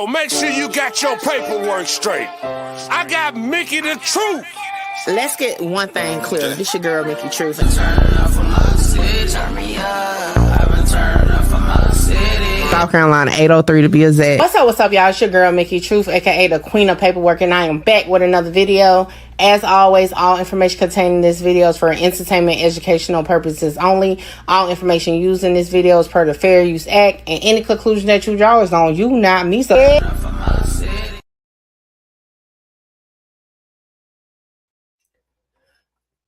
Yo, make sure you got your paperwork straight. I got Mickey the Truth. Let's get one thing clear. This your girl, Mickey Truth. South Carolina, 803 to be exact. What's up, y'all? It's your girl, Mickey Truth, aka the Queen of Paperwork, and I am back with another video. As always, all information contained in this video is for entertainment, educational purposes only. All information used in this video is per the Fair Use Act, and any conclusion that you draw is on you, not me. So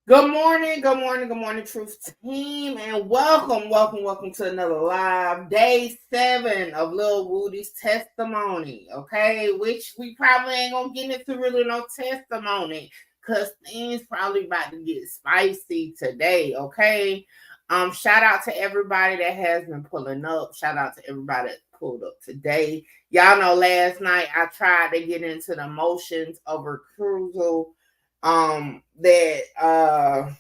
good morning, Truth Team, and welcome to another live day 7 of Lil Woody's testimony. Okay, which we probably ain't gonna get into really no testimony because things probably about to get spicy today. Okay, shout out to everybody that has been pulling up. Shout out to everybody that pulled up today. Y'all know last night I tried to get into the motions of recusal. That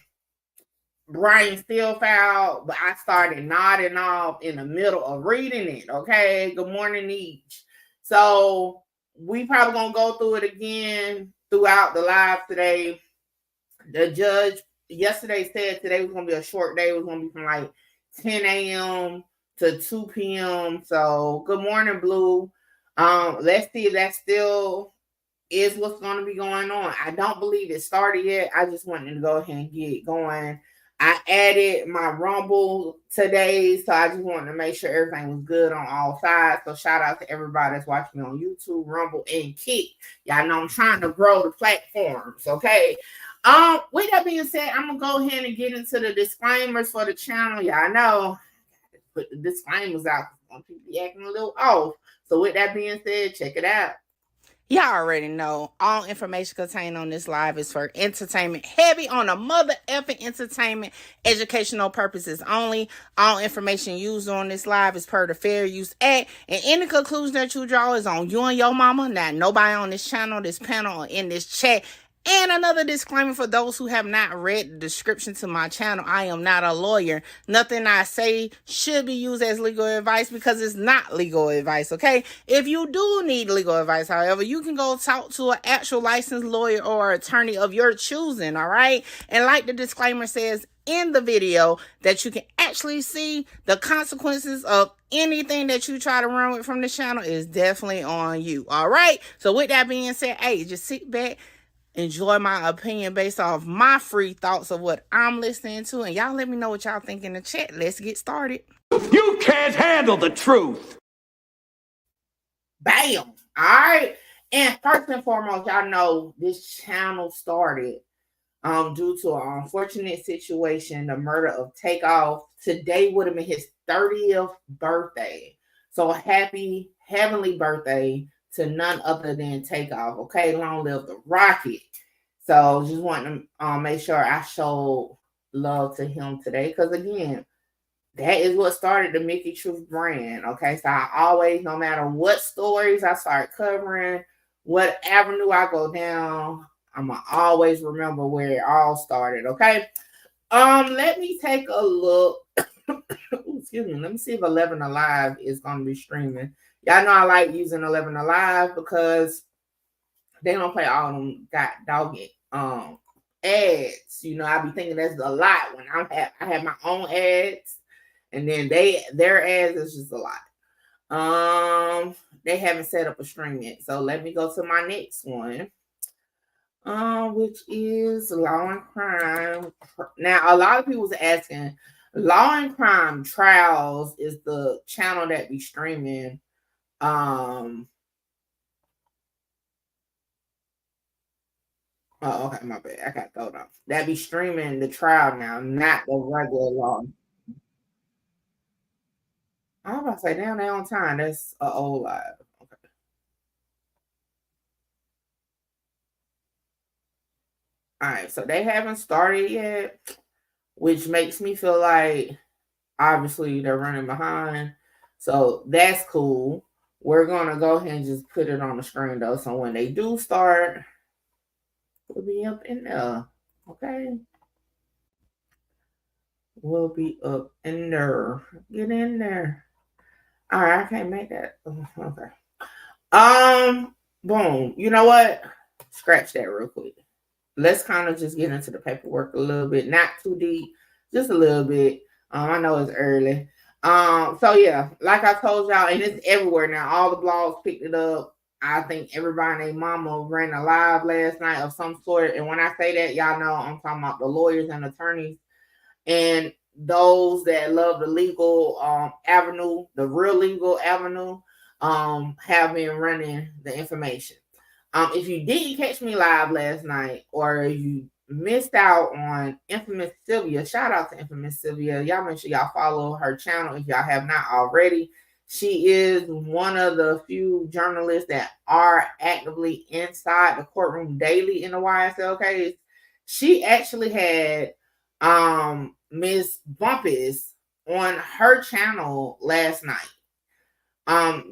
Brian still filed, but I started nodding off in the middle of reading it. Okay, good morning each. So we probably gonna go through it again throughout the live today. The judge yesterday said today was gonna be a short day. It was gonna be from like 10 a.m. to 2 p.m. So good morning, Blue. Let's see if that's still is what's going to be going on. I don't believe it started yet. I just wanted to go ahead and get it going. I added my Rumble today, so I just wanted to make sure everything was good on all sides. So shout out to everybody that's watching me on YouTube, Rumble, and Kick. Y'all know I'm trying to grow the platforms, okay? With that being said, I'm gonna go ahead and get into the disclaimers for the channel. Y'all know, put the disclaimers out. Some people be acting a little off. So with that being said, check it out. Y'all already know all information contained on this live is for entertainment, heavy on a mother effing entertainment, educational purposes only. All information used on this live is per the Fair Use Act, and any conclusion that you draw is on you and your mama, not nobody on this channel, this panel, or in this chat. And another disclaimer for those who have not read the description to my channel, I am not a lawyer. Nothing I say should be used as legal advice because it's not legal advice, okay? If you do need legal advice, however, you can go talk to an actual licensed lawyer or attorney of your choosing, all right? And like the disclaimer says in the video, that you can actually see the consequences of anything that you try to run with from the channel is definitely on you, all right? So with that being said, hey, just sit back, enjoy my opinion based off my free thoughts of what I'm listening to, and y'all let me know what y'all think in the chat. Let's get started. You can't handle the truth. Bam. All right. And first and foremost, y'all know this channel started due to an unfortunate situation, the murder of Takeoff. Today would have been his 30th birthday. So happy heavenly birthday to none other than Takeoff. Okay, long live the Rocket. So just wanting to make sure I show love to him today, because again, that is what started the Mickey Truth brand. Okay, so I always, no matter what stories I start covering, what avenue I go down, I'm gonna always remember where it all started. Okay, let me take a look. Excuse me. Let me see if 11 Alive is gonna be streaming. Y'all know I like using 11 Alive because they don't play all them dog ads. You know, I be thinking that's a lot when I have my own ads, and then their ads is just a lot. They haven't set up a stream yet, so let me go to my next one, which is Law and Crime. Now, a lot of people was asking, Law and Crime Trials is the channel that be streaming. Oh, okay, my bad. I got thrown off. That be streaming the trial now, not the regular law. I was about to say, damn, they on time. That's an old live. Okay. All right, so they haven't started yet, which makes me feel like obviously they're running behind. So that's cool. We're gonna go ahead and just put it on the screen though. So when they do start, we'll be up in there. Okay. We'll be up in there. Get in there. All right, I can't make that. Okay. Boom. You know what? Scratch that real quick. Let's kind of just get into the paperwork a little bit, not too deep, just a little bit. I know it's early. So yeah, like I told y'all, and it's everywhere now. All the blogs picked it up. I think everybody and their mama ran a live last night of some sort. And when I say that, y'all know I'm talking about the lawyers and attorneys and those that love the legal avenue, the real legal avenue, have been running the information. If you didn't catch me live last night or you missed out on Infamous Sylvia, shout out to Infamous Sylvia. Y'all make sure y'all follow her channel if y'all have not already. She is one of the few journalists that are actively inside the courtroom daily in the YSL case. She actually had Miss Bumpus on her channel last night.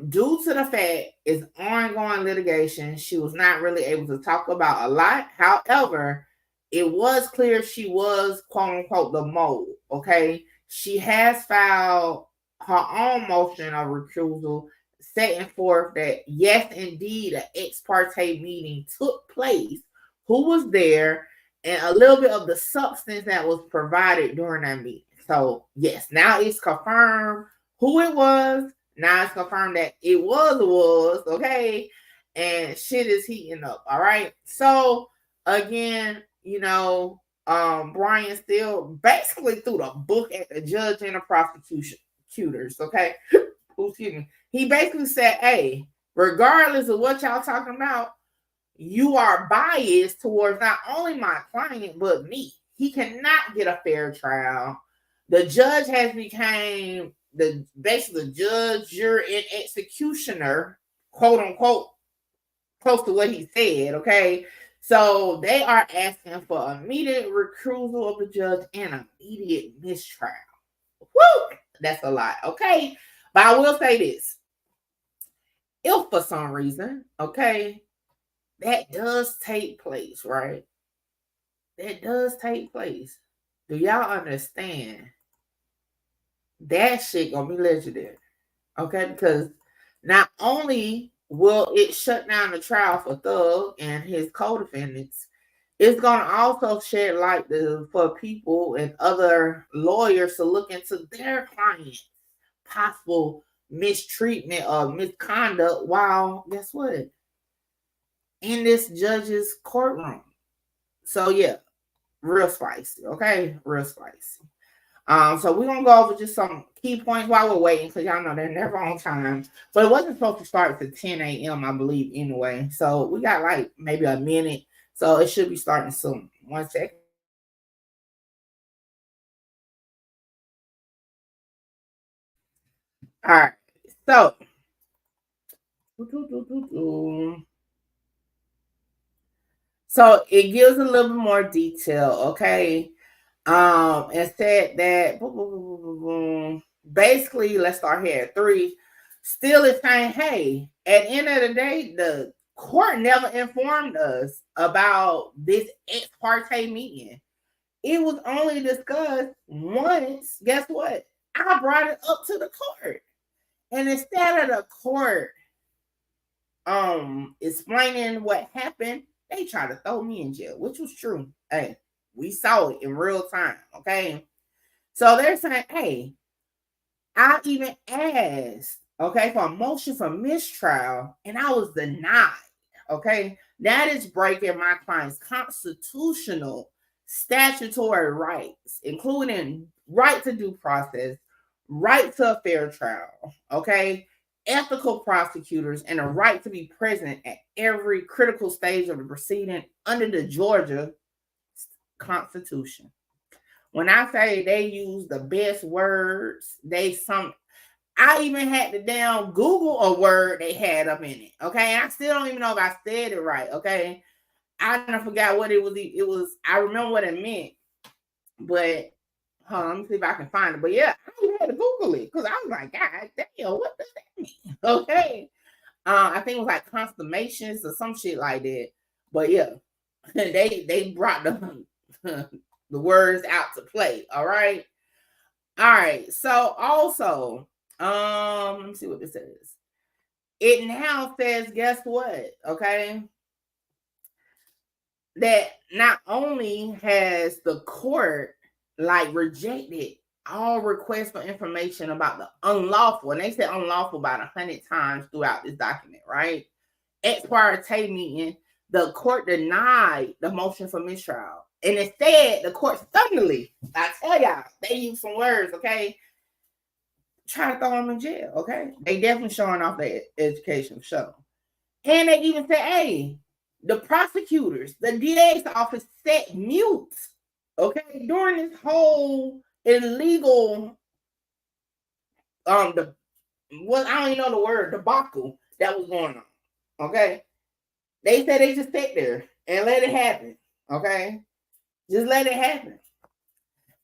Due to the fact it's ongoing litigation, she was not really able to talk about a lot. However, it was clear she was quote unquote the mole. Okay, she has filed her own motion of recusal, setting forth that yes, indeed, an ex parte meeting took place. Who was there, and a little bit of the substance that was provided during that meeting. So yes, now it's confirmed who it was. Now it's confirmed that it was, okay? And shit is heating up, all right? So again, you know, Brian still basically threw the book at the judge and the prosecutors, okay? Excuse me. He basically said, hey, regardless of what y'all talking about, you are biased towards not only my client, but me. He cannot get a fair trial. The judge has become basically the judge, jury, and executioner, quote unquote, close to what he said. Okay, so they are asking for immediate recusal of the judge and immediate mistrial. Woo, that's a lot. Okay, but I will say this: if for some reason, okay, that does take place, right? That does take place. Do y'all understand? That shit gonna be legendary. Okay, because not only will it shut down the trial for Thug and his co-defendants, it's gonna also shed light for people and other lawyers to look into their clients' possible mistreatment or misconduct while, guess what, in this judge's courtroom. So yeah, real spicy. Okay, real spicy. So we're gonna go over just some key points while we're waiting, because y'all know they're never on time. But it wasn't supposed to start to 10 a.m., I believe, anyway. So we got like maybe a minute. So it should be starting soon. 1 second. All right. So it gives a little bit more detail, okay? And said that basically, let's start here at 3. Still is saying, hey, at the end of the day, the court never informed us about this ex parte meeting. It was only discussed once. Guess what? I brought it up to the court. And instead of the court explaining what happened, they tried to throw me in jail, which was true. Hey, we saw it in real time. Okay. So they're saying, hey, I even asked, okay, for a motion for mistrial, and I was denied. Okay. That is breaking my client's constitutional statutory rights, including right to due process, right to a fair trial, okay, ethical prosecutors, and a right to be present at every critical stage of the proceeding under the Georgia Constitution. When I say they use the best words, I even had to down Google a word they had up in it. Okay, I still don't even know if I said it right. Okay, I forgot what it was. I remember what it meant, but hold on, let me see if I can find it. But yeah, I even had to Google it because I was like, God damn, what does that mean? Okay, I think it was like constellations or some shit like that. But yeah, they brought the the words out to play. All right. So also, let me see what this says. it now says, guess what? Okay. That not only has the court like rejected all requests for information about the unlawful, and they said unlawful about 100 times throughout this document, right? Ex parte meeting, the court denied the motion for mistrial. And instead, the court suddenly, I tell y'all, they use some words, okay? Try to throw them in jail, okay? They definitely showing off their education show. And they even said, hey, the prosecutors, the DA's office set mute, okay, during this whole illegal, I don't even know the word, debacle that was going on, okay? They said they just sit there and let it happen, okay? Just let it happen.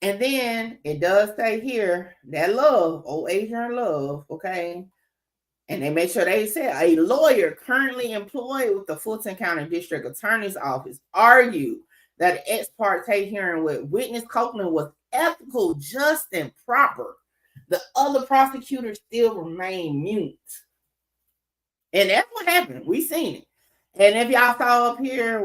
And then it does say here that Love, old Adrian Love, okay? And they make sure they said a lawyer currently employed with the Fulton County District Attorney's Office argued that the ex parte hearing with witness Copeland was ethical, just, and proper. The other prosecutors still remain mute. And that's what happened. We seen it. And if y'all saw up here,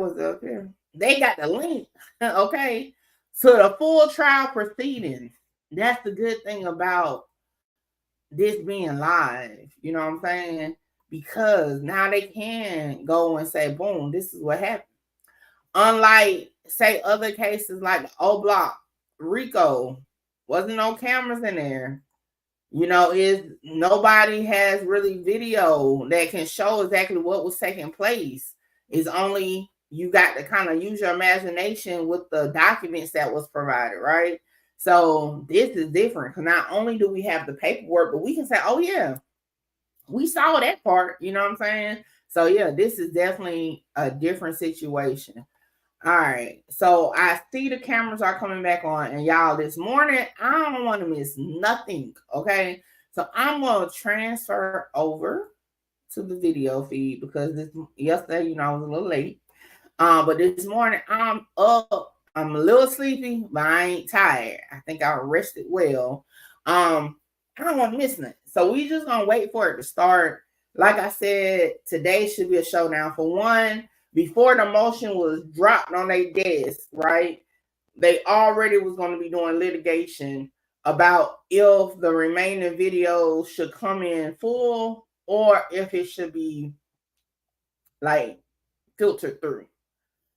they got the link, okay, to the full trial proceedings. That's the good thing about this being live, you know what I'm saying? Because now they can go and say, boom, this is what happened. Unlike, say, other cases like the O Block, Rico, wasn't no cameras in there. You know, nobody has really video that can show exactly what was taking place. It's only you got to kind of use your imagination with the documents that was provided, right? So this is different because not only do we have the paperwork, but we can say, oh yeah, we saw that part, you know what I'm saying? So yeah, this is definitely a different situation. All right, so I see the cameras are coming back on, and y'all, this morning, I don't want to miss nothing, okay? So I'm going to transfer over to the video feed because yesterday, you know, I was a little late. But this morning, I'm up. I'm a little sleepy, but I ain't tired. I think I rested well. I don't want to miss nothing. So we just going to wait for it to start. Like I said, today should be a showdown. For one, before the motion was dropped on their desk, right, they already was going to be doing litigation about if the remaining videos should come in full or if it should be like filtered through.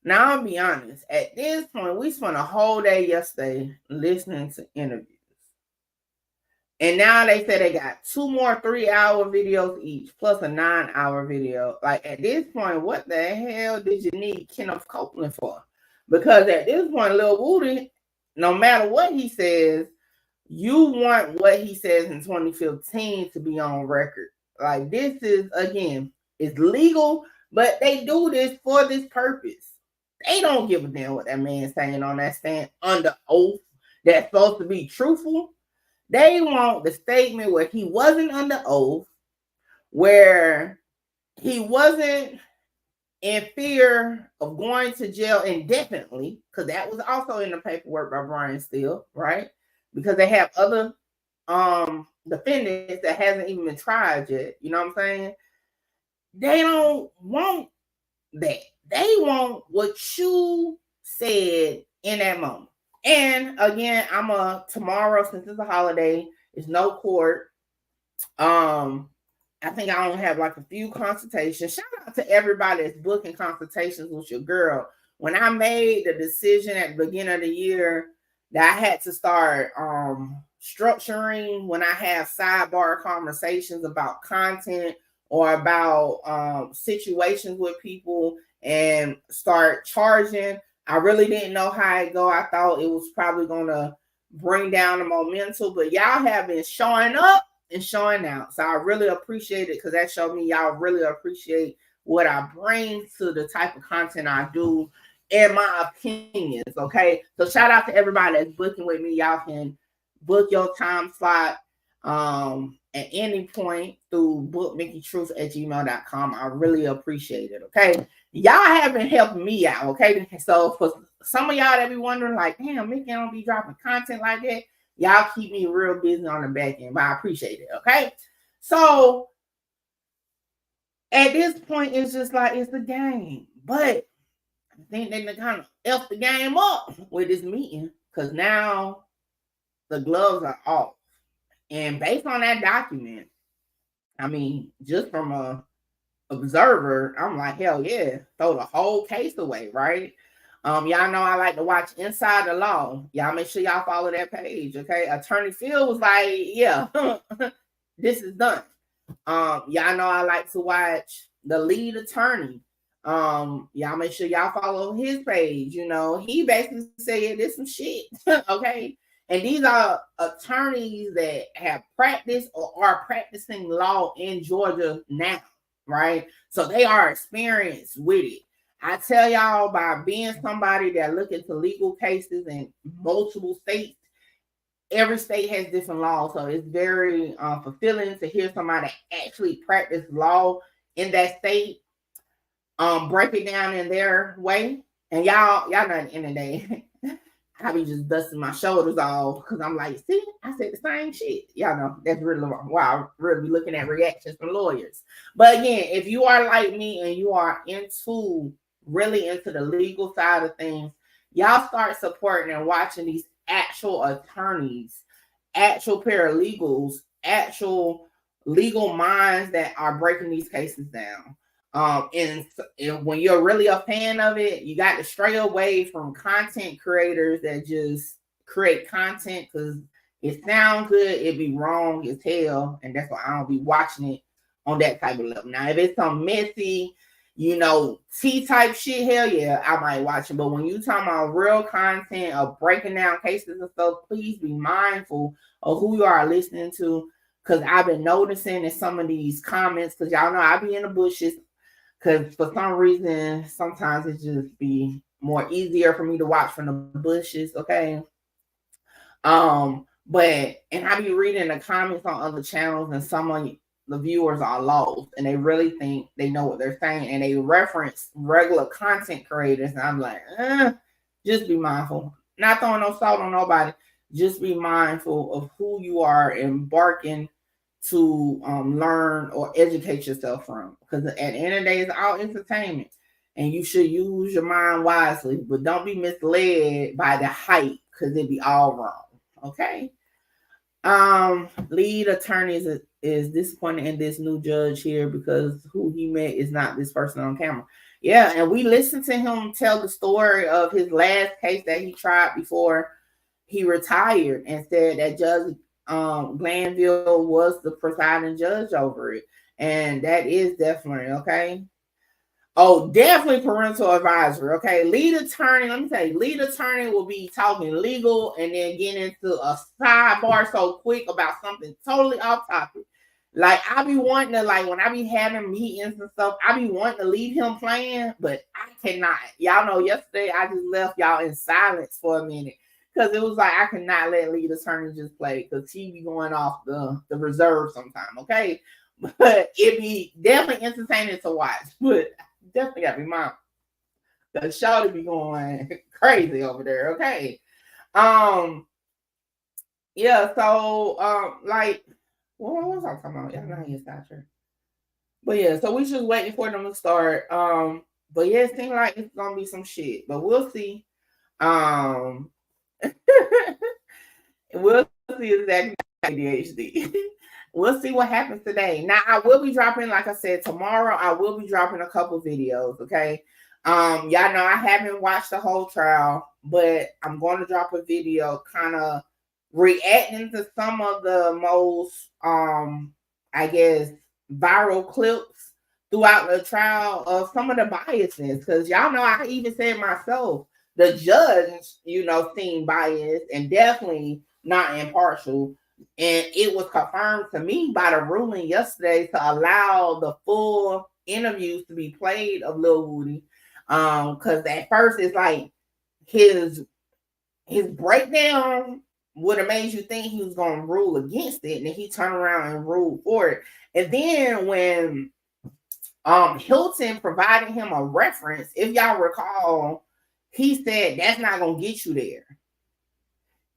Now, I'll be honest, at this point, we spent a whole day yesterday listening to interviews. And now they say they got 2 more 3-hour videos each, plus a 9-hour video. Like, at this point, what the hell did you need Kenneth Copeland for? Because at this point, Lil Woody, no matter what he says, you want what he says in 2015 to be on record. Like, this is, again, it's legal, but they do this for this purpose. They don't give a damn what that man's saying on that stand under oath that's supposed to be truthful. They want the statement where he wasn't under oath, where he wasn't in fear of going to jail indefinitely, because that was also in the paperwork by Brian Steele, right? Because they have other defendants that hasn't even been tried yet. You know what I'm saying? They don't want that. They want what you said in that moment. And again, tomorrow, since it's a holiday, it's no court. I think I only have like a few consultations. Shout out to everybody that's booking consultations with your girl. When I made the decision at the beginning of the year that I had to start structuring when I have sidebar conversations about content or about situations with people and start charging, I really didn't know how it go. I thought it was probably going to bring down the momentum, but y'all have been showing up and showing out. So I really appreciate it because that showed me y'all really appreciate what I bring to the type of content I do and my opinions, okay? So shout out to everybody that's booking with me. Y'all can book your time slot at any point through bookmickytruth@gmail.com. I really appreciate it, okay? Y'all have been helping me out, okay? So for some of y'all that be wondering, like, damn, Mickey don't be dropping content like that, y'all keep me real busy on the back end, but I appreciate it, okay? So At this point, it's just like it's a game. But I think they kind of F the game up with this meeting because now the gloves are off. And based on that document, I mean, just from a observer, I'm like, hell yeah, throw the whole case away, right? Y'all know I like to watch Inside the Law. Y'all make sure y'all follow that page, okay? Attorney Phil was like, yeah, this is done. Y'all know I like to watch the lead attorney. Y'all make sure y'all follow his page. You know, he basically said, yeah, this some shit, okay? And these are attorneys that have practiced or are practicing law in Georgia now, right? So they are experienced with it. I tell y'all, by being somebody that look into legal cases in multiple states, every state has different laws, so it's very fulfilling to hear somebody actually practice law in that state, break it down in their way. And y'all know at the end of the day, I be just dusting my shoulders off because I'm like, see, I said the same shit. Y'all know that's really why I really be looking at reactions from lawyers. But again, if you are like me and you are really into the legal side of things, y'all start supporting and watching these actual attorneys, actual paralegals, actual legal minds that are breaking these cases down. And when you're really a fan of it, you got to stray away from content creators that just create content because it sounds good, it be wrong as hell, and that's why I don't be watching it on that type of level. Now, if it's some messy, T-type shit, hell yeah, I might watch it. But when you talking about real content of breaking down cases and stuff, please be mindful of who you are listening to. Because I've been noticing in some of these comments, because y'all know I be in the bushes, because for some reason, sometimes it just be more easier for me to watch from the bushes, okay? But I be reading the comments on other channels, and some of the viewers are lost, and they really think they know what they're saying, and they reference regular content creators, and I'm like, just be mindful. Not throwing no salt on nobody. Just be mindful of who you are embarking to learn or educate yourself from, because at the end of the day, it's all entertainment, and you should use your mind wisely, but don't be misled by the hype because it be all wrong. Okay. Lead attorney is disappointed in this new judge here because who he met is not this person on camera. Yeah, and we listened to him tell the story of his last case that he tried before he retired, and said that Judge Glanville was the presiding judge over it. And that is definitely okay. Oh, definitely parental advisory. Okay. Lead attorney, let me tell you, lead attorney will be talking legal and then get into a sidebar so quick about something totally off topic. Like, I be wanting to, like, when I be having meetings and stuff, I be wanting to leave him playing, but I cannot. Y'all know yesterday I just left y'all in silence for a minute because it was like I cannot let lead attorney just play because he be going off the reserve sometime, okay? But it be definitely entertaining to watch. But definitely gotta be mom. The show to be going crazy over there, okay? Yeah, so like what was I talking about? Y'all know he's not sure. But yeah, so we just waiting for them to start. But yeah, it seems like it's gonna be some shit, but we'll see. Um we'll see exactly ADHD. We'll see what happens today. Now I will be dropping, like I said, tomorrow I will be dropping a couple videos, okay? Y'all know I haven't watched the whole trial, but I'm going to drop a video kind of reacting to some of the most I guess viral clips throughout the trial of some of the biases, because y'all know I even said myself the judge, seemed biased and definitely not impartial. And it was confirmed to me by the ruling yesterday to allow the full interviews to be played of Lil Woody. Because at first it's like his breakdown would have made you think he was going to rule against it, and then he turned around and ruled for it. And then when Hilton provided him a reference, if y'all recall, he said that's not going to get you there.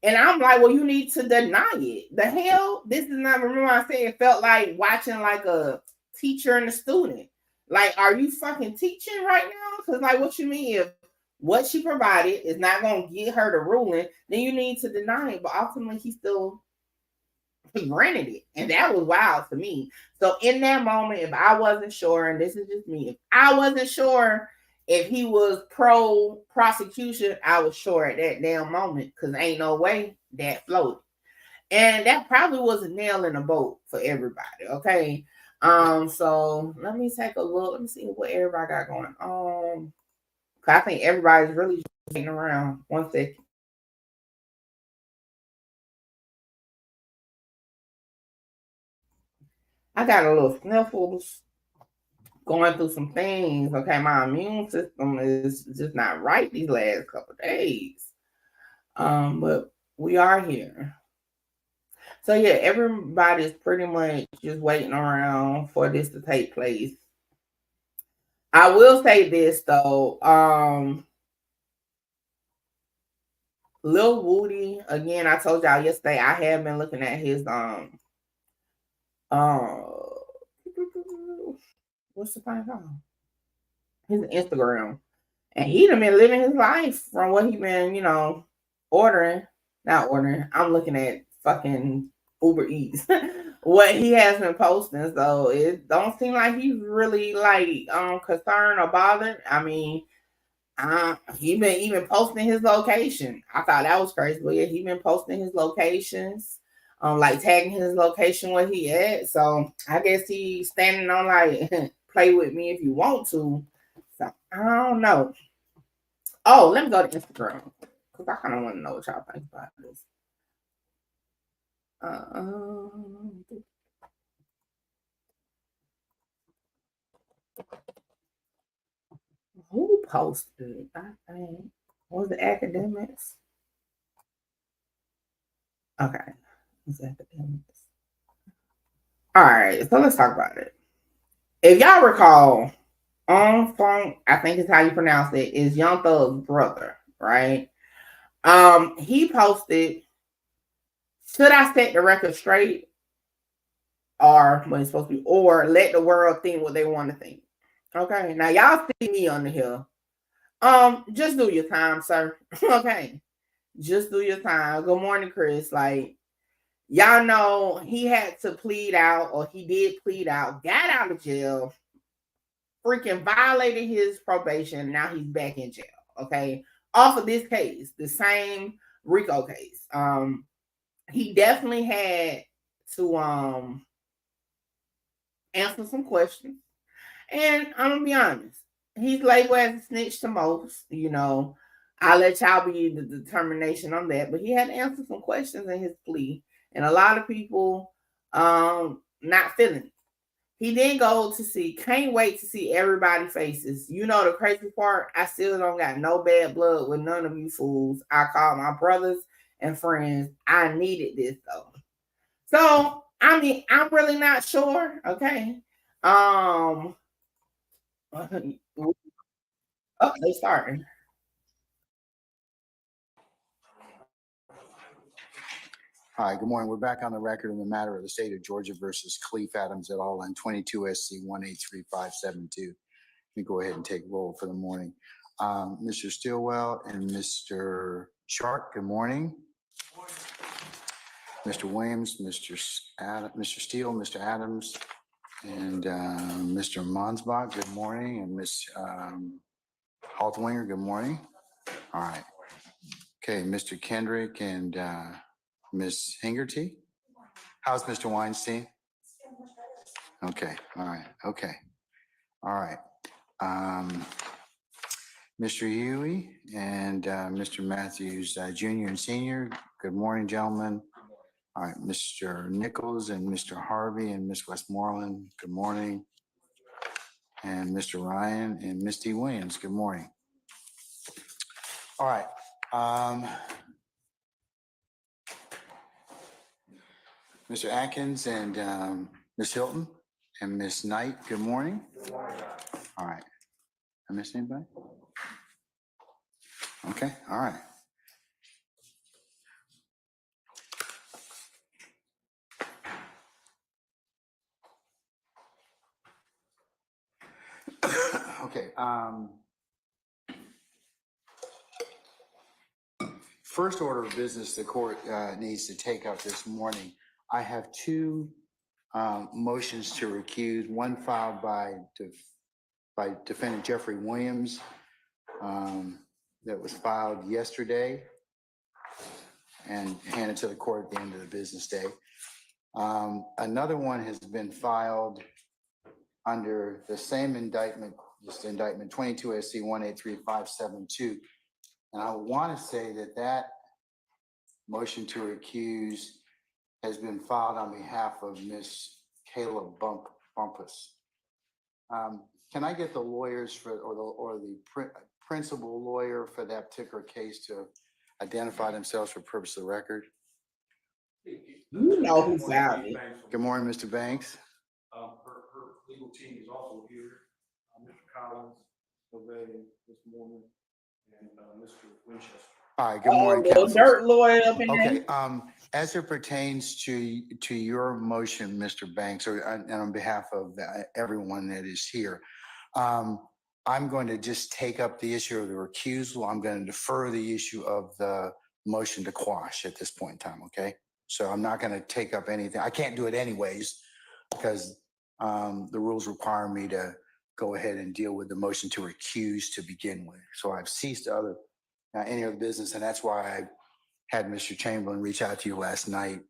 And I'm like, well, you need to deny it. The hell? This is not, remember I said it felt like watching like a teacher and a student. Like, are you fucking teaching right now? Because, like, what you mean if what she provided is not going to get her the ruling, then you need to deny it. But ultimately, he granted it. And that was wild to me. So, in that moment, if I wasn't sure, and this is just me, if I wasn't sure if he was pro prosecution, I was sure at that damn moment because ain't no way that floated. And that probably was a nail in the boat for everybody. Okay. So let me take a look. Let me see what everybody got going on. I think everybody's really waiting around. 1 second. I got a little sniffles, going through some things. Okay, my immune system is just not right these last couple days. But we are here. So yeah, everybody's pretty much just waiting around for this to take place. I will say this though. Lil Woody, again, I told y'all yesterday I have been looking at his uh what's the thing called? His Instagram. And he done been living his life from what he been, ordering. Not ordering. I'm looking at fucking Uber Eats. What he has been posting. So it don't seem like he's really like concerned or bothered. I mean, he been even posting his location. I thought that was crazy, but yeah, he been posting his locations, like tagging his location where he at. So I guess he's standing on like play with me if you want to. So I don't know. Oh, let me go to Instagram because I kind of want to know what y'all think about this. Who posted it? I think was it academics. Okay, it's academics. All right, so let's talk about it. If y'all recall, Funk, I think is how you pronounce it, is Young Thug's brother, right? He posted, should I set the record straight? Or what it's supposed to be, or let the world think what they want to think. Okay. Now y'all see me on the hill. Just do your time, sir. Okay. Just do your time. Good morning, Chris. Like, y'all know he had to plead out, or he did plead out, got out of jail, freaking violated his probation. Now he's back in jail. Okay. Off of this case, the same Rico case. He definitely had to answer some questions. And I'm gonna be honest, he's labeled as a snitch to most. I'll let y'all be the determination on that. But he had to answer some questions in his plea, and a lot of people not feeling it. He then go to see, can't wait to see everybody's faces. The crazy part, I still don't got no bad blood with none of you fools. I call my brothers and friends. I needed this though. So I mean, I'm really not sure. Okay. Oh, they starting. Hi, good morning. We're back on the record in the matter of the state of Georgia versus Cleef Adams et al. On 22 SC 183572. Let me go ahead and take roll for the morning. Mr. Stilwell and Mr. Sharp, good morning. Mr. Williams, Mr. Steele, Mr. Adams, and Mr. Monsbach, good morning. And Ms. Haltwinger, good morning. All right. Okay, Mr. Kendrick and Ms. Hingerty. How's Mr. Weinstein? Okay, all right, okay, all right. Mr. Huey and Mr. Matthews, Jr. and Senior, good morning, gentlemen. All right, Mr. Nichols and Mr. Harvey and Ms. Westmoreland, good morning. And Mr. Ryan and Misty Williams, good morning. All right. Mr. Atkins and Ms. Hilton and Ms. Knight, good morning. All right. I missed anybody? Okay, all right. First order of business the court needs to take up this morning. I have two motions to recuse, one filed by defendant Jeffrey Williams that was filed yesterday and handed to the court at the end of the business day. Another one has been filed under the same indictment, just indictment 22 SC 183572. And I want to say that that motion to recuse has been filed on behalf of Ms. Kayla Bumpus. Can I get the lawyers for, or the principal lawyer for that particular case to identify themselves for purpose of the record? You know who's out. Good morning, Mr. Banks. Her legal team is also here. Mr. Collins, surveying this morning, and Mr. Winchester. All right, good morning, the counsel. dirt lawyer up in Okay, there. as it pertains to your motion, Mr. Banks, and on behalf of everyone that is here, I'm going to just take up the issue of the recusal. I'm going to defer the issue of the motion to quash at this point in time, okay? So I'm not going to take up anything. I can't do it anyways because the rules require me to go ahead and deal with the motion to recuse to begin with. So I've ceased any other business, and that's why I had Mr. Chamberlain reach out to you last night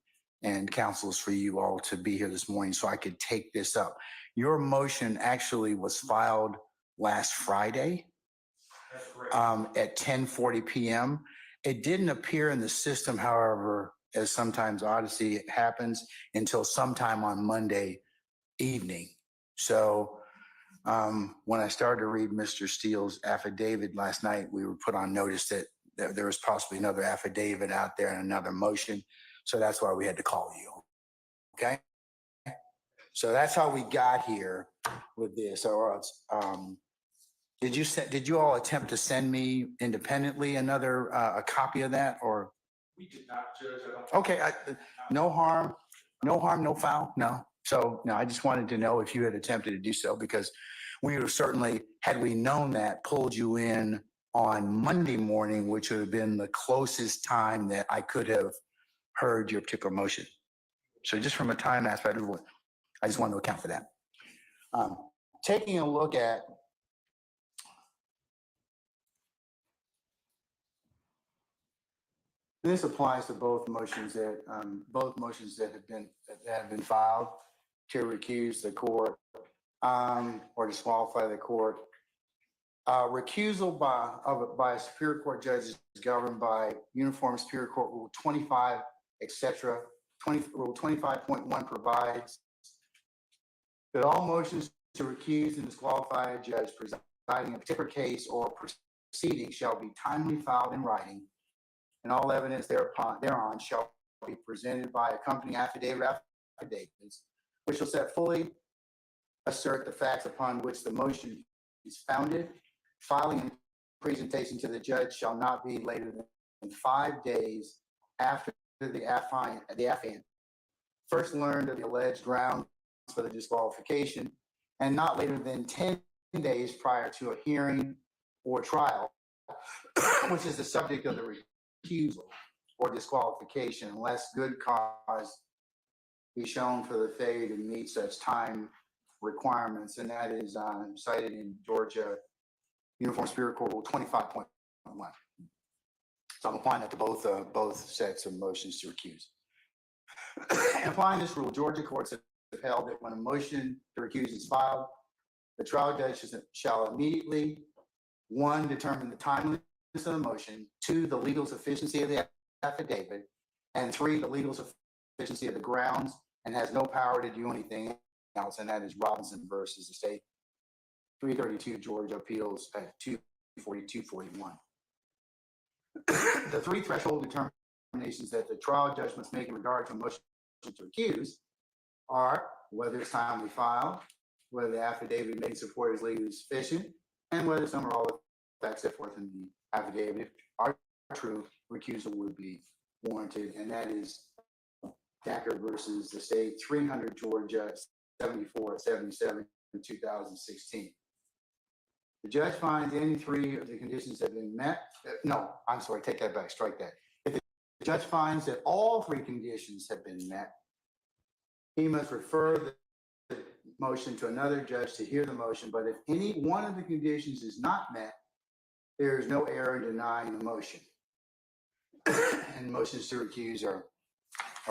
and counsels for you all to be here this morning so I could take this up. Your motion actually was filed last Friday at 10:40 p.m. It didn't appear in the system, however, as sometimes Odyssey happens, until sometime on Monday evening. So when I started to read Mr. Steele's affidavit last night, we were put on notice that there was possibly another affidavit out there and another motion. So that's why we had to call you. Okay. So that's how we got here with this. Or else, did you all attempt to send me independently another a copy of that, or? We did not, Judge. Okay, no harm, no foul, no. So no, I just wanted to know if you had attempted to do so, because we would have certainly, had we known that, pulled you in on Monday morning, which would have been the closest time that I could have heard your particular motion. So just from a time aspect, I just wanted to account for that. Taking a look at this applies to both motions that have been filed to recuse the court or disqualify the court. Recusal by a Superior Court judge is governed by Uniform Superior Court Rule 25, etc. Rule 25.1 provides that all motions to recuse and disqualify a judge presiding a particular case or proceeding shall be timely filed in writing, and all evidence thereon shall be presented by accompanying affidavits, which will fully assert the facts upon which the motion is founded. Filing and presentation to the judge shall not be later than 5 days after the affiant first learned of the alleged grounds for the disqualification, and not later than 10 days prior to a hearing or trial, which is the subject of the recusal or disqualification, unless good cause be shown for the failure to meet such time requirements. And that is cited in Georgia Uniform Superior Court Rule 25.1. So I'm applying that to both sets of motions to recuse. Applying this rule, Georgia courts have held that when a motion to recuse is filed, the trial judge shall immediately, 1, determine the timeliness of the motion, 2, the legal sufficiency of the affidavit, and 3, the legal sufficiency of the grounds, and has no power to do anything else. And that is Robinson versus the state, 332 Georgia Appeals at 242-41. The 3 threshold determinations that the trial judge must make in regard to a motion to recuse are whether it's timely filed, whether the affidavit made support is legally sufficient, and whether some or all the facts set forth in the affidavit are true. Recusal would be warranted, and that is Dacker versus the state, 300 Georgia 74-77 in 2016. the judge finds any three of the conditions have been met, no, I'm sorry, take that back, strike that. If the judge finds that all three conditions have been met, he must refer the motion to another judge to hear the motion. But if any one of the conditions is not met, there is no error in denying the motion. And motions to recuse are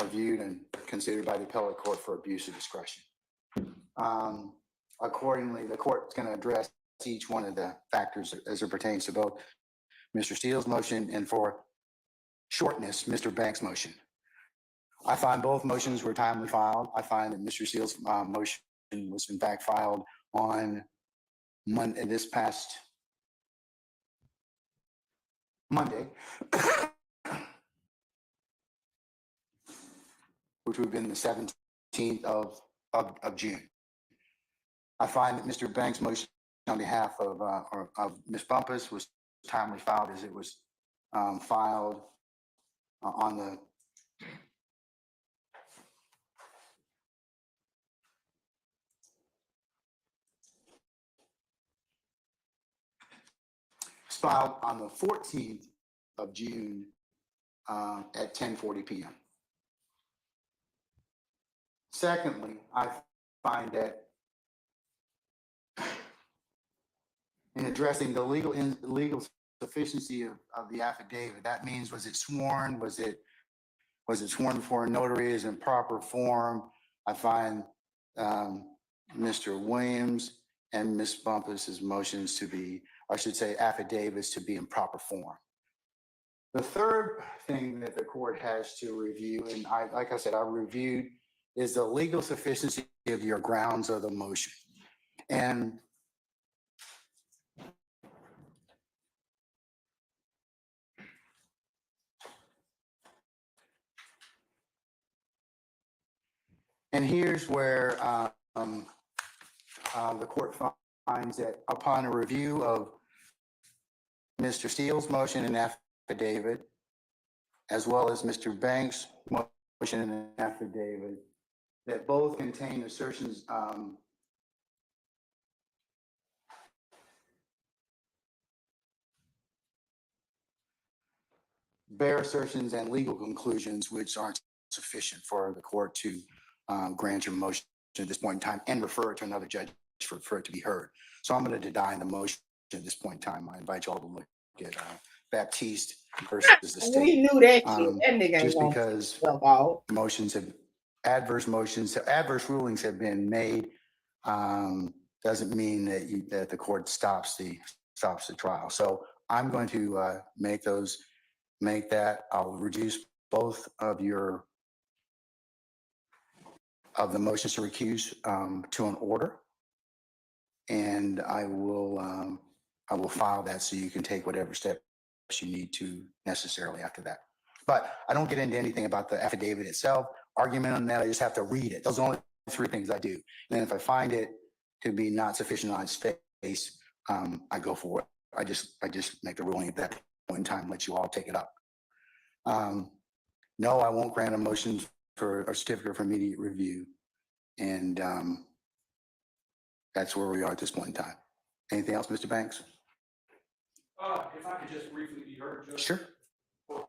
viewed and considered by the appellate court for abuse of discretion. Accordingly, the court is going to address each one of the factors as it pertains to both Mr. Steele's motion and, for shortness, Mr. Banks' motion. I find both motions were timely filed. I find that Mr. Steele's motion was in fact filed on Monday, this past Monday, which would have been the 17th of June. I find that Mr. Banks' motion on behalf of Ms. Bumpus was timely filed, as it was filed on the filed on the 14th of June at 10:40 p.m. Secondly, I find that in addressing the legal sufficiency of the affidavit, that means, was it sworn? Was it sworn before a notary is in proper form? I find Mr. Williams and Ms. Bumpus's motions to be, I should say, affidavits to be in proper form. The third thing that the court has to review, and like I said, I reviewed, is the legal sufficiency of your grounds of the motion. And here's where the court finds that upon a review of Mr. Steele's motion and affidavit, as well as Mr. Banks' motion and affidavit, that both contain assertions bare assertions and legal conclusions which aren't sufficient for the court to grant your motion at this point in time and refer it to another judge for it to be heard. So I'm going to deny the motion at this point in time. I invite you all to look at Baptiste versus the state. We knew that shit. That nigga Just ain't because motions have adverse rulings have been made doesn't mean that the court stops the trial. So I'm going to make that. I'll reduce both of the motions to recuse to an order, and I will file that so you can take whatever steps you need to necessarily after that. But I don't get into anything about the affidavit itself, argument on that. I just have to read it. Those are the only three things I do. And then if I find it to be not sufficient on its face, I go for it. I just make the ruling at that point in time, let you all take it up. No, I won't grant a motion for a certificate of immediate review. And that's where we are at this point in time. Anything else, Mr. Banks? If I could just briefly be heard, Judge. Sure. And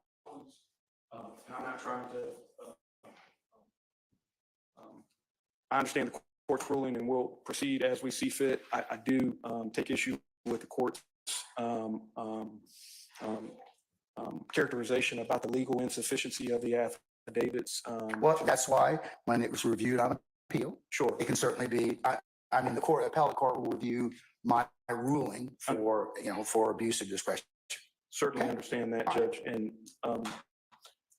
I'm not trying to, I understand the court's ruling and we'll proceed as we see fit. I do take issue with the court's characterization about the legal insufficiency of the affidavits. Well, that's why when it was reviewed on appeal, Sure. it can certainly be, I mean, the appellate court will review my ruling for abuse of discretion. Certainly understand that, Judge. And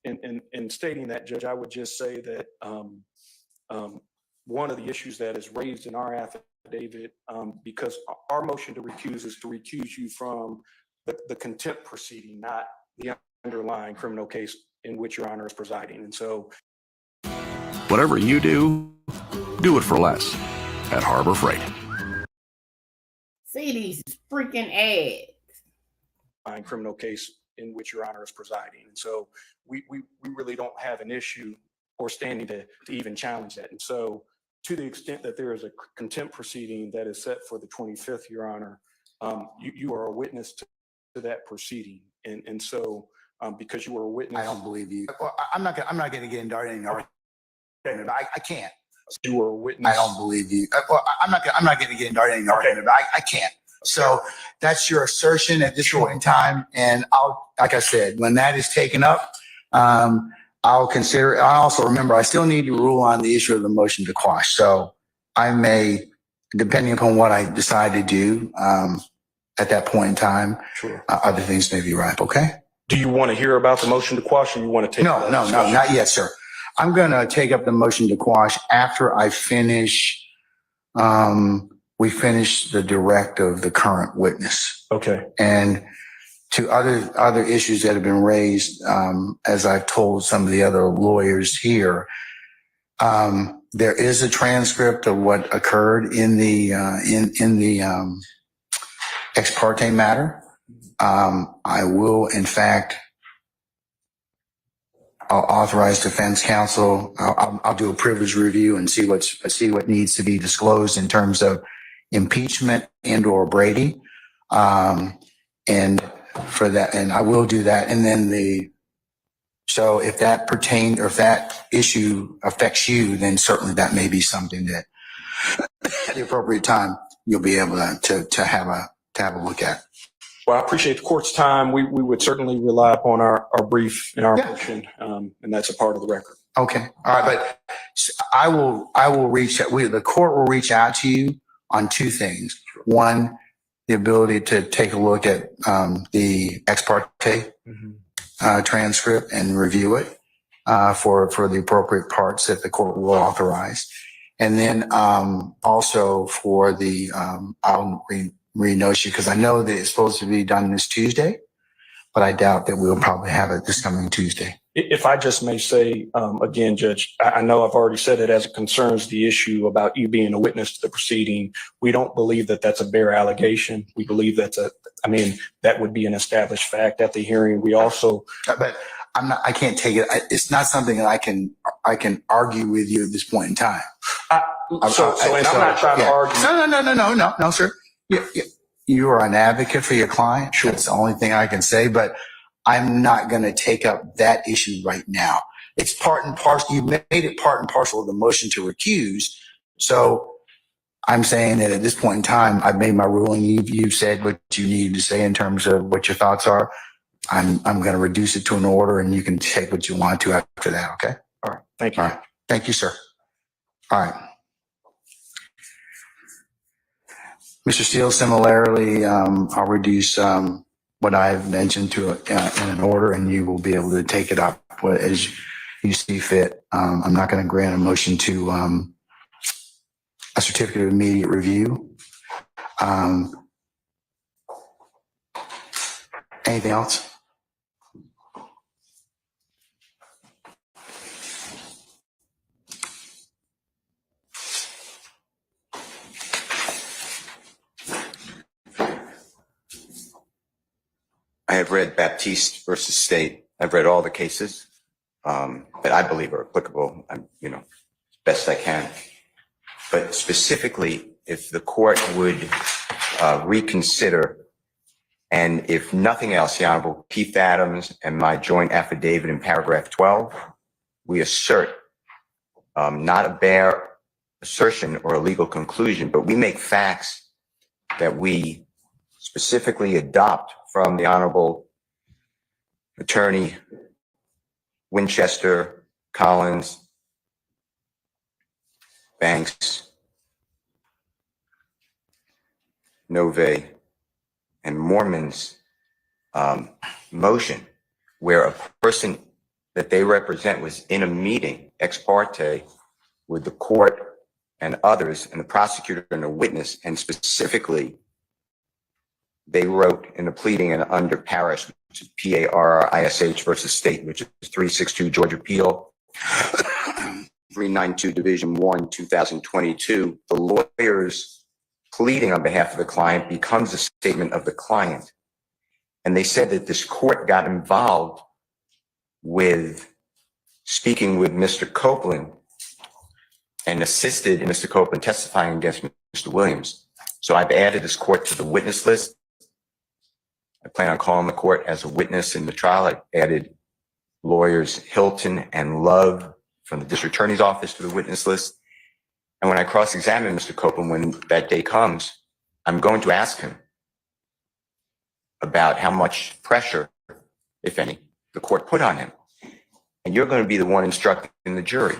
in stating that, Judge, I would just say that one of the issues that is raised in our affidavit, because our motion to recuse is to recuse you from the contempt proceeding, not the underlying criminal case in which Your Honor is presiding. And so, whatever you do it for less at Harbor Freight. See these freaking ads. Criminal case in which Your Honor is presiding. And so we really don't have an issue or standing to even challenge that. And so to the extent that there is a contempt proceeding that is set for the 25th, Your Honor, you are a witness to that proceeding. And so because you were a witness. I don't believe you. Well, I'm not going to get into any argument. I can't. You were a witness. I don't believe you. Well, I'm not going to get into any argument, but I can't. So that's your assertion at this point in time. And like I said, when that is taken up, I'll consider it. I also remember I still need to rule on the issue of the motion to quash. So I may, depending upon what I decide to do at that point in time, other things may be ripe. Okay. Do you want to hear about the motion to quash, or you want to take? No, not yet, sir. I'm going to take up the motion to quash after I finish. We finish the direct of the current witness. Okay. And to other issues that have been raised, as I've told some of the other lawyers here, there is a transcript of what occurred in the ex parte matter. I will, in fact, I'll authorize defense counsel. I'll do a privilege review and see what needs to be disclosed in terms of impeachment and/or Brady. And for that, and I will do that. And then so if that pertains or if that issue affects you, then certainly that may be something that at the appropriate time you'll be able to have a look at. Well, I appreciate the court's time. We would certainly rely upon our brief and our motion, and that's a part of the record. Okay. All right. But I will reach out. The court will reach out to you on two things. One, the ability to take a look at the ex parte transcript and review it for the appropriate parts that the court will authorize. And then also for the, I'll re-notice you because I know that it's supposed to be done this Tuesday, but I doubt that we'll probably have it this coming Tuesday. If I just may say, again, Judge, I know I've already said it as it concerns the issue about you being a witness to the proceeding. We don't believe that that's a bare allegation. We believe that would be an established fact at the hearing. We also, but I can't take it. It's not something that I can argue with you at this point in time. and I'm not trying to argue. No, sir. You are an advocate for your client. Sure. That's the only thing I can say, but I'm not going to take up that issue right now. It's part and parcel. You made it part and parcel of the motion to recuse. So I'm saying that at this point in time, I've made my ruling. You've said what you need to say in terms of what your thoughts are. I'm going to reduce it to an order and you can take what you want to after that. Okay. All right. Thank you. All right. Thank you, sir. All right. Mr. Steele, similarly, I'll reduce what I've mentioned to in an order, and you will be able to take it up as you see fit. I'm not going to grant a motion to a certificate of immediate review. Anything else? I have read Baptiste versus State. I've read all the cases that I believe are applicable. I'm, best I can. But specifically, if the court would reconsider, and if nothing else, the Honorable Keith Adams and my joint affidavit in paragraph 12, we assert not a bare assertion or a legal conclusion, but we make facts that we specifically adopt from the Honorable Attorney Winchester, Collins, Banks, Nove, and Mormon's motion, where a person that they represent was in a meeting ex parte with the court and others, and the prosecutor and the witness, and specifically they wrote in the pleading and under Parish, which is P-A-R-R-I-S-H versus State, which is 362 Georgia Appeal, 392 Division 1, 2022. The lawyer's pleading on behalf of the client becomes a statement of the client. And they said that this court got involved with speaking with Mr. Copeland and assisted in Mr. Copeland testifying against Mr. Williams. So I've added this court to the witness list. I plan on calling the court as a witness in the trial. I added lawyers Hilton and Love from the district attorney's office to the witness list. And when I cross-examine Mr. Copeland, when that day comes, I'm going to ask him about how much pressure, if any, the court put on him. And you're going to be the one instructing the jury.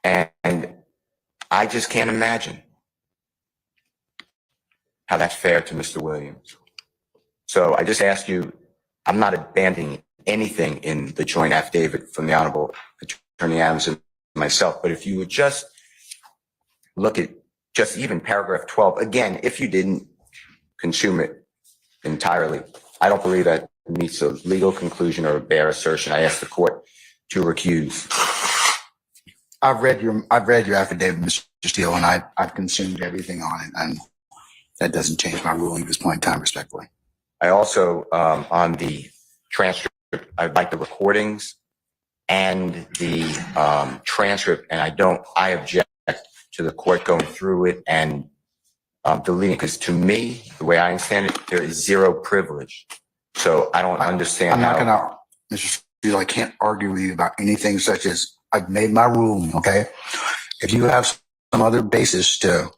And I just can't imagine how that's fair to Mr. Williams. So I just ask you, I'm not abandoning anything in the joint affidavit from the Honorable Attorney Adams and myself, but if you would just look at just even paragraph 12, again, if you didn't consume it entirely, I don't believe that meets a legal conclusion or a bare assertion. I ask the court to recuse. I've read your affidavit, Mr. Steele, and I've consumed everything on it, and that doesn't change my ruling at this point in time, respectfully. I also, on the transcript, I'd like the recordings and the transcript, and I object to the court going through it and deleting it, because to me, the way I understand it, there is zero privilege. So I don't understand. I'm not going to, Mr. Steele, I can't argue with you about anything such as I've made my ruling, okay? If you have some other basis to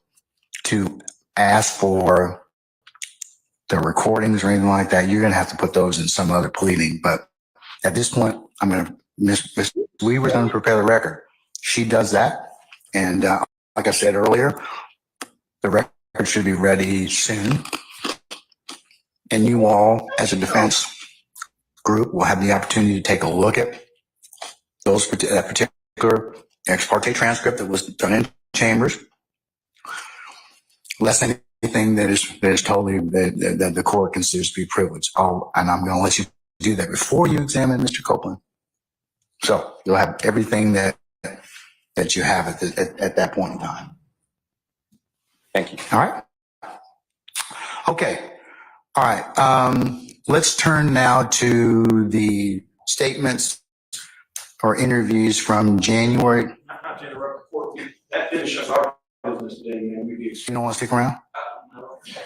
ask for the recordings or anything like that, you're going to have to put those in some other pleading. But at this point, I'm going to, Ms. Weaver's going to prepare the record. She does that. And like I said earlier, the record should be ready soon. And you all, as a defense group, will have the opportunity to take a look at that particular ex parte transcript that was done in chambers. Less than anything that is totally that the court considers to be privileged. And I'm going to let you do that before you examine Mr. Copeland. So you'll have everything that you have at that point in time. Thank you. All right. Okay. All right. Let's turn now to the statements or interviews from January. Not to interrupt the court. That finishes our business today, man. You don't want to stick around?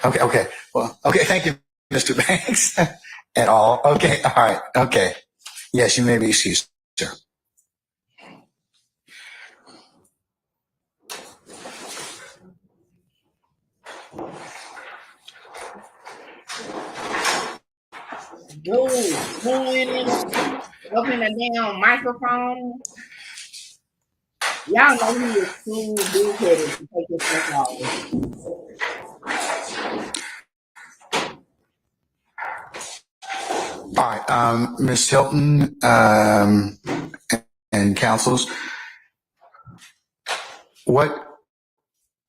Okay. Okay. Well, okay. Thank you, Mr. Banks. At all. Okay. All right. Okay. Yes, you may be excused, sir. Dude, open the damn microphone. Y'all know he is too big-headed to take his stuff off. All right, Ms. Hilton and counsels, what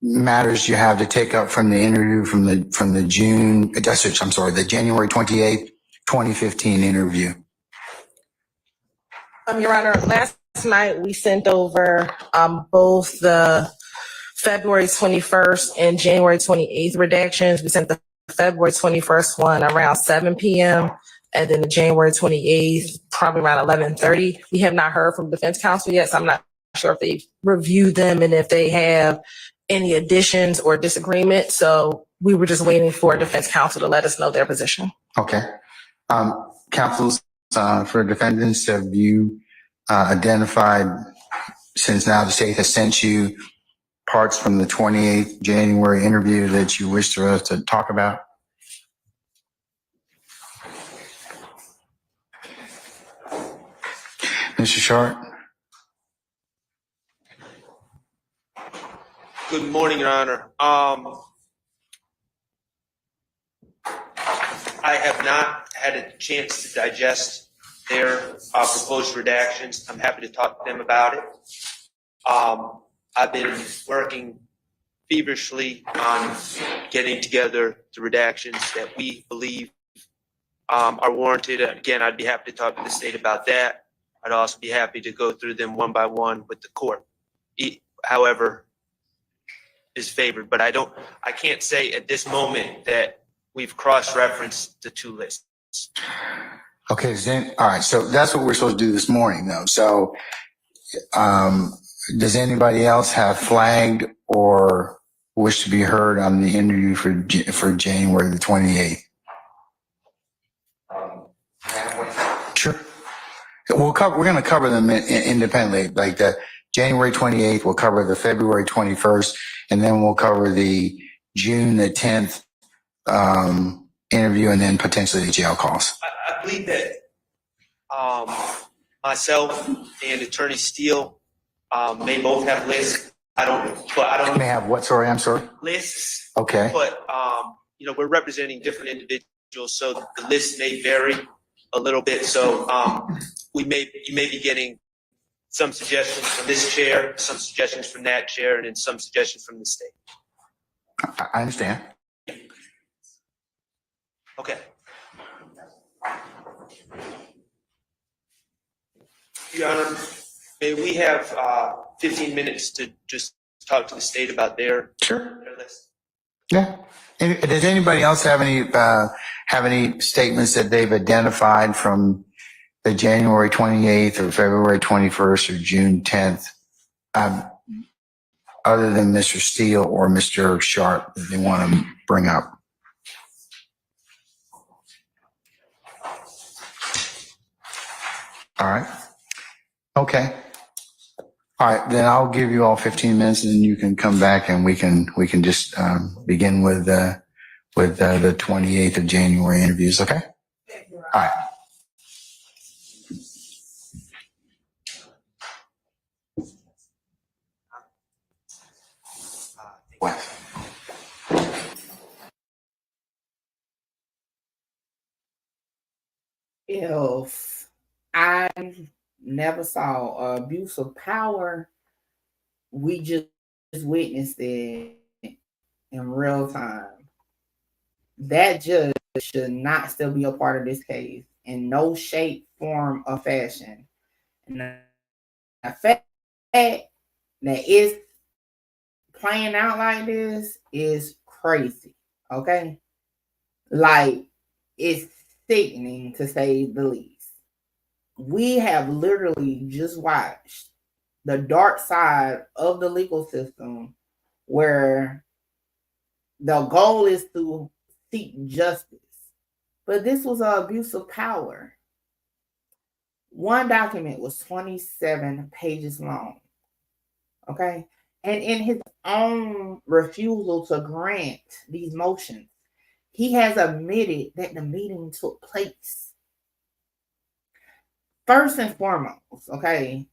matters you have to take up from the interview from the January 28th, 2015 interview? Your Honor, last night we sent over both the February 21st and January 28th redactions. We sent the February 21st one around 7 p.m. and then the January 28th probably around 11:30. We have not heard from defense counsel yet, so I'm not sure if they've reviewed them and if they have any additions or disagreement. So we were just waiting for defense counsel to let us know their position. Okay. Counsels for defendants, have you identified, since now the state has sent you parts from the 28th January interview that you wish for us to talk about? Mr. Short? Good morning, Your Honor. I have not had a chance to digest their proposed redactions. I'm happy to talk to them about it. I've been working feverishly on getting together the redactions that we believe are warranted. Again, I'd be happy to talk to the state about that. I'd also be happy to go through them one by one with the court, however is favored. But I can't say at this moment that we've cross-referenced the two lists. Okay, all right. So that's what we're supposed to do this morning, though. So, does anybody else have flagged or wish to be heard on the interview for January the 28th? Sure. We're going to cover them independently. Like the January 28th, we'll cover the February 21st, and then we'll cover the June the 10th interview, and then potentially the jail calls. I believe that myself and Attorney Steele may both have lists. I don't May have what? Sorry, I'm sorry. lists. Okay. But we're representing different individuals, so the list may vary a little bit. So you may be getting some suggestions from this chair, some suggestions from that chair, and then some suggestions from the state. I understand. Okay. Your Honor, may we have 15 minutes to just talk to the state about their list? Yeah. And does anybody else have any statements that they've identified from the January 28th or February 21st or June 10th, other than Mr. Steele or Mr. Sharp, that they want to bring up? All right. Okay. All right, then I'll give you all 15 minutes, and then you can come back and we can just begin with the 28th of January interviews. Okay. All right. What? If I never saw abuse of power, we just witnessed it in real time. That judge should not still be a part of this case in no shape, form, or fashion. And the fact that it's playing out like this is crazy. Okay? Like, it's sickening to say the least. We have literally just watched the dark side of the legal system where the goal is to seek justice. But this was an abuse of power. One document was 27 pages long. Okay? And in his own refusal to grant these motions, he has admitted that the meeting took place. First and foremost, okay,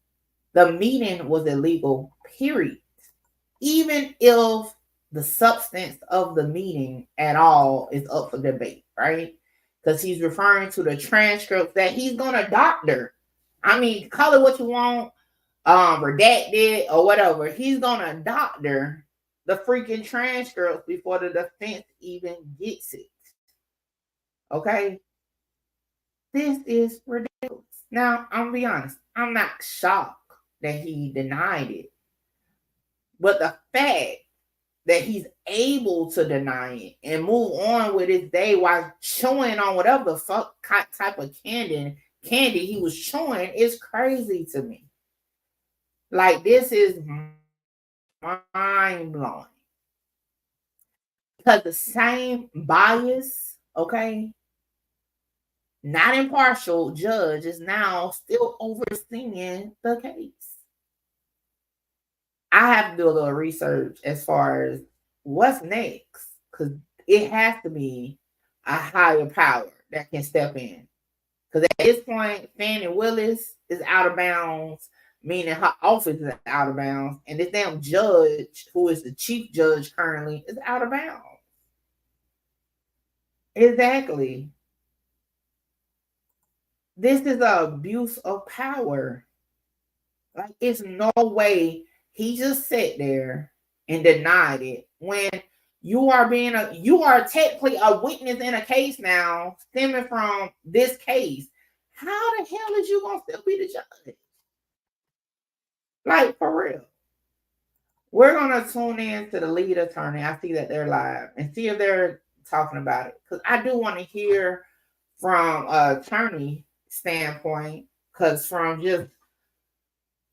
the meeting was illegal, period. Even if the substance of the meeting at all is up for debate, right? Because he's referring to the transcripts that he's going to doctor. I mean, call it what you want, redact it or whatever. He's going to doctor the freaking transcripts before the defense even gets it. Okay? This is ridiculous. Now, I'm going to be honest. I'm not shocked that he denied it. But the fact that he's able to deny it and move on with his day while chewing on whatever the fuck type of candy he was chewing is crazy to me. Like, this is mind-blowing. Because the same bias, okay, not impartial judge is now still overseeing the case. I have to do a little research as far as what's next, because it has to be a higher power that can step in. Because at this point, Fannie Willis is out of bounds, meaning her office is out of bounds, and this damn judge, who is the chief judge currently, is out of bounds. Exactly. This is an abuse of power. Like, it's no way he just sat there and denied it when you are technically a witness in a case now stemming from this case. How the hell is you gonna still be the judge? Like, for real. We're gonna tune in to the lead attorney. I see that they're live and see if they're talking about it, because I do want to hear from an attorney standpoint, because from just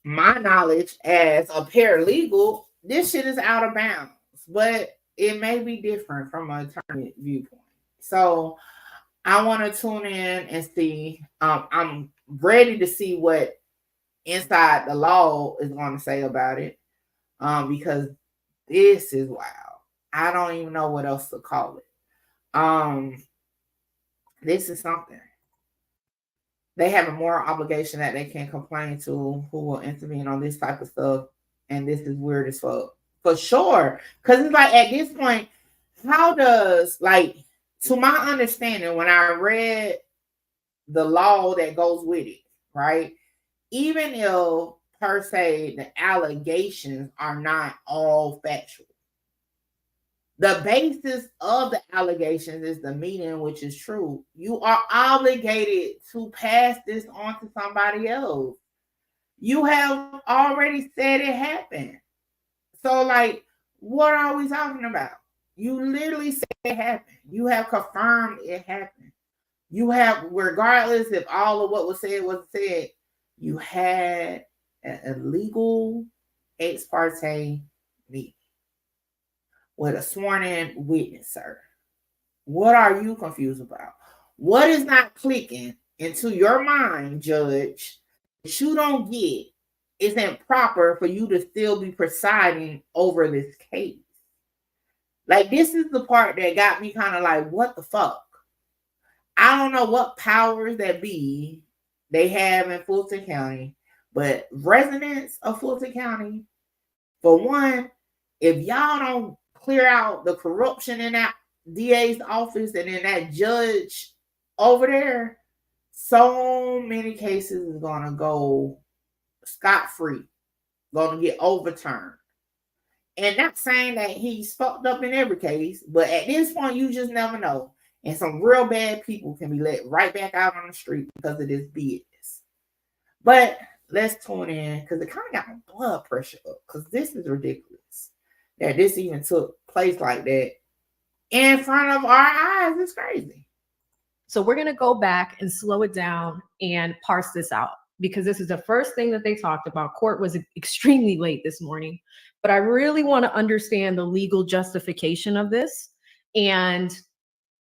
my knowledge as a paralegal, this shit is out of bounds. but it may be different from an attorney viewpoint. So I want to tune in and see. I'm ready to see what Inside the Law is going to say about it, because this is wild. I don't even know what else to call it. This is something. They have a moral obligation that they can complain to who will intervene on this type of stuff, and this is weird as fuck. For sure. Because it's like, at this point, how does, like, to my understanding, when I read the law that goes with it, right? Even if, per se, the allegations are not all factual, the basis of the allegations is the meaning, which is true. You are obligated to pass this on to somebody else. You have already said it happened. So, like, what are we talking about? You literally said it happened. You have confirmed it happened. You have, regardless if all of what was said wasn't said, you had an illegal ex parte meeting with a sworn in witness, sir. What are you confused about? What is not clicking into your mind, Judge, that you don't get isn't proper for you to still be presiding over this case? Like, this is the part that got me kind of like, what the fuck? I don't know what powers that be they have in Fulton County, but residents of Fulton County, for one, if y'all don't clear out the corruption in that DA's office and in that judge over there, so many cases is gonna go scot-free, gonna get overturned. And not saying that he's fucked up in every case, but at this point, you just never know. And some real bad people can be let right back out on the street because of this BS. But let's tune in, because it kind of got my blood pressure up, because this is ridiculous that this even took place like that in front of our eyes. It's crazy. So we're going to go back and slow it down and parse this out, because this is the first thing that they talked about. Court was extremely late this morning, but I really want to understand the legal justification of this. And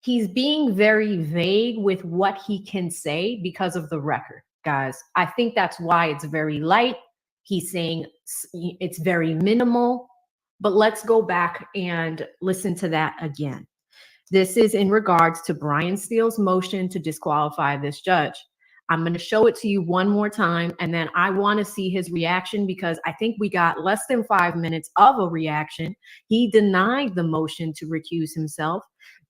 he's being very vague with what he can say because of the record, guys. I think that's why it's very light. He's saying it's very minimal, but let's go back and listen to that again. This is in regards to Brian Steele's motion to disqualify this judge. I'm going to show it to you one more time, and then I want to see his reaction, because I think we got less than 5 minutes of a reaction. He denied the motion to recuse himself.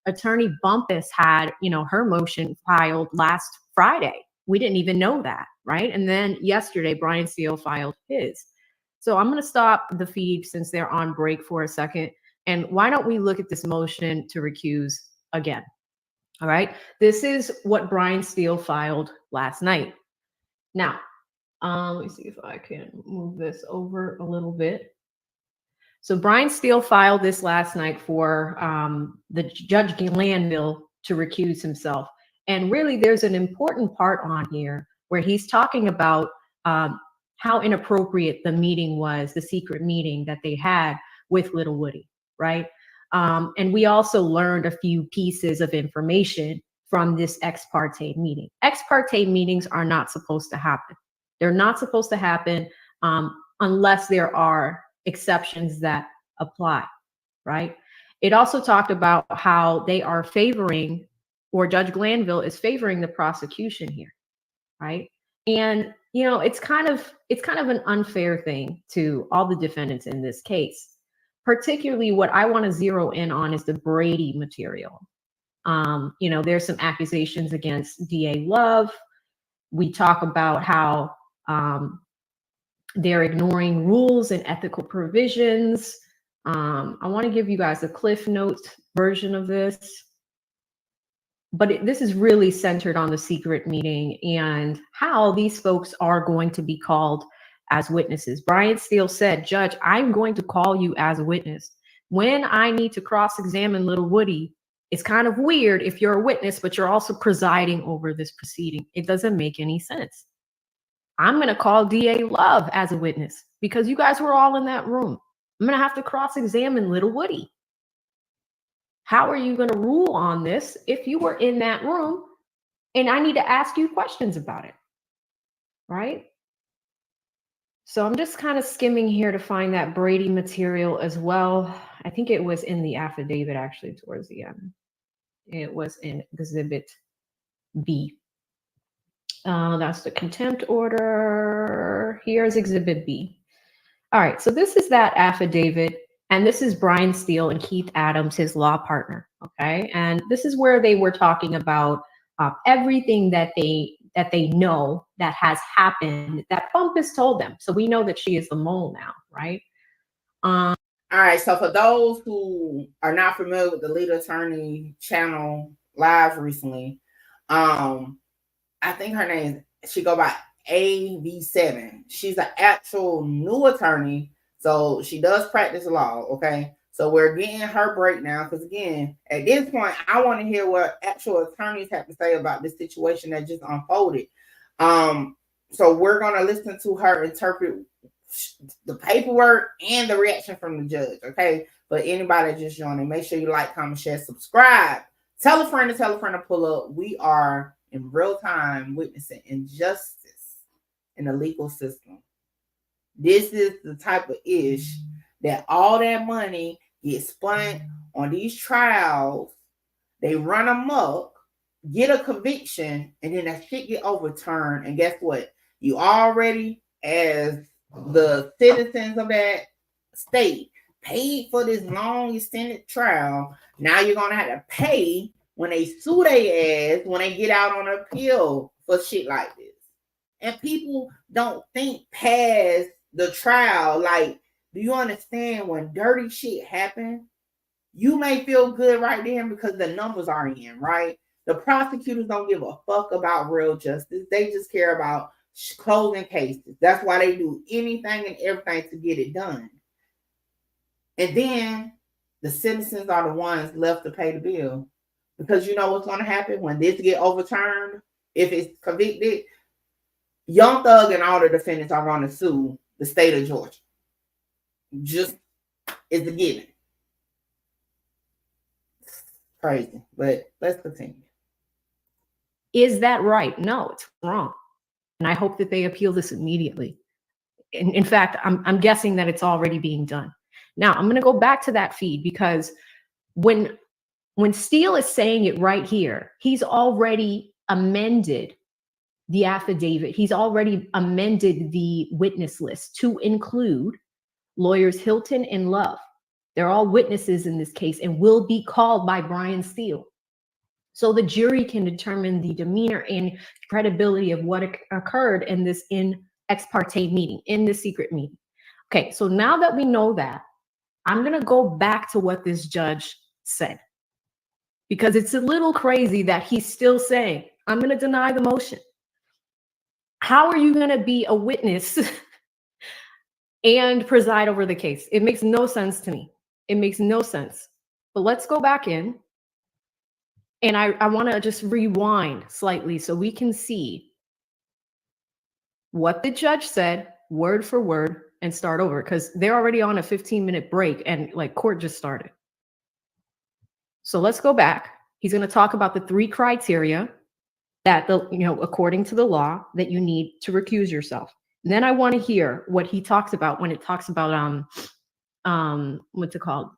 Attorney Bumpus had, her motion filed last Friday. We didn't even know that, right? And then yesterday, Brian Steele filed his. So I'm going to stop the feed since they're on break for a second. And why don't we look at this motion to recuse again? All right. This is what Brian Steele filed last night. Now, let me see if I can move this over a little bit. So Brian Steele filed this last night for the Judge Glanville to recuse himself. And really, there's an important part on here where he's talking about how inappropriate the meeting was, the secret meeting that they had with Little Woody, right? And we also learned a few pieces of information from this ex parte meeting. Ex parte meetings are not supposed to happen. They're not supposed to happen unless there are exceptions that apply, right? It also talked about how they are favoring, or Judge Glanville is favoring the prosecution here, right? And it's kind of an unfair thing to all the defendants in this case. Particularly, what I want to zero in on is the Brady material. There's some accusations against DA Love. We talk about how they're ignoring rules and ethical provisions. I want to give you guys a Cliff Notes version of this. But this is really centered on the secret meeting and how these folks are going to be called as witnesses. Brian Steele said, "Judge, I'm going to call you as a witness. When I need to cross-examine Little Woody, it's kind of weird if you're a witness, but you're also presiding over this proceeding. It doesn't make any sense. I'm going to call DA Love as a witness because you guys were all in that room. I'm going to have to cross-examine little Woody. How are you going to rule on this if you were in that room and I need to ask you questions about it, right? So I'm just kind of skimming here to find that Brady material as well. I think it was in the affidavit actually towards the end. It was in Exhibit B. That's the contempt order. Here's Exhibit B. All right, so this is that affidavit, and this is Brian Steele and Keith Adams, his law partner, okay? And this is where they were talking about everything that they know that has happened, that Bumpus told them. So we know that she is the mole now, right? All right, so for those who are not familiar with the Lead Attorney channel live recently, I think her name, she go by AV7. She's an actual new attorney, so she does practice law, okay? So we're getting her breakdown, because again, at this point, I want to hear what actual attorneys have to say about this situation that just unfolded. So we're going to listen to her interpret the paperwork and the reaction from the judge, okay? But anybody just joining, make sure you like, comment, share, subscribe. Tell a friend to pull up. We are in real time witnessing injustice in the legal system. This is the type of ish that all that money gets spent on these trials. They run amok, get a conviction, and then that shit get overturned. And guess what? You already, as the citizens of that state, paid for this long extended trial. Now you're gonna have to pay when they sue their ass, when they get out on appeal for shit like this. And people don't think past the trial. Like, do you understand when dirty shit happens? You may feel good right then because the numbers are in, right? The prosecutors don't give a fuck about real justice. They just care about closing cases. That's why they do anything and everything to get it done. And then the citizens are the ones left to pay the bill. Because you know what's going to happen when this get overturned? If it's convicted, Young Thug and all the defendants are going to sue the state of Georgia. Just is a given. Crazy, but let's continue. Is that right? No, it's wrong. And I hope that they appeal this immediately. In fact, I'm guessing that it's already being done. Now, I'm going to go back to that feed because when Steele is saying it right here, he's already amended the affidavit. He's already amended the witness list to include lawyers Hilton and Love. They're all witnesses in this case and will be called by Brian Steele. So the jury can determine the demeanor and credibility of what occurred in this ex parte meeting, in the secret meeting. Okay, so now that we know that, I'm going to go back to what this judge said. Because it's a little crazy that he's still saying, I'm going to deny the motion. How are you going to be a witness and preside over the case? It makes no sense to me. It makes no sense. But let's go back in. And I want to just rewind slightly so we can see what the judge said word for word and start over, because they're already on a 15-minute break and like court just started. So let's go back. He's going to talk about the 3 criteria that according to the law that you need to recuse yourself. And then I want to hear what he talks about when it talks about what's it called?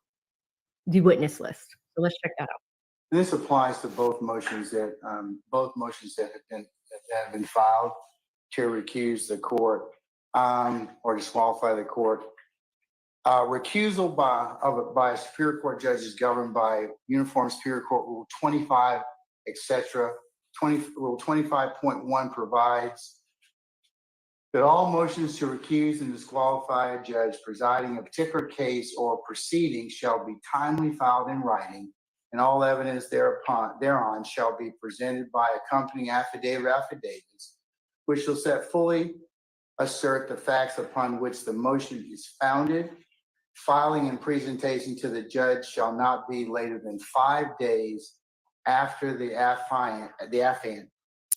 The witness list. So let's check that out. This applies to both motions that have been filed to recuse the court or disqualify the court. Recusal by a Superior Court judge is governed by Uniform Superior Court Rule 25, etc. Rule 25.1 provides that all motions to recuse and disqualify a judge presiding a particular case or proceeding shall be timely filed in writing, and all evidence thereon shall be presented by accompanying affidavits, which shall set fully assert the facts upon which the motion is founded. Filing and presentation to the judge shall not be later than 5 days after the affiant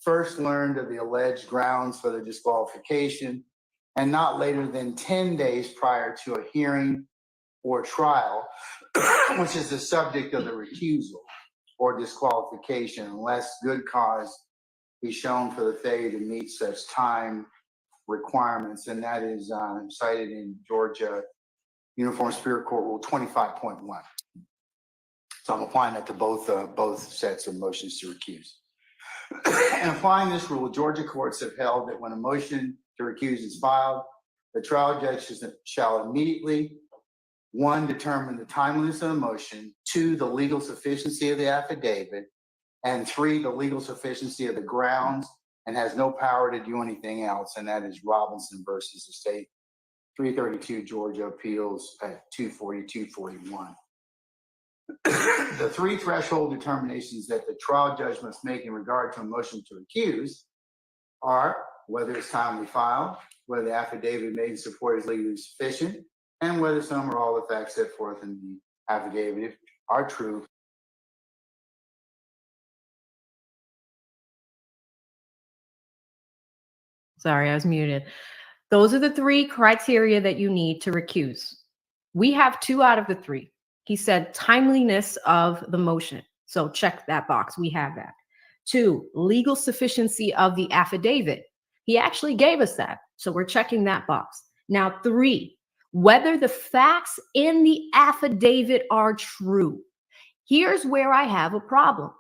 first learned of the alleged grounds for the disqualification, and not later than 10 days prior to a hearing or trial, which is the subject of the recusal or disqualification unless good cause be shown for the failure to meet such time requirements. And that is cited in Georgia Uniform Superior Court Rule 25.1. So I'm applying that to both sets of motions to recuse. And applying this rule, Georgia courts have held that when a motion to recuse is filed, the trial judge shall immediately, 1, determine the timeliness of the motion, 2, the legal sufficiency of the affidavit, and 3, the legal sufficiency of the grounds, and has no power to do anything else. And that is Robinson versus the state, 332 Georgia Appeals at 242-41. The 3 threshold determinations that the trial judge must make in regard to a motion to recuse are whether it's timely filed, whether the affidavit made in support is legally sufficient, and whether some or all the facts set forth in the affidavit are true. Sorry, I was muted. Those are the 3 criteria that you need to recuse. We have 2 out of the 3. He said timeliness of the motion. So check that box. We have that. 2, legal sufficiency of the affidavit. He actually gave us that. So we're checking that box. Now 3, whether the facts in the affidavit are true. Here's where I have a problem,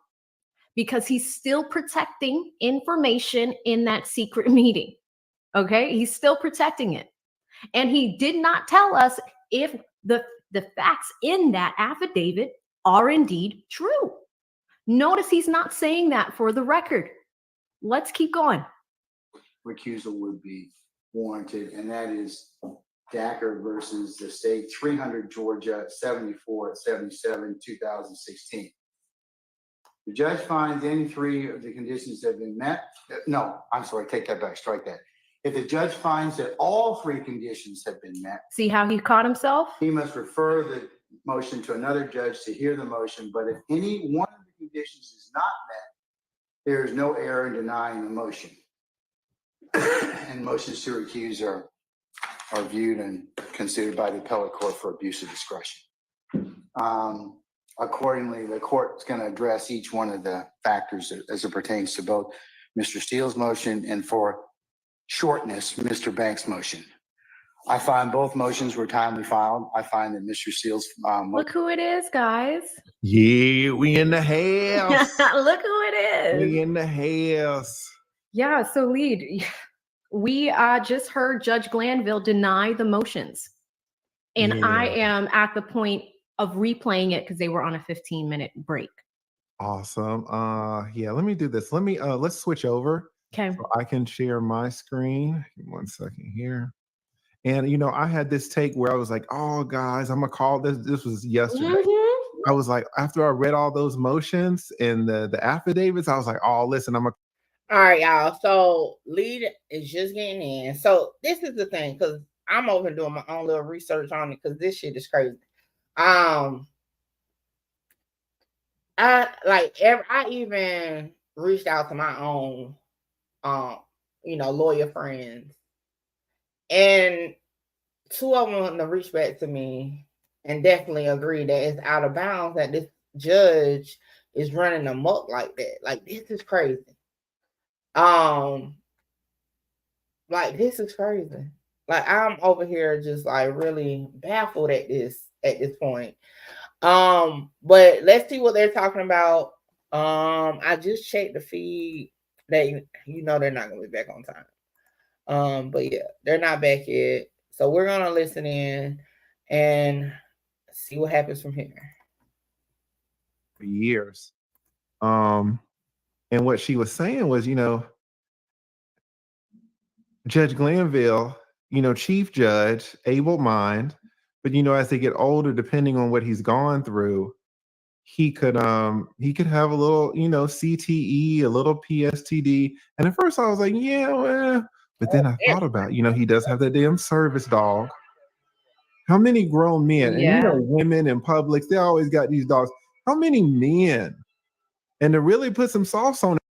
because he's still protecting information in that secret meeting. Okay, he's still protecting it. And he did not tell us if the facts in that affidavit are indeed true. Notice he's not saying that for the record. Let's keep going. Recusal would be warranted, and that is Dacker versus the state, 300 Georgia 74-77, 2016. The judge finds any 3 of the conditions have been met. No, I'm sorry, take that back, strike that. If the judge finds that all 3 conditions have been met, See how he caught himself? he must refer the motion to another judge to hear the motion. But if any one of the conditions is not met, there is no error in denying the motion. And motions to recuse are viewed and considered by the appellate court for abuse of discretion. Accordingly, the court is going to address each one of the factors as it pertains to both Mr. Steele's motion and, for shortness, Mr. Banks' motion. I find both motions were timely filed. I find that Mr. Steele's Look who it is, guys. Yeah, we in the house. Look who it is. We in the house. Yeah, so Lead, we just heard Judge Glanville deny the motions. And Yeah. I am at the point of replaying it because they were on a 15-minute break. Awesome. Yeah, let me do this. Let's switch over. Okay. So I can share my screen. Give me 1 second here. And I had this take where I was like, oh guys, I'm gonna call this. This was yesterday. Mm-hmm. I was like, after I read all those motions and the affidavits, I was like, oh, listen, All right, y'all. So Lead is just getting in. So this is the thing, because I'm over here doing my own little research on it because this shit is crazy. I even reached out to my own lawyer friends, and 2 of them reached back to me and definitely agreed that it's out of bounds that this judge is running amok like that. Like, this is crazy. This is crazy. Like, I'm over here just like really baffled at this point. But let's see what they're talking about. I just checked the feed. They're not gonna be back on time. But yeah, they're not back yet. So we're gonna listen in and see what happens from here. for years. And what she was saying was, Judge Glanville, chief judge, able mind, but as they get older, depending on what he's gone through, he could have a little, CTE, a little PSTD. And at first I was like, yeah, well, but then I thought about, he does have that damn service dog. How many grown men, Yeah. and women in public, they always got these dogs. How many men? And to really put some sauce on it.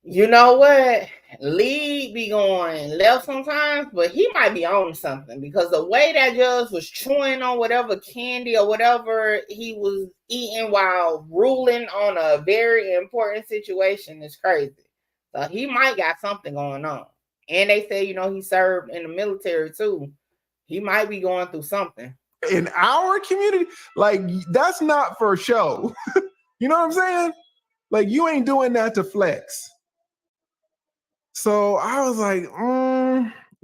You know what? lead be going left sometimes, but he might be on something because the way that judge was chewing on whatever candy or whatever he was eating while ruling on a very important situation is crazy. So he might got something going on. And they say, he served in the military too. He might be going through something. In our community, like, that's not for show. You know what I'm saying? Like, you ain't doing that to flex. So I was like,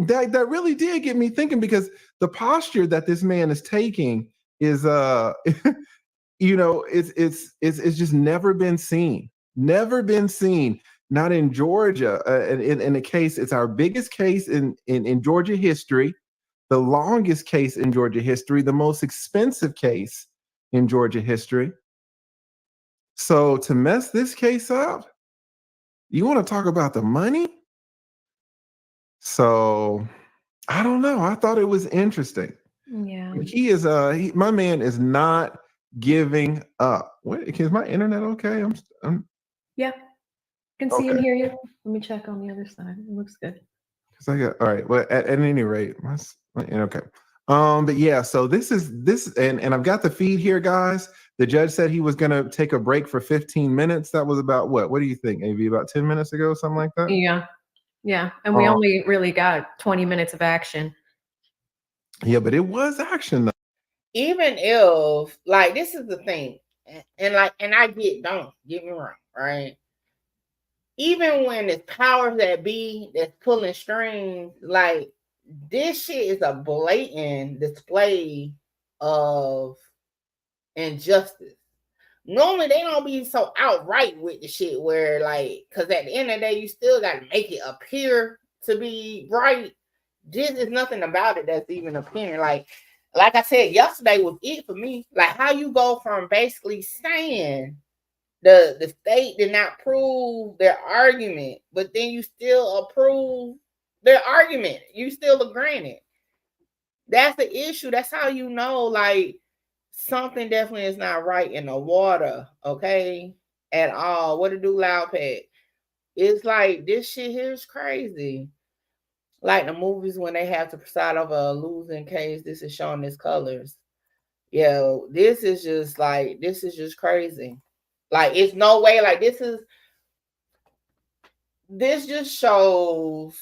that really did get me thinking, because the posture that this man is taking is it's just never been seen. Never been seen. Not in Georgia. In a case, it's our biggest case in Georgia history, the longest case in Georgia history, the most expensive case in Georgia history. So to mess this case up, you want to talk about the money? So I don't know. I thought it was interesting. Yeah. He is my man is not giving up. Wait, is my internet okay? I'm Yeah. Can see and Okay. hear you. Let me check on the other side. It looks good. All right. Well, at any rate, okay. But yeah, so this, and I've got the feed here, guys. The judge said he was gonna take a break for 15 minutes. That was about what? What do you think, AV? About 10 minutes ago, something like that? Yeah. Yeah. And we only really got 20 minutes of action. Yeah, but it was action though. Even if, like, this is the thing, and I don't get me wrong, right? Even when it's powers that be that's pulling strings, like, this shit is a blatant display of injustice. Normally they don't be so outright with the shit where, like, because at the end of the day, you still got to make it appear to be right. This is nothing about it that's even appearing. Like I said, yesterday was it for me. Like, how you go from basically saying the state did not prove their argument, but then you still approve their argument. You still agreeing it. That's the issue. That's how you know, like, something definitely is not right in the water, okay? At all. What to do, Loud Pet? It's like, this shit here is crazy. Like the movies when they have to preside over a losing case, this is showing its colors. Yeah, this is just crazy. Like, it's no way, like, this just shows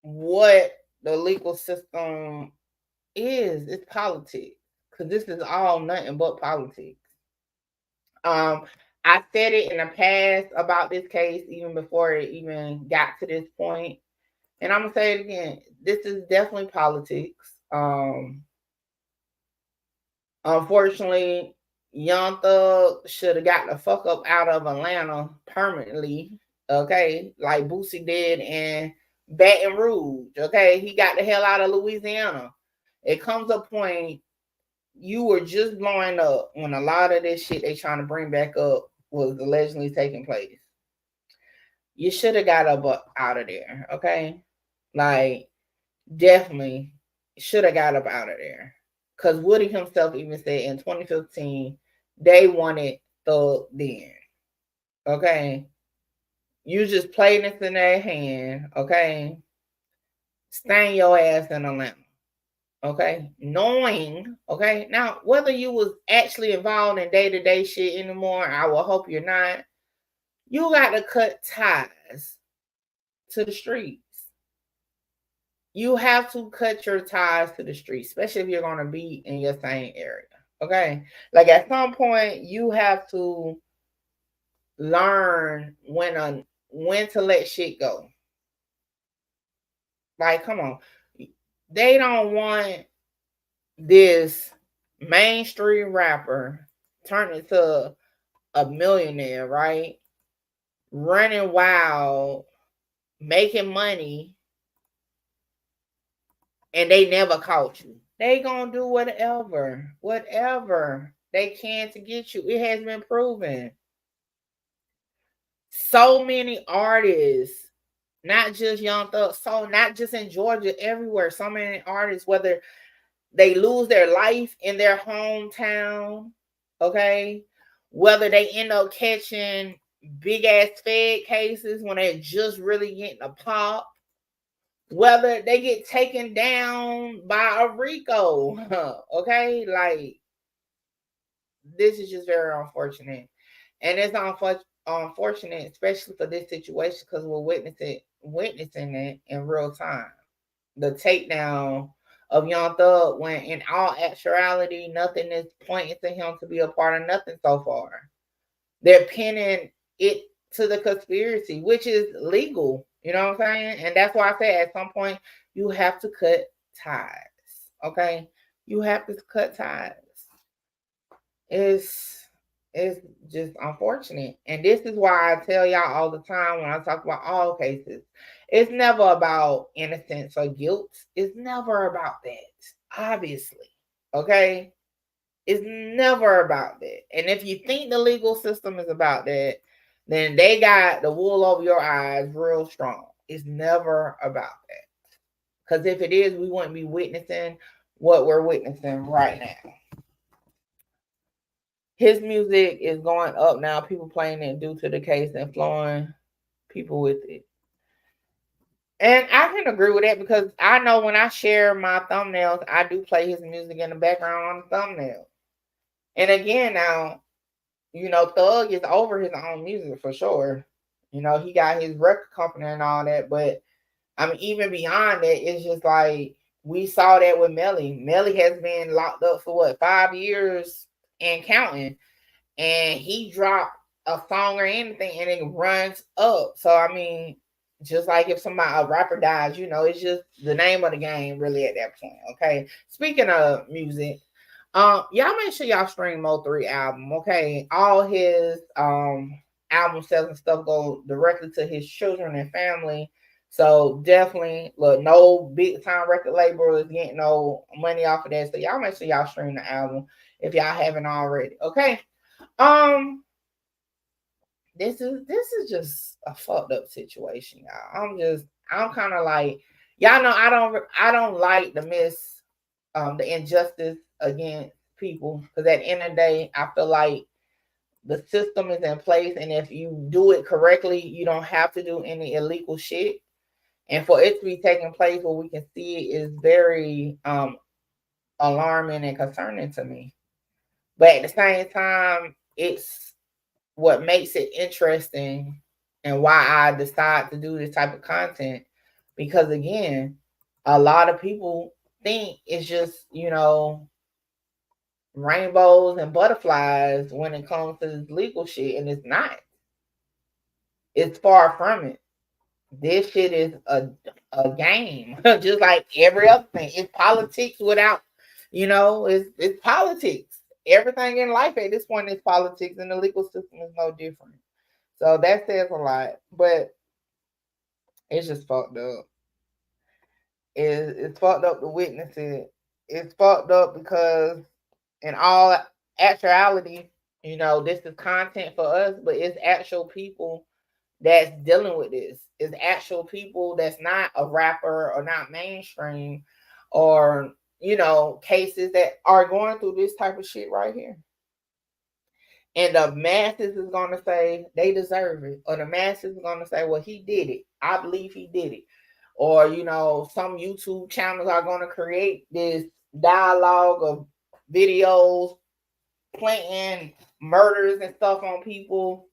what the legal system is. It's politics. Because this is all nothing but politics. I said it in the past about this case, even before it even got to this point. And I'm gonna say it again. This is definitely politics. Unfortunately, Young Thug should have got the fuck up out of Atlanta permanently. Okay, like Boosie did in Baton Rouge. Okay, he got the hell out of Louisiana. It comes a point you were just blowing up when a lot of this shit they trying to bring back up was allegedly taking place. You should have got up out of there, okay? Like, definitely should have got up out of there. Because Woody himself even said in 2015, they wanted Thug then, okay? You just played this in their hand, okay? Stain your ass in Atlanta. Okay, knowing, okay, now whether you was actually involved in day-to-day shit anymore, I will hope you're not. You got to cut ties to the streets. You have to cut your ties to the streets, especially if you're going to be in your same area. Okay, like, at some point you have to learn when to let shit go. Like, come on, they don't want this mainstream rapper turned into a millionaire, right? Running wild, making money, and they never caught you. They gonna do whatever they can to get you. It has been proven. So many artists, not just Young Thug, so not just in Georgia, everywhere. So many artists, whether they lose their life in their hometown, okay, whether they end up catching big ass Fed cases when they're just really getting a pop, whether they get taken down by a RICO. Okay, like this is just very unfortunate, and it's unfortunate, especially for this situation, because we're witnessing it in real time. The takedown of Young Thug, when in all actuality, nothing is pointing to him to be a part of nothing so far. They're pinning it to the conspiracy, which is legal. You know what I'm saying? And that's why I say at some point you have to cut ties. Okay, you have to cut ties. It's just unfortunate, and this is why I tell y'all all the time when I talk about all cases, it's never about innocence or guilt. It's never about that, obviously. Okay, it's never about that. And if you think the legal system is about that, then they got the wool over your eyes real strong. It's never about that, because if it is, we wouldn't be witnessing what we're witnessing right now. His music is going up now. People playing it due to the case and flowing people with it. And I can agree with that, because I know when I share my thumbnails, I do play his music in the background on the thumbnail. And again, now, Thug is over his own music for sure. He got his record company and all that. But I mean, even beyond that, it's just like we saw that with Melly. Melly has been locked up for what, 5 years and counting. And he dropped a song or anything and it runs up. So I mean, just like if a rapper dies, it's just the name of the game really at that point. Okay. Speaking of music, y'all make sure y'all stream Mo3 album. Okay. All his album sales and stuff go directly to his children and family. So definitely, look, no big time record label is getting no money off of that. So y'all make sure y'all stream the album if y'all haven't already. Okay. This is just a fucked up situation, y'all. I'm kind of like, y'all know I don't like the injustice against people, because at the end of the day, I feel like the system is in place, and if you do it correctly, you don't have to do any illegal shit. And for it to be taking place where we can see it is very alarming and concerning to me. But at the same time, it's what makes it interesting and why I decide to do this type of content. Because again, a lot of people think it's just, rainbows and butterflies when it comes to this legal shit, and it's not. It's far from it. This shit is a game, just like every other thing. It's politics without, it's politics. Everything in life at this point is politics, and the legal system is no different. So that says a lot, but it's just fucked up. It's fucked up to witness it. It's fucked up because in all actuality, this is content for us, but it's actual people that's dealing with this. It's actual people that's not a rapper or not mainstream, or cases that are going through this type of shit right here. And the masses is going to say they deserve it, or the masses is going to say, well, he did it. I believe he did it. Or, some YouTube channels are going to create this dialogue of videos planting murders and stuff on people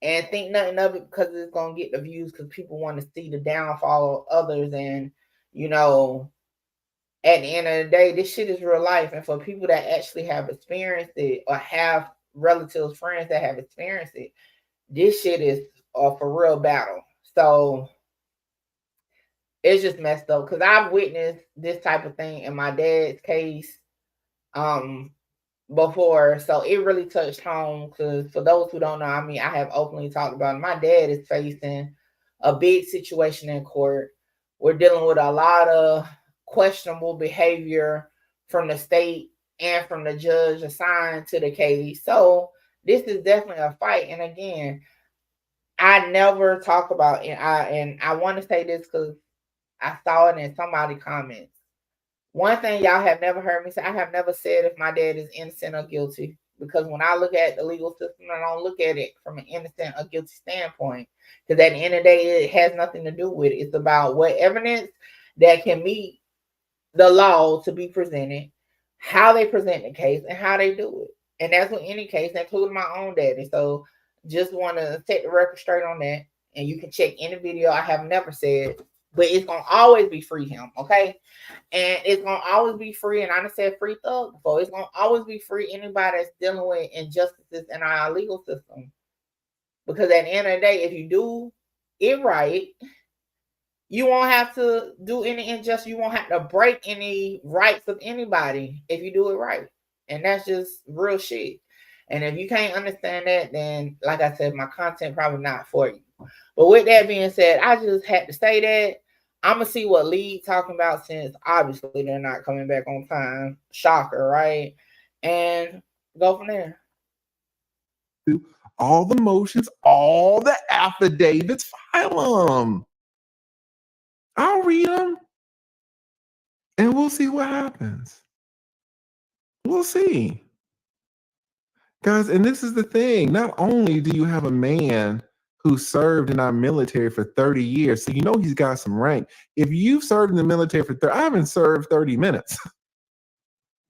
and think nothing of it because it's going to get the views, because people want to see the downfall of others. And, at the end of the day, this shit is real life. And for people that actually have experienced it, or have relatives, friends that have experienced it, this shit is a for real battle. So it's just messed up, because I've witnessed this type of thing in my dad's case before. So it really touched home, because for those who don't know, I mean, I have openly talked about it. My dad is facing a big situation in court. We're dealing with a lot of questionable behavior from the state and from the judge assigned to the case. So this is definitely a fight. And again, I never talk about it. I want to say this because I saw it in somebody's comments. One thing y'all have never heard me say, I have never said if my dad is innocent or guilty. because when I look at the legal system, I don't look at it from an innocent or guilty standpoint. Because at the end of the day, it has nothing to do with it. It's about what evidence that can meet the law to be presented, how they present the case, and how they do it. And that's with any case, including my own daddy. So just want to set the record straight on that. And you can check any video I have never said, but it's going to always be free him, okay? And it's going to always be free. And I done said free thug before. It's going to always be free anybody that's dealing with injustices in our legal system. Because at the end of the day, if you do it right, you won't have to do any injustice. You won't have to break any rights of anybody if you do it right. And that's just real shit. And if you can't understand that, then like I said, my content probably not for you. But with that being said, I just had to say that. I'm going to see what League talking about, since obviously they're not coming back on time. Shocker, right? And go from there. All the motions, all the affidavits, file them. I'll read them, and we'll see what happens. We'll see. Guys, and this is the thing. Not only do you have a man who served in our military for 30 years, so you know he's got some rank. If you've served in the military for 30, I haven't served 30 minutes.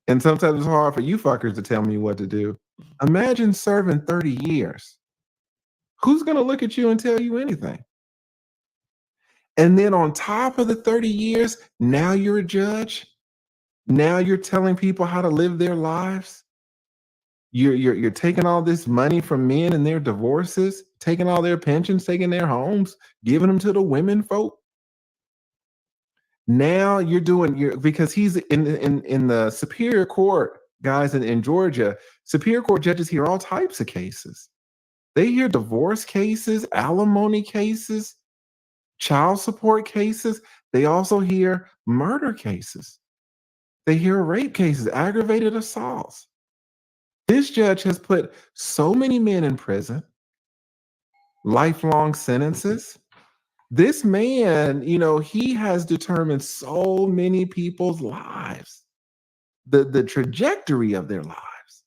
And sometimes it's hard for you fuckers to tell me what to do. Imagine serving 30 years. Who's going to look at you and tell you anything? And then on top of the 30 years, now you're a judge. Now you're telling people how to live their lives. You're taking all this money from men and their divorces, taking all their pensions, taking their homes, giving them to the women folk. Now you're doing because he's in the Superior Court, guys, in Georgia. Superior Court judges hear all types of cases. They hear divorce cases, alimony cases, child support cases. They also hear murder cases. They hear rape cases, aggravated assaults. This judge has put so many men in prison, lifelong sentences. This man, he has determined so many people's lives, the trajectory of their lives.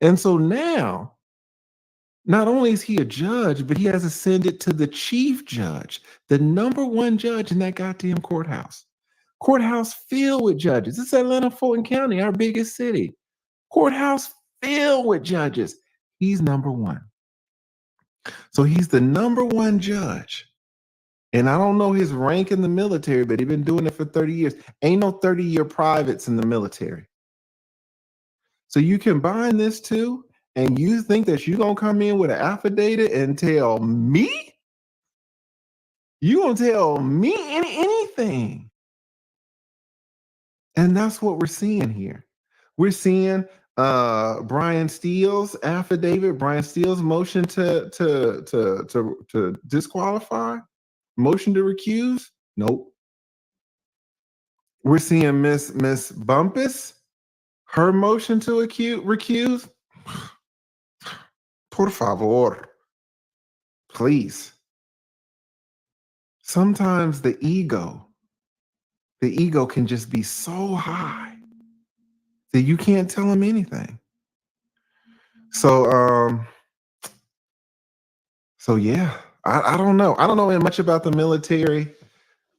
And so now, not only is he a judge, but he has ascended to the chief judge, the number one judge in that goddamn courthouse. Courthouse filled with judges. It's Atlanta, Fulton County, our biggest city. Courthouse filled with judges. He's number one. So he's the number one judge. And I don't know his rank in the military, but he's been doing it for 30 years. Ain't no 30-year privates in the military. So you combine this two, and you think that you're going to come in with an affidavit and tell me? You going to tell me anything? And that's what we're seeing here. We're seeing Brian Steele's affidavit, Brian Steele's motion to disqualify, motion to recuse. Nope. We're seeing Miss Bumpus, her motion to recuse. Por favor, please. Sometimes the ego can just be so high that you can't tell them anything. So yeah, I don't know. I don't know much about the military.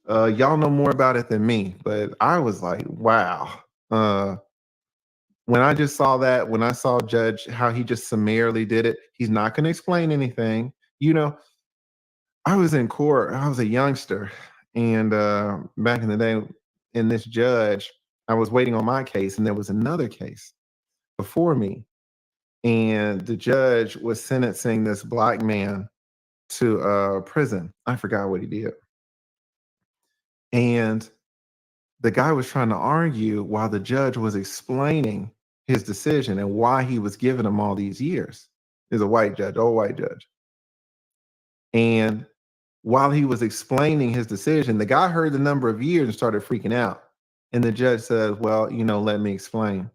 Y'all know more about it than me, but I was like, wow. When I just saw that, when I saw Judge, how he just summarily did it, he's not going to explain anything. I was in court. I was a youngster. And back in the day, in this judge, I was waiting on my case, and there was another case before me. And the judge was sentencing this black man to prison. I forgot what he did. And the guy was trying to argue while the judge was explaining his decision and why he was giving him all these years. He's a white judge, old white judge. And while he was explaining his decision, the guy heard the number of years and started freaking out. And the judge said, well, let me explain.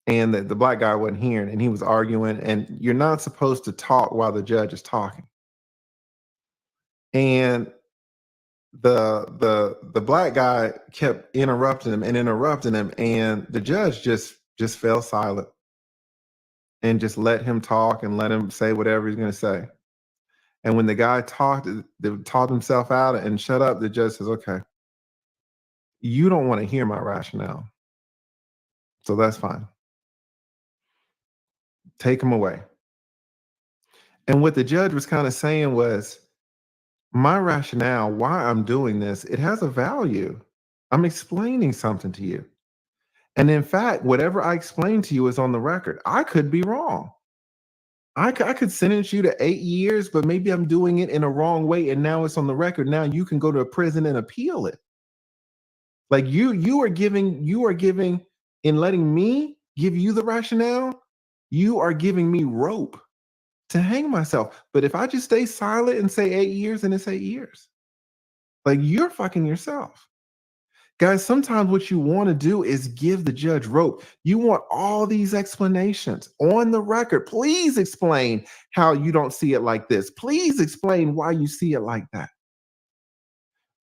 And the black guy wasn't hearing, and he was arguing, and you're not supposed to talk while the judge is talking. And the black guy kept interrupting him, and the judge just fell silent. and just let him talk and let him say whatever he's going to say. And when the guy talked himself out and shut up, the judge says, okay, you don't want to hear my rationale. So that's fine. Take him away. And what the judge was kind of saying was, my rationale, why I'm doing this, it has a value. I'm explaining something to you. And in fact, whatever I explain to you is on the record. I could be wrong. I could sentence you to 8 years, but maybe I'm doing it in a wrong way, and now it's on the record. Now you can go to a prison and appeal it. Like you are giving, in letting me give you the rationale, you are giving me rope to hang myself. But if I just stay silent and say 8 years, then it's 8 years. Like, you're fucking yourself. Guys, sometimes what you want to do is give the judge rope. You want all these explanations on the record. Please explain how you don't see it like this. Please explain why you see it like that.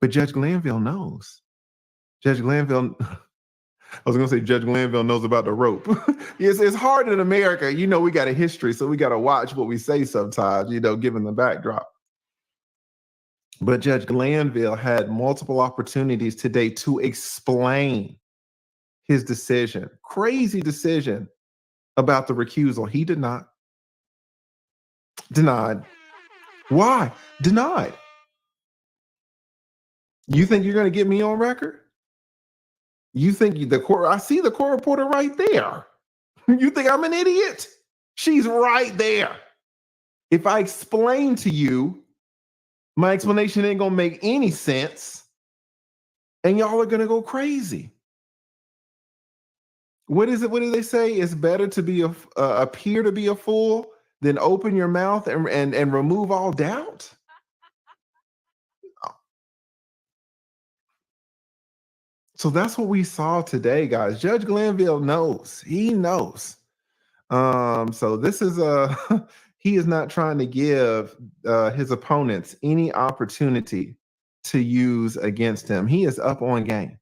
But Judge Glanville knows. Judge Glanville, I was going to say Judge Glanville knows about the rope. It's hard in America. You know, we got a history, so we got to watch what we say sometimes, you know, given the backdrop. But Judge Glanville had multiple opportunities today to explain his decision, crazy decision about the recusal. He did not. Denied. Why? Denied. You think you're going to get me on record? You think the court, I see the court reporter right there. You think I'm an idiot? She's right there. If I explain to you, my explanation ain't going to make any sense, and y'all are going to go crazy. What is it? What do they say? It's better to be appear to be a fool than open your mouth and remove all doubt. So that's what we saw today, guys. Judge Glanville knows. He knows. So this is he is not trying to give his opponents any opportunity to use against him. He is up on game.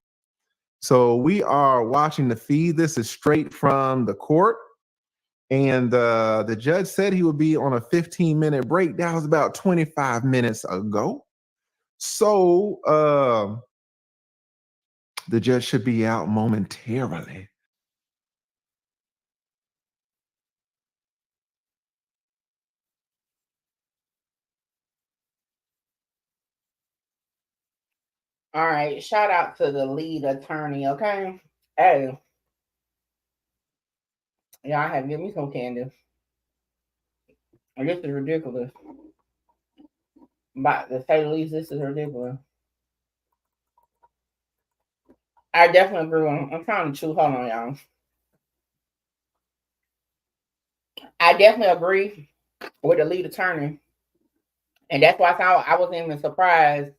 So we are watching the feed. This is straight from the court. And the judge said he would be on a 15-minute break. That was about 25 minutes ago. So the judge should be out momentarily. All right, shout out to the lead attorney, okay? Hey, y'all have to give me some candy. This is ridiculous. But to say the least, this is ridiculous. I definitely agree with him. I'm trying to chew. Hold on, y'all. I definitely agree with the lead attorney. And that's why I wasn't even surprised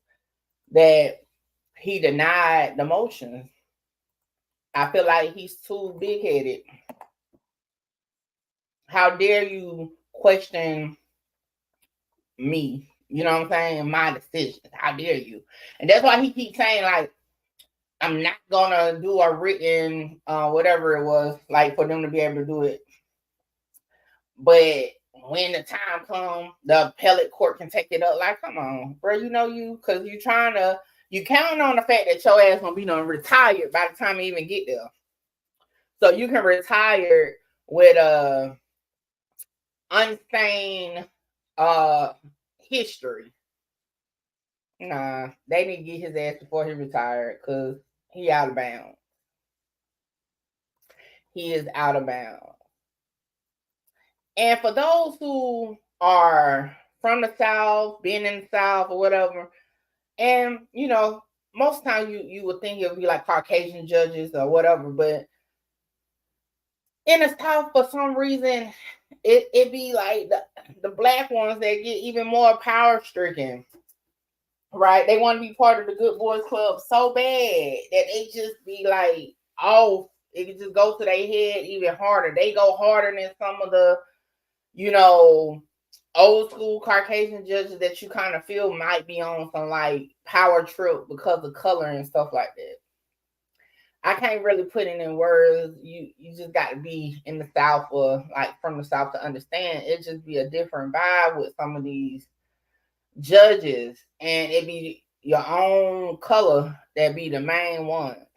that he denied the motion. I feel like he's too big-headed. How dare you question me? You know what I'm saying? My decision. How dare you? And that's why he keeps saying, like, I'm not gonna do a written whatever it was, like, for them to be able to do it. But when the time comes, the appellate court can take it up. Like, come on, bro, you know you, because you counting on the fact that your ass gonna be retired by the time you even get there. So you can retire with a unstained history. Nah, they need to get his ass before he retired, because he out of bounds. He is out of bounds. And for those who are from the South, being in the South or whatever, and most times you would think it would be like Caucasian judges or whatever, but in the South, for some reason, it be like the black ones that get even more power stricken, right? They want to be part of the good boys club so bad that they just be like, oh, it can just go to their head even harder. They go harder than some of the old school Caucasian judges that you kind of feel might be on some like power trip because of color and stuff like that. I can't really put it in words. You just got to be in the South or like from the South to understand. It just be a different vibe with some of these judges, and it be your own color that be the main one.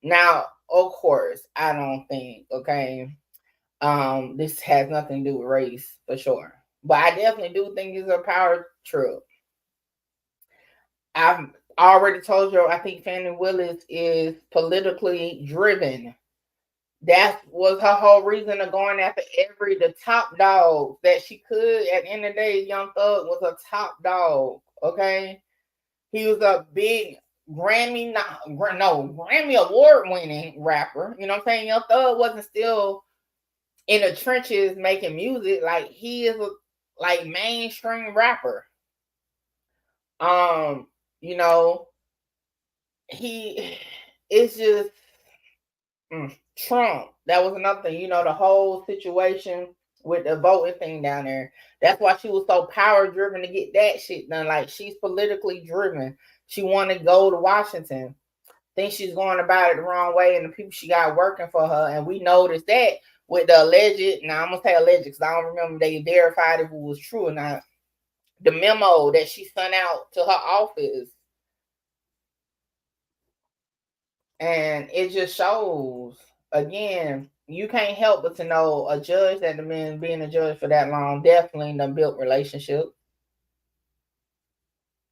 Now, of course, I don't think this has nothing to do with race for sure, but I definitely do think it's a power trip. I've already told you, I think Fannie Willis is politically driven. That was her whole reason of going after the top dog that she could. At the end of the day, Young Thug was a top dog. Okay, he was a big Grammy award winning rapper. You know what I'm saying? Young Thug wasn't still in the trenches making music. Like, he is a like mainstream rapper. You know, he it's just Trump. That was another thing. You know, the whole situation with the voting thing down there. That's why she was so power driven to get that shit done. Like, she's politically driven. She wanted to go to Washington. Think she's going about it the wrong way, and the people she got working for her. And we noticed that with the alleged. Now I'm gonna say alleged because I don't remember they verified if it was true or not. The memo that she sent out to her office. And it just shows, again, you can't help but to know a judge that has been being a judge for that long definitely done built relationship.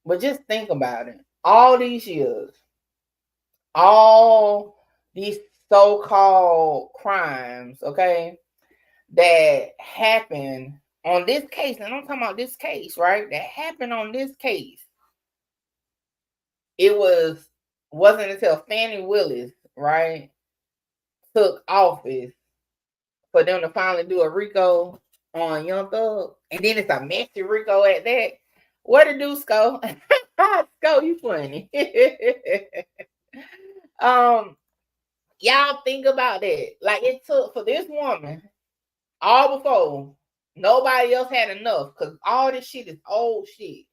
But just think about it. All these years, all these so-called crimes, okay, that happened on this case, and I'm talking about this case, right? That happened on this case. It wasn't until Fannie Willis, right, took office for them to finally do a RICO on Young Thug. And then it's a messy RICO at that. What to do, Sco? Sco, you funny. Y'all think about that. Like, it took for this woman, all before, nobody else had enough, because all this shit is old shit.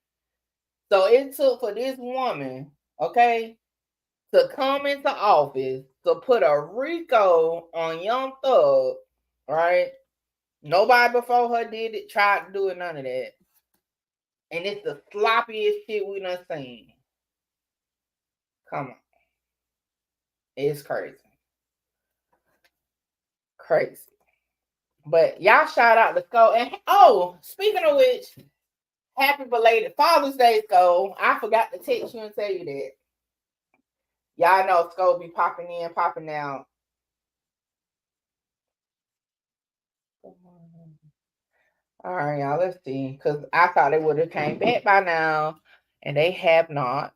So it took for this woman, okay, to come into office to put a RICO on Young Thug, right? Nobody before her did it, tried to do it, none of that. And it's the sloppiest shit we done seen. Come on. It's crazy. Crazy. But y'all shout out to Sco. And speaking of which, happy belated Father's Day, Sco. I forgot to text you and tell you that. Y'all know Sco be popping in, popping out. All right, y'all, let's see. Because I thought they would have came back by now, and they have not.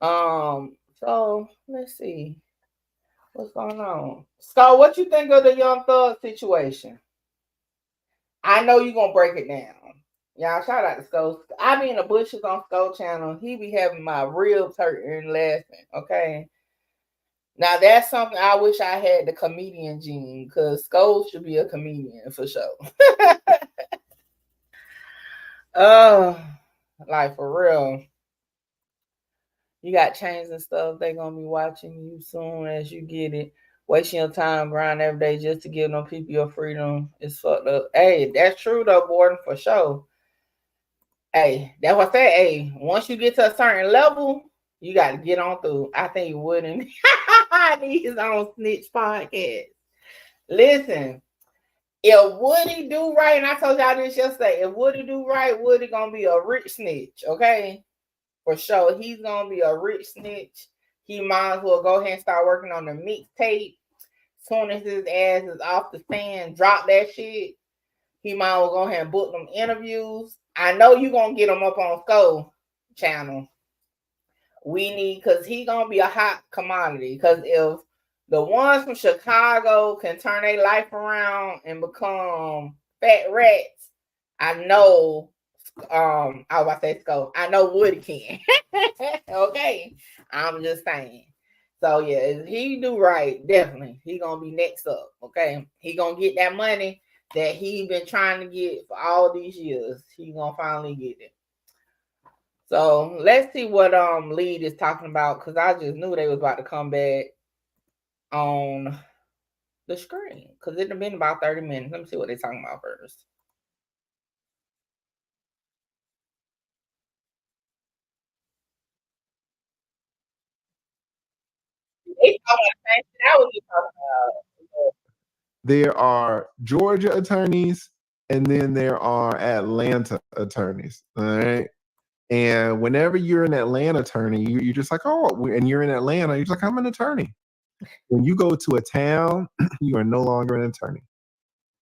So let's see. What's going on? Sco, what you think of the Young Thug situation? I know you're gonna break it down. Y'all, shout out to Sco. I be in the bushes on Sco channel. He be having my ribs hurting and laughing. Okay. Now that's something I wish I had the comedian gene, because Sco should be a comedian for sure. Like, for real. You got chains and stuff. They're gonna be watching you soon as you get it. Wasting your time grind every day just to give them people your freedom is fucked up. Hey, that's true though, Borden, for sure. Hey, that's what I said. Hey, once you get to a certain level, you got to get on through. I think you wouldn't. Need his own snitch podcast. Listen, if Woody do right, and I told y'all this yesterday, if Woody do right, Woody gonna be a rich snitch, okay? For sure. He's gonna be a rich snitch. He might as well go ahead and start working on the mixtape. Soon as his ass is off the stand, drop that shit. He might as well go ahead and book them interviews. I know you gonna get him up on Sco channel. We need, because he gonna be a hot commodity. Because if the ones from Chicago can turn their life around and become fat rats, I know I was about to say Sco. I know Woody can. Okay. I'm just saying. So yeah, if he do right, definitely he gonna be next up. Okay. He gonna get that money that he been trying to get for all these years. He gonna finally get it. So let's see what lead is talking about, because I just knew they was about to come back on the screen, because it had been about 30 minutes. Let me see what they're talking about first. There are Georgia attorneys, and then there are Atlanta attorneys. All right. And whenever you're an Atlanta attorney, you're just like, oh, and you're in Atlanta, you're just like, I'm an attorney. When you go to a town, you are no longer an attorney.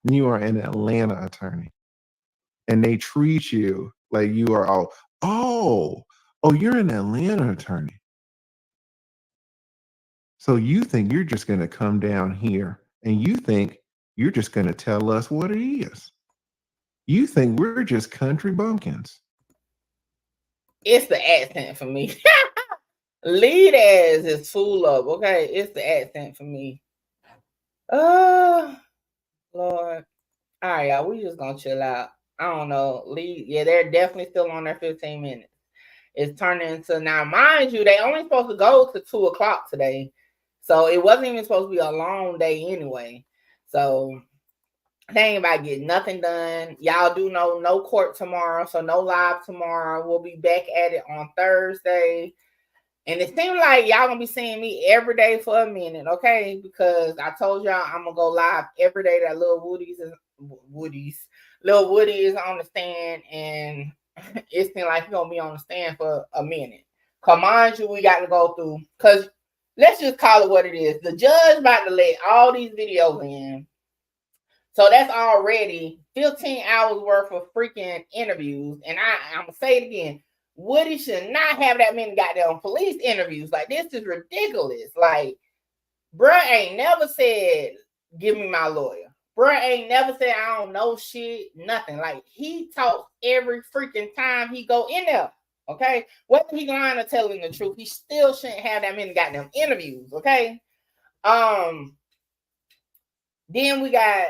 You are an Atlanta attorney. And they treat you like you are oh, you're an Atlanta attorney. So you think you're just going to come down here and you think you're just going to tell us what it is. You think we're just country bumpkins. It's the accent for me. Lead as is full of, okay? It's the accent for me. Oh, Lord. All right, y'all. We just gonna chill out. I don't know. Lead, yeah, they're definitely still on their 15 minutes. It's turning into, now, mind you, they only supposed to go to 2 o'clock today. So it wasn't even supposed to be a long day anyway. So they ain't about to get nothing done. Y'all do know no court tomorrow, so no live tomorrow. We'll be back at it on Thursday. And it seems like y'all gonna be seeing me every day for a minute, okay? Because I told y'all I'm gonna go live every day that little Woody is on the stand, and it seems like he's gonna be on the stand for a minute. Cause mind you, we got to go through, because let's just call it what it is. The judge about to let all these videos in. So that's already 15 hours worth of freaking interviews. And I'm gonna say it again. Woody should not have that many goddamn police interviews. Like, this is ridiculous. Like, bruh ain't never said, give me my lawyer. Bruh ain't never said, I don't know shit, nothing. Like, he talks every freaking time he go in there. Okay? Whether he lying or telling the truth, he still shouldn't have that many goddamn interviews. Okay? Then we got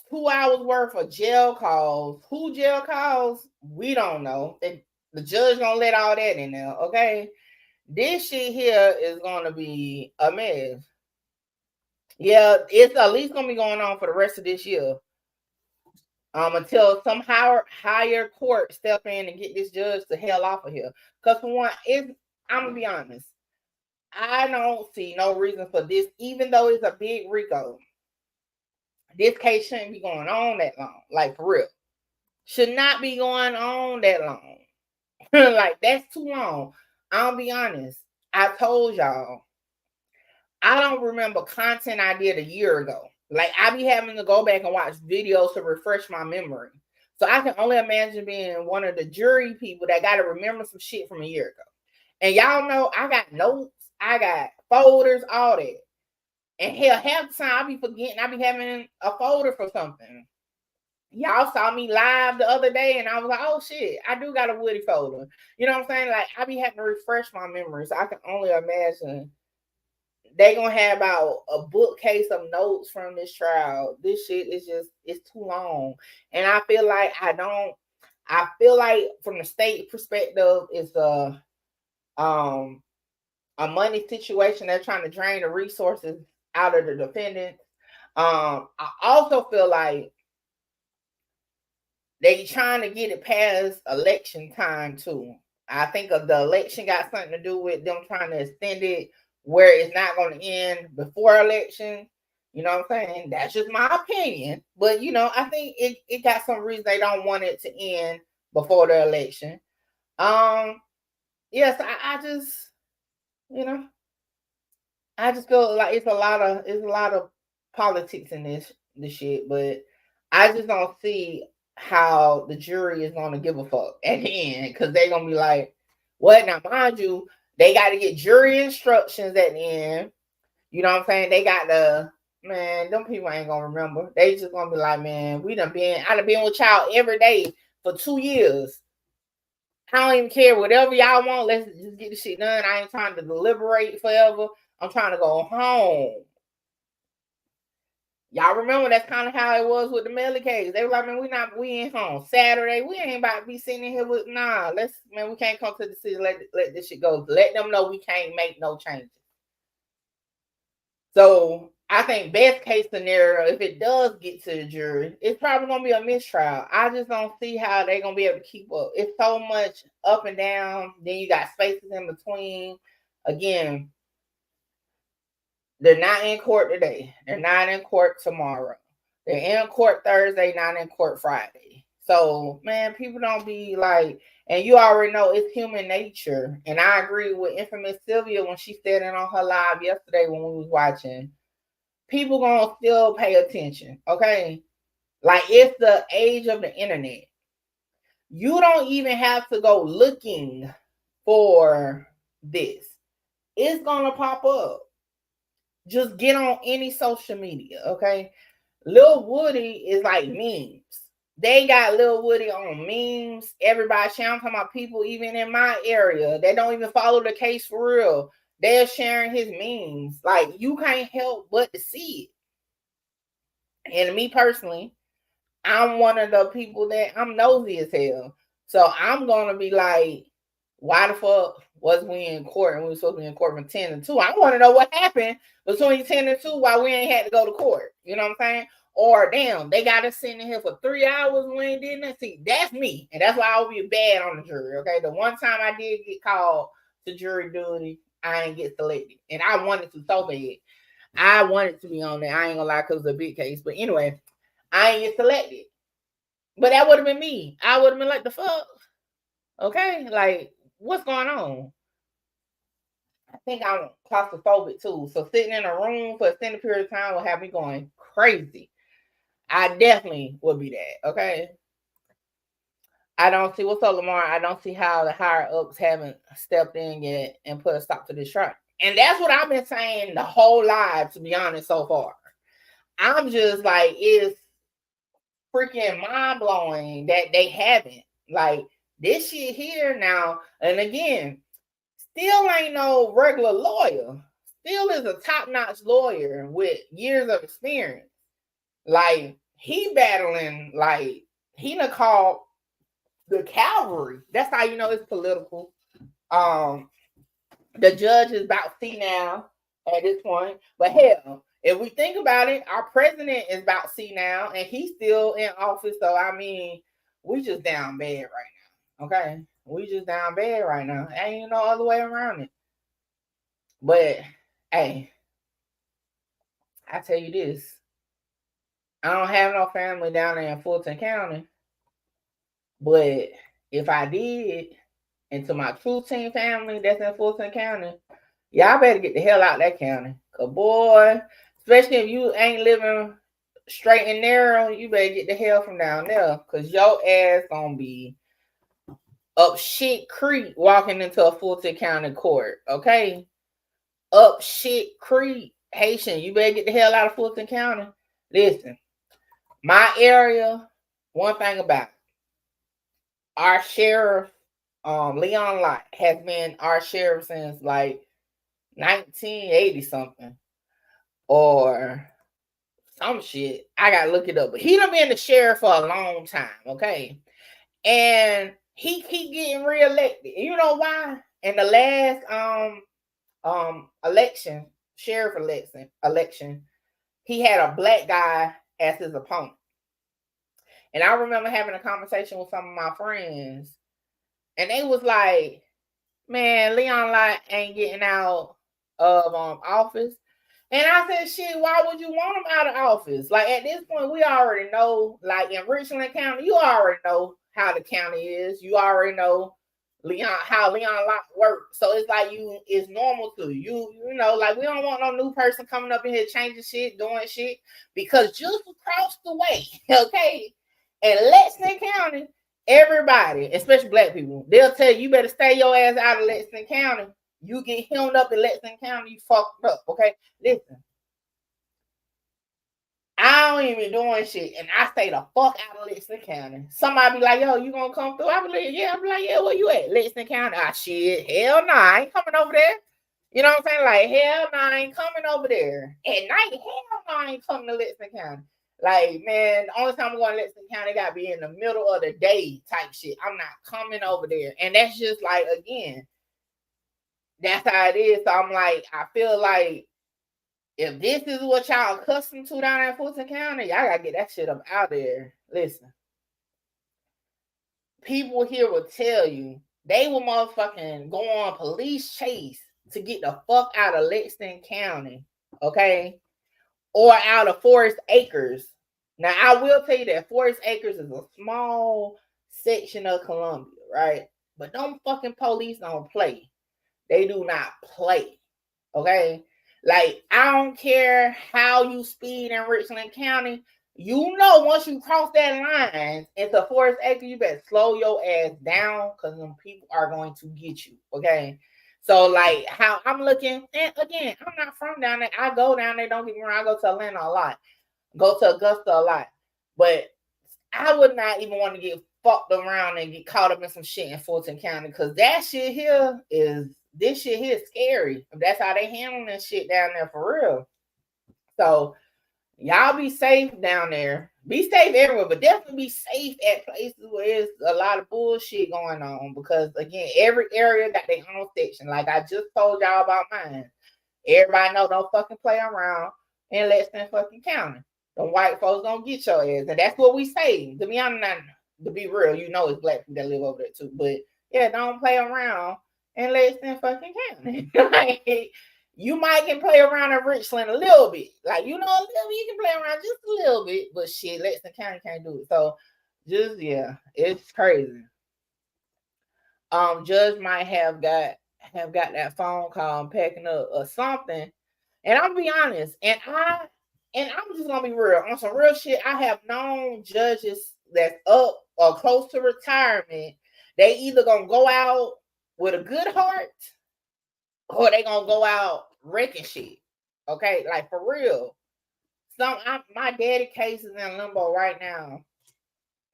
2 hours worth of jail calls. Who jail calls? We don't know. The judge gonna let all that in there, okay? This shit here is gonna be a mess. Yeah, it's at least gonna be going on for the rest of this year. Until some higher court step in and get this judge the hell off of here. Because for one, I'm gonna be honest, I don't see no reason for this, even though it's a big RICO. This case shouldn't be going on that long. Like, for real. Should not be going on that long. Like, that's too long. I'll be honest. I told y'all, I don't remember content I did a year ago. Like, I be having to go back and watch videos to refresh my memory. So I can only imagine being one of the jury people that got to remember some shit from a year ago. And y'all know I got notes, I got folders, all that. And hell, half the time I be forgetting I be having a folder for something. Y'all saw me live the other day and I was like, oh shit, I do got a Woody folder. You know what I'm saying? Like, I be having to refresh my memory. So I can only imagine they gonna have about a bookcase of notes from this trial. This shit is just, it's too long. And I feel like from the state perspective, it's a money situation. They're trying to drain the resources out of the defendant. I also feel like they trying to get it past election time too. I think of the election got something to do with them trying to extend it where it's not going to end before election. You know what I'm saying? That's just my opinion. But, you know, I think it got some reason they don't want it to end before the election. Yes, I just, you know, I just feel like it's a lot of politics in this shit, but I just don't see how the jury is going to give a fuck at the end, because they're going to be like, what? Now, mind you, they got to get jury instructions at the end. You know what I'm saying? They got them people ain't going to remember. They just going to be like, man, I done been with y'all every day for 2 years. I don't even care. Whatever y'all want, let's just get the shit done. I ain't trying to deliberate forever. I'm trying to go home. Y'all remember that's kind of how it was with the Melly case. They were like, man, we ain't home Saturday. We ain't about to be sitting in here with we can't come to the city. Let this shit go. Let them know we can't make no changes. So I think best case scenario, if it does get to the jury, it's probably gonna be a mistrial. I just don't see how they're gonna be able to keep up. It's so much up and down. Then you got spaces in between. Again, they're not in court today. They're not in court tomorrow. They're in court Thursday, not in court Friday. So, man, people don't be like, and you already know it's human nature. And I agree with infamous Sylvia when she said it on her live yesterday when we was watching. People gonna still pay attention, okay? Like, it's the age of the internet. You don't even have to go looking for this. It's gonna pop up. Just get on any social media, okay? Lil Woody is like memes. They got Lil Woody on memes. Everybody sharing, talking about people even in my area. They don't even follow the case for real. They're sharing his memes. Like, you can't help but to see it. And me personally, I'm one of the people that I'm nosy as hell. So I'm gonna be like, why the fuck was we in court and we were supposed to be in court from 10 to 2? I want to know what happened between 10 and 2 why we ain't had to go to court. You know what I'm saying? Or damn, they got us sitting in here for 3 hours and we ain't did nothing. See, that's me. And that's why I would be bad on the jury. Okay. The one time I did get called to jury duty, I ain't get selected. And I wanted to so bad. I wanted to be on there. I ain't gonna lie, because it was a big case. But anyway, I ain't get selected. But that would have been me. I would have been like, the fuck? Okay, like, what's going on? I think I'm claustrophobic too. So sitting in a room for a extended period of time will have me going crazy. I definitely would be that. Okay. I don't see what's up, Lamar. I don't see how the higher ups haven't stepped in yet and put a stop to this trial. And that's what I've been saying the whole live, to be honest, so far. I'm just like, it's freaking mind blowing that they haven't. Like, this shit here now, and again, still ain't no regular lawyer. Still is a top-notch lawyer with years of experience. Like, he battling, like, he done called the cavalry. That's how you know it's political. The judge is about senile at this point. But hell, if we think about it, our president is about senile and he's still in office. So I mean, we just down bad right now. Okay. We just down bad right now. Ain't no other way around it. But hey, I tell you this. I don't have no family down there in Fulton County. But if I did, and to my true team family that's in Fulton County, y'all better get the hell out of that county. Cause boy, especially if you ain't living straight and narrow, you better get the hell from down there. Cause your ass gonna be up shit creek walking into a Fulton County court. Okay? Up shit creek. Haitian, you better get the hell out of Fulton County. Listen, my area, one thing about it, our sheriff, Leon Lott, has been our sheriff since like 1980 something or some shit. I gotta look it up, but he done been the sheriff for a long time, okay? And he keep getting reelected. You know why? In the last election, sheriff election, he had a black guy as his opponent. And I remember having a conversation with some of my friends, and they was like, man, Leon Lott ain't getting out of office. And I said, shit, why would you want him out of office? Like, at this point, we already know, like in Richland County, you already know how the county is. You already know how Leon Lott works. So it's like it's normal to you. You know, like, we don't want no new person coming up in here changing shit, doing shit. Because just across the way, okay, in Lexington County, everybody, especially black people, they'll tell you better stay your ass out of Lexington County. You get hemmed up in Lexington County, you fucked up, okay? Listen, I don't even be doing shit, and I stay the fuck out of Lexington County. Somebody be like, yo, you gonna come through? I be like, yeah, where you at? Lexington County. Ah, shit, hell nah, I ain't coming over there. You know what I'm saying? Like, hell no, I ain't coming over there. At night, hell no, I ain't coming to Lexington County. Like, man, the only time I'm going to Lexington County got to be in the middle of the day type shit. I'm not coming over there. And that's just like, again, that's how it is. So I'm like, I feel like if this is what y'all accustomed to down in Fulton County, y'all got to get that shit up out there. Listen, people here will tell you they will motherfucking go on police chase to get the fuck out of Lexington County, okay? Or out of Forest Acres. Now, I will tell you that Forest Acres is a small section of Columbia, right? But them fucking police don't play. They do not play, okay? Like, I don't care how you speed in Richland County. You know, once you cross that line into Forest Acres, you better slow your ass down because them people are going to get you, okay? So, like, how I'm looking, and again, I'm not from down there. I go down there, don't get me wrong, I go to Atlanta a lot, go to Augusta a lot, but I would not even want to get fucked around and get caught up in some shit in Fulton County because that shit here is, this shit here is scary. That's how they handling this shit down there for real. So, y'all be safe down there. Be safe everywhere, but definitely be safe at places where there's a lot of bullshit going on. Because again, every area got their own section. Like I just told y'all about mine. Everybody know don't fucking play around in Lexington fucking County. The white folks gonna get your ass, and that's what we say. To be honest, to be real, you know it's black people that live over there too. But yeah, don't play around in Lexington fucking County. Like, you might can play around in Richland a little bit. Like, you know, a little bit, you can play around just a little bit, but shit, Lexington County can't do it. So just yeah, it's crazy. Judge might have got that phone call packing up or something. And I'll be honest, and I'm just gonna be real. On some real shit, I have known judges that's up or close to retirement. They either gonna go out with a good heart or they gonna go out wrecking shit. Okay, like for real. My daddy case is in limbo right now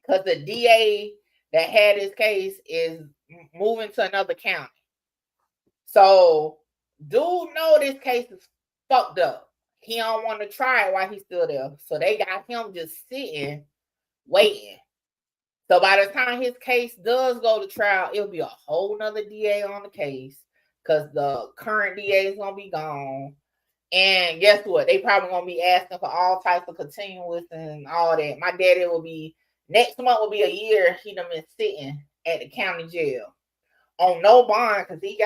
because the DA that had his case is moving to another county. So, dude, know this case is fucked up. He don't want to try it while he's still there. So they got him just sitting, waiting. So by the time his case does go to trial, it'll be a whole nother DA on the case because the current DA is gonna be gone. And guess what? They probably gonna be asking for all types of continuous and all that. My daddy will be next month will be a year he done been sitting at the county jail on no bond because he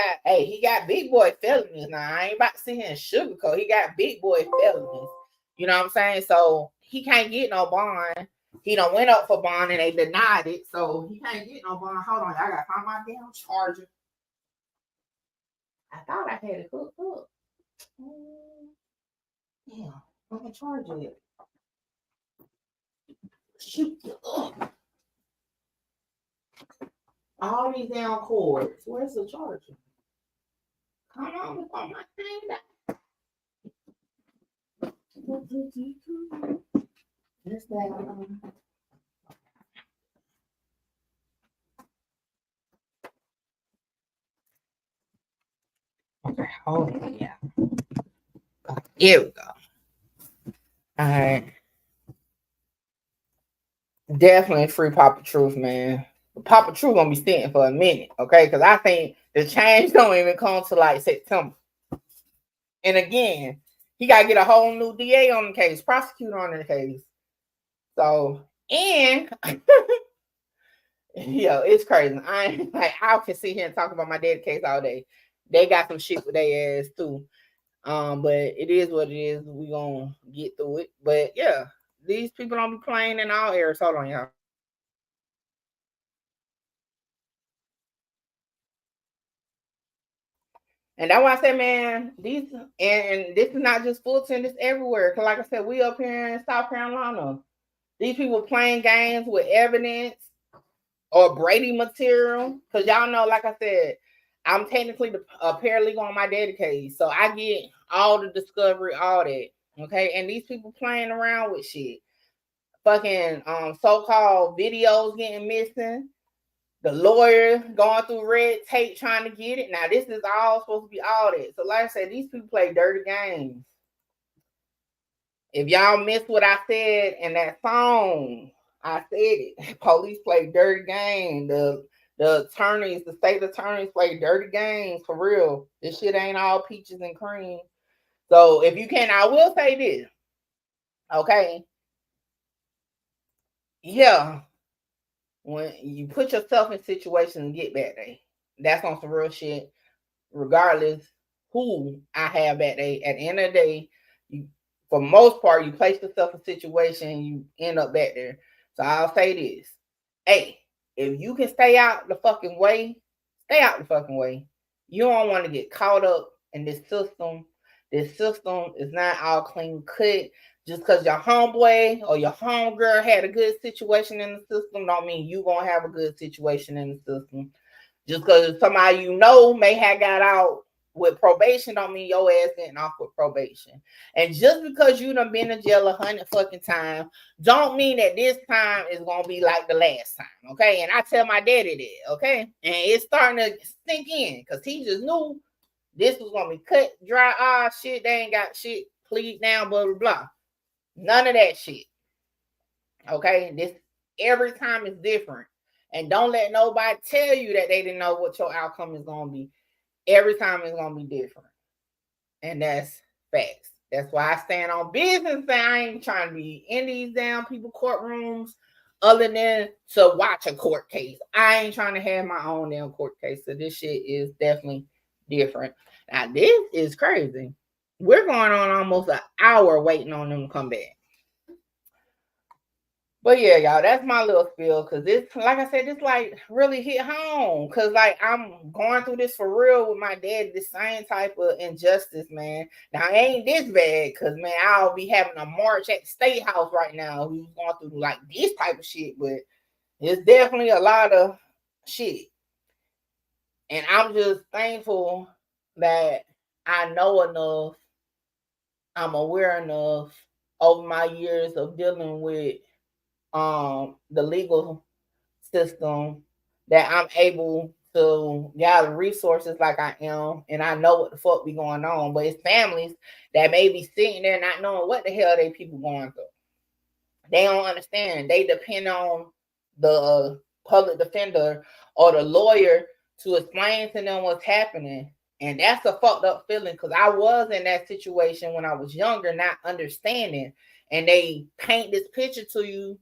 got big boy felonies. Now I ain't about to sit here and sugarcoat. He got big boy felonies. You know what I'm saying? So he can't get no bond. He done went up for bond and they denied it. So he can't get no bond. Hold on, I gotta find my damn charger. I thought I had it hooked up. Yeah, I'm gonna charge it. Shoot up. All these damn cords. Where's the charger? Come on before my thing dies. This that. Okay, hold on. Yeah. Here we go. All right. Definitely free Papa Truth, man. Papa Truth gonna be sitting for a minute, okay? Because I think the change don't even come to like September. And again, he gotta get a whole new DA on the case, prosecutor on the case. So, and yeah, it's crazy. I can sit here and talk about my dad's case all day. They got some shit with their ass too. But it is what it is. We gonna get through it. But yeah, these people don't be playing in all areas. Hold on, y'all. And that's why I said, man, these and this is not just Fulton, it's everywhere. Cause like I said, we up here in South Carolina. These people playing games with evidence or Brady material. Cause y'all know, like I said, I'm technically a paralegal on my daddy case. So I get all the discovery, all that. Okay. And these people playing around with shit. Fucking so-called videos getting missing. The lawyer going through red tape trying to get it. Now, this is all supposed to be audit. So, like I said, these people play dirty games. If y'all missed what I said in that song, I said it. Police play dirty games. The attorneys, the state attorneys play dirty games for real. This shit ain't all peaches and cream. So if you can, I will say this. Okay. Yeah. When you put yourself in situations and get back there, that's on some real shit. Regardless who I have that day, at the end of the day, you, for most part, you place yourself in a situation, you end up back there. So I'll say this. Hey, if you can stay out the fucking way, stay out the fucking way. You don't want to get caught up in this system. This system is not all clean cut. Just because your homeboy or your homegirl had a good situation in the system don't mean you gonna have a good situation in the system. Just because somebody you know may have got out with probation don't mean your ass getting off with probation. And just because you done been in jail 100 fucking times, don't mean that this time is gonna be like the last time. Okay. And I tell my daddy that, okay? And it's starting to sink in because he just knew this was gonna be cut, dry, shit, they ain't got shit, plead down, blah, blah, blah. None of that shit. Okay. This every time is different. And don't let nobody tell you that they didn't know what your outcome is going to be. Every time it's going to be different. And that's facts. That's why I stand on business. And I ain't trying to be in these damn people courtrooms other than to watch a court case. I ain't trying to have my own damn court case. So this shit is definitely different. Now, this is crazy. We're going on almost an hour waiting on them to come back. But yeah, y'all, that's my little spiel. Cause this, like I said, this like really hit home. Cause like I'm going through this for real with my dad, the same type of injustice, man. Now it ain't this bad, cause man, I'll be having a march at the State House right now. Who's going through like this type of shit, but it's definitely a lot of shit. And I'm just thankful that I know enough, I'm aware enough over my years of dealing with the legal system that I'm able to gather resources like I am, and I know what the fuck be going on. But it's families that may be sitting there not knowing what the hell they people going through. They don't understand. They depend on the public defender or the lawyer to explain to them what's happening. And that's a fucked up feeling because I was in that situation when I was younger, not understanding. And they paint this picture to you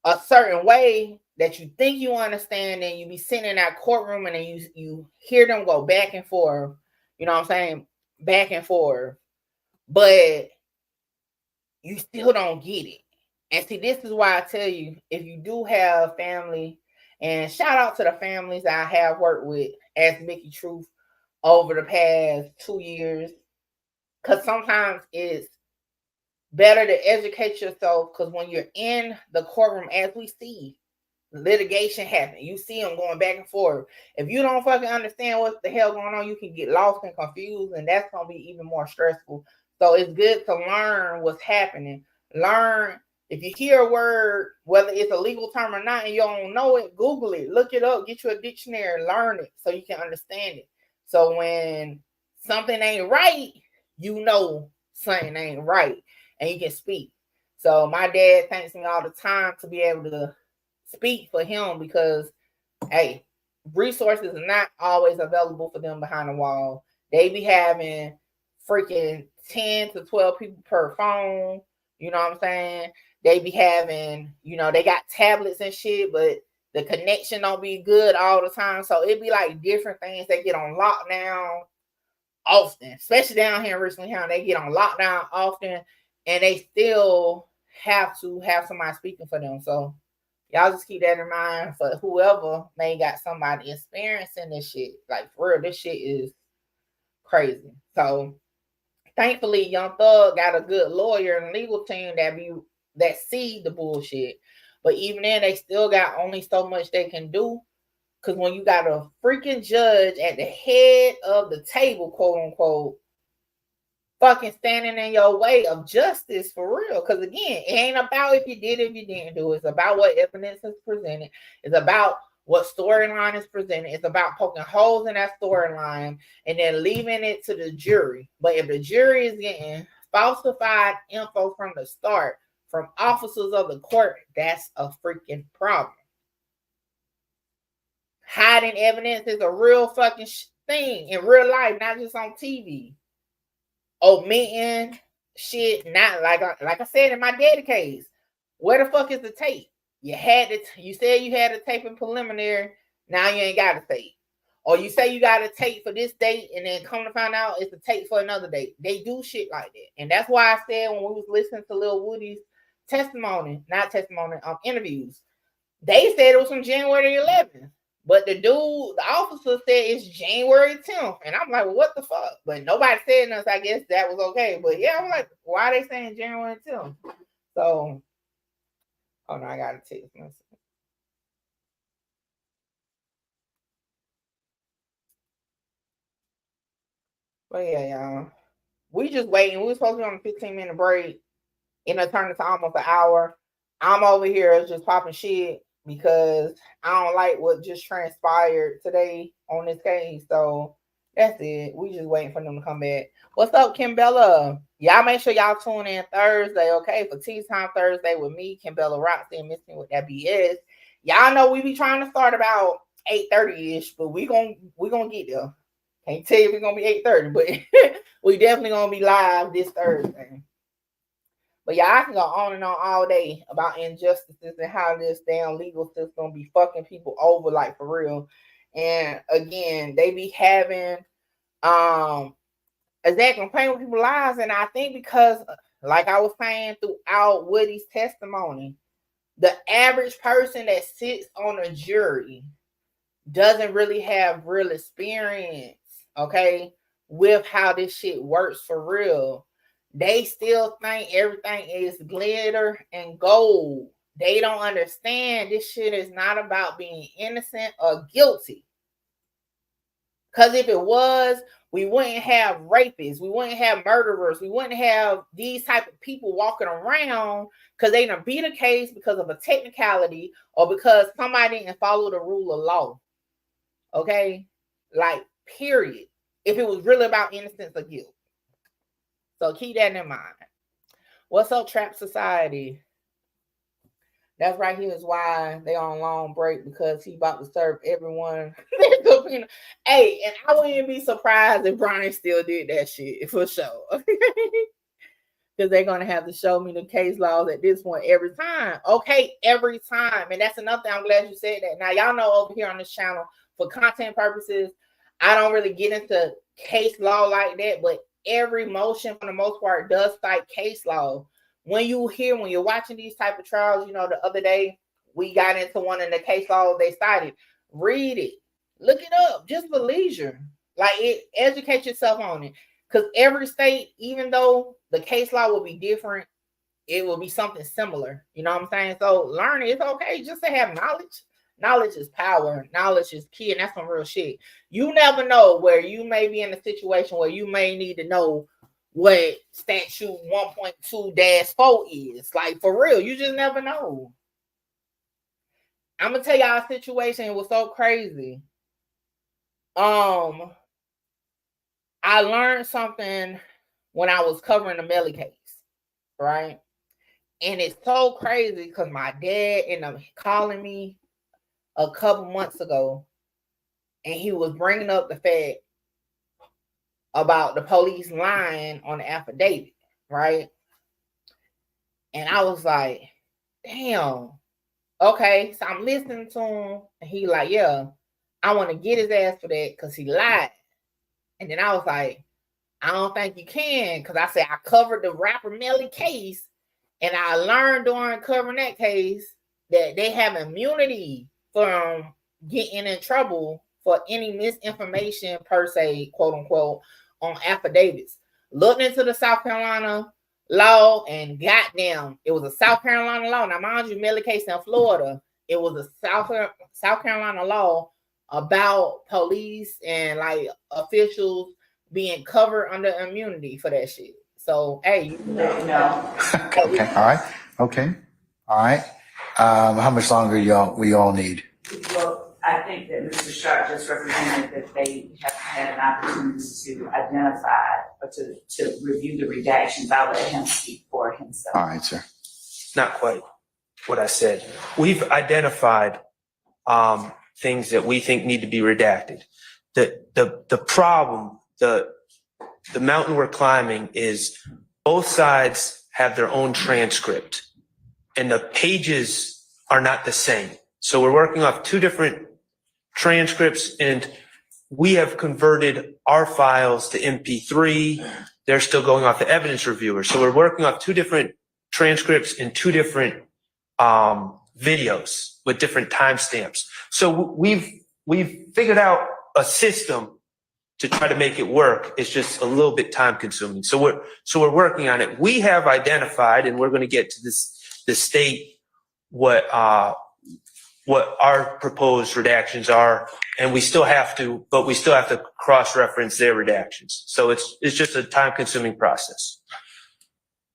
a certain way that you think you understand, and you be sitting in that courtroom and then you hear them go back and forth, you know what I'm saying? Back and forth. But you still don't get it. And see, this is why I tell you, if you do have family, and shout out to the families I have worked with as Mickey Truth over the past 2 years, because sometimes it's better to educate yourself, because when you're in the courtroom, as we see litigation happen, you see them going back and forth. If you don't fucking understand what the hell going on, you can get lost and confused, and that's going to be even more stressful. So it's good to learn what's happening. Learn. If you hear a word, whether it's a legal term or not, and you don't know it, Google it, look it up, get you a dictionary, learn it so you can understand it. So when something ain't right, you know something ain't right, and you can speak. So my dad thanks me all the time to be able to speak for him, because, hey, resources are not always available for them behind the wall. They be having freaking 10 to 12 people per phone. You know what I'm saying? They be having, they got tablets and shit, but the connection don't be good all the time. So it be like different things that get on lockdown often, especially down here in Richmond County. They get on lockdown often, and they still have to have somebody speaking for them. So y'all just keep that in mind for whoever may got somebody experiencing this shit. Like, for real, this shit is crazy. So thankfully, Young Thug got a good lawyer and legal team that see the bullshit. But even then, they still got only so much they can do. Because when you got a freaking judge at the head of the table, quote unquote, fucking standing in your way of justice for real. Because again, it ain't about if you did it, if you didn't do it. It's about what evidence is presented. It's about what storyline is presented. It's about poking holes in that storyline and then leaving it to the jury. But if the jury is getting falsified info from the start from officers of the court, that's a freaking problem. Hiding evidence is a real fucking thing in real life, not just on TV. Omitting shit, not like I said in my daddy case. Where the fuck is the tape? You said you had a tape in preliminary. Now you ain't got a tape. Or you say you got a tape for this date, and then come to find out it's a tape for another date. They do shit like that, and that's why I said when we was listening to Lil Woody's interviews, they said it was from January 11th. But the officer said it's January 10th. And I'm like, well, what the fuck? But nobody said nothing. So I guess that was okay. But yeah, I'm like, why are they saying January 10th? So, oh no, I got to text myself. But yeah, y'all. We just waiting. We were supposed to be on a 15-minute break. And it turned into almost an hour. I'm over here just popping shit because I don't like what just transpired today on this case. So that's it. We just waiting for them to come back. What's up, Kimbella? Y'all make sure y'all tune in Thursday, okay? For Tea Time Thursday with me, Kimbella Roxy, and Missing with that BS. Y'all know we be trying to start about 8:30-ish, but we gonna get there. Can't tell you if it's gonna be 8:30, but we definitely gonna be live this Thursday. But yeah, I can go on and on all day about injustices and how this damn legal system be fucking people over, like for real. And again, they be having exactly playing with people's lives. And I think because, like I was saying throughout Woody's testimony, the average person that sits on a jury doesn't really have real experience, okay, with how this shit works for real. They still think everything is glitter and gold. They don't understand this shit is not about being innocent or guilty. Because if it was, we wouldn't have rapists. We wouldn't have murderers. We wouldn't have these type of people walking around because they done beat a case because of a technicality or because somebody didn't follow the rule of law. Okay? Like, period. If it was really about innocence or guilt. So keep that in mind. What's up, Trap Society? That's right here is why they on long break, because he about to serve everyone. Hey, and I wouldn't be surprised if Brian still did that shit for sure. Because they're going to have to show me the case laws at this point every time. Okay, every time. And that's another thing. I'm glad you said that. Now, y'all know over here on this channel, for content purposes, I don't really get into case law like that, but every motion, for the most part, does cite case law. When you're watching these type of trials, the other day, we got into one in the case law they cited. Read it. Look it up just for leisure. Educate yourself on it. Because every state, even though the case law will be different, it will be something similar. You know what I'm saying? So learn it. It's okay just to have knowledge. Knowledge is power. Knowledge is key, and that's some real shit. You never know where you may be in a situation where you may need to know what statute 1.2-4 is. Like, for real, you just never know. I'm gonna tell y'all a situation. It was so crazy. I learned something when I was covering the Melly case, right? And it's so crazy because my dad ended up calling me a couple months ago, and he was bringing up the fact about the police lying on the affidavit, right? And I was like, damn. Okay, so I'm listening to him, and he like, yeah, I want to get his ass for that because he lied. And then I was like, I don't think you can, because I said I covered the rapper Melly case, and I learned during covering that case that they have immunity from getting in trouble for any misinformation per se, quote unquote, on affidavits. Looked into the South Carolina law, and goddamn, it was a South Carolina law. Now, mind you, Melly case in Florida, it was a South Carolina law about police and officials being covered under immunity for that shit. So, hey, No. Okay. All right. Okay. All right. How much longer we all need? Well, Mr. Sharp just represented that they have had an opportunity to identify or to review the redactions. I'll let him speak for himself. All right, sir. Not quite what I said. We've identified things that we think need to be redacted. The problem, the mountain we're climbing is both sides have their own transcript and the pages are not the same. So we're working off two different transcripts and we have converted our files to MP3. They're still going off the evidence reviewer. So we're working off two different transcripts and two different videos with different timestamps. So we've figured out a system to try to make it work. It's just a little bit time consuming. So we're working on it. We have identified, and we're going to get to the state what our proposed redactions are, and we still have to cross-reference their redactions. So it's just a time-consuming process.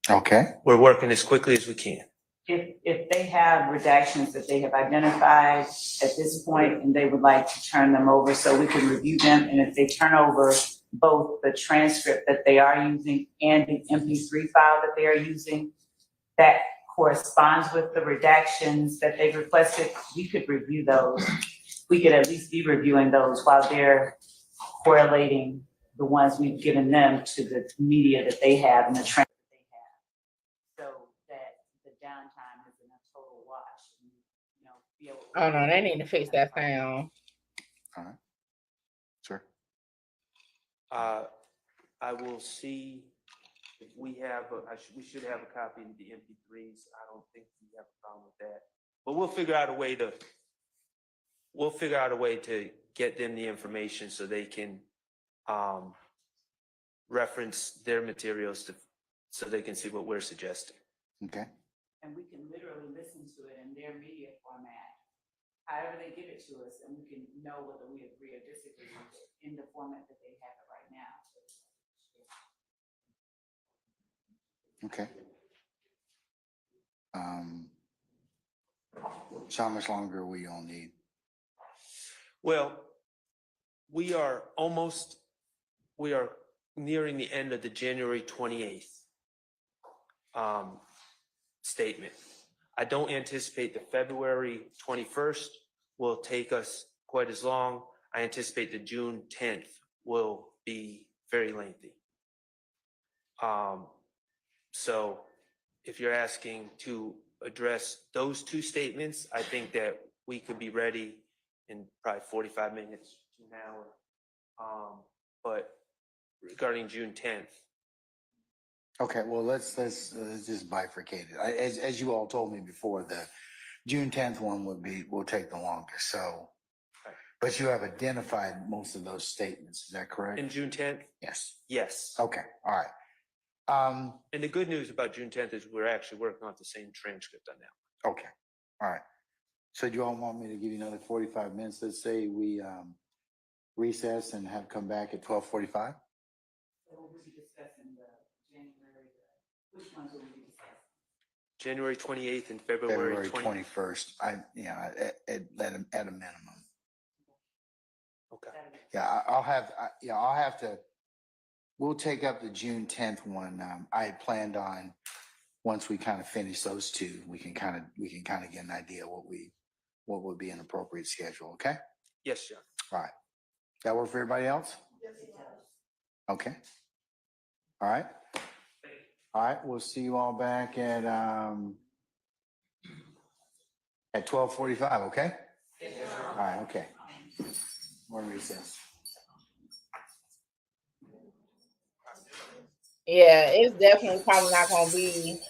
Okay. We're working as quickly as we can. If they have redactions that they have identified at this point and they would like to turn them over so we can review them, and if they turn over both the transcript that they are using and the MP3 file that they are using, that corresponds with the redactions that they've requested, we could review those. We could at least be reviewing those while they're correlating the ones we've given them to the media that they have and the transcript that they have, so that the downtime isn't a total wash. And, you know, be able to— Oh no, they need to fix that sound. All right. Sir. I will see if we have, we should have a copy of the MP3s. I don't think we have a problem with that, but we'll figure out a way to get them the information so they can reference their materials so they can see what we're suggesting. Okay. And we can literally listen to it in their media format, however they give it to us, and we can know whether we agree or disagree with it in the format that they have it right now. Okay. So how much longer we all need? Well, we are nearing the end of the January 28th statement. I don't anticipate the February 21st will take us quite as long. I anticipate the June 10th will be very lengthy. So if you're asking to address those two statements, I think that we could be ready in probably 45 minutes to an hour. But regarding June 10th. Okay, well, let's just bifurcate it. As you all told me before, the June 10th one will take the longest. So, Right. But you have identified most of those statements. Is that correct? In June 10th? Yes. Yes. Okay. All right. And the good news about June 10th is we're actually working on the same transcript on that. Okay. All right. So do you all want me to give you another 45 minutes? Let's say we recess and have come back at 12:45? So we'll be discussing the January, which ones will we be discussing? January 28th and February 21st. At a minimum. Okay. Yeah, I'll have to. We'll take up the June 10th one. I had planned on, once we kind of finish those two, we can kind of get an idea what would be an appropriate schedule. Okay. Yes, John. All right. That work for everybody else? Yes, it does. Okay. All right. All right. We'll see you all back at 12:45. Okay. All right. Okay. More recess. Yeah, it's definitely probably not gonna be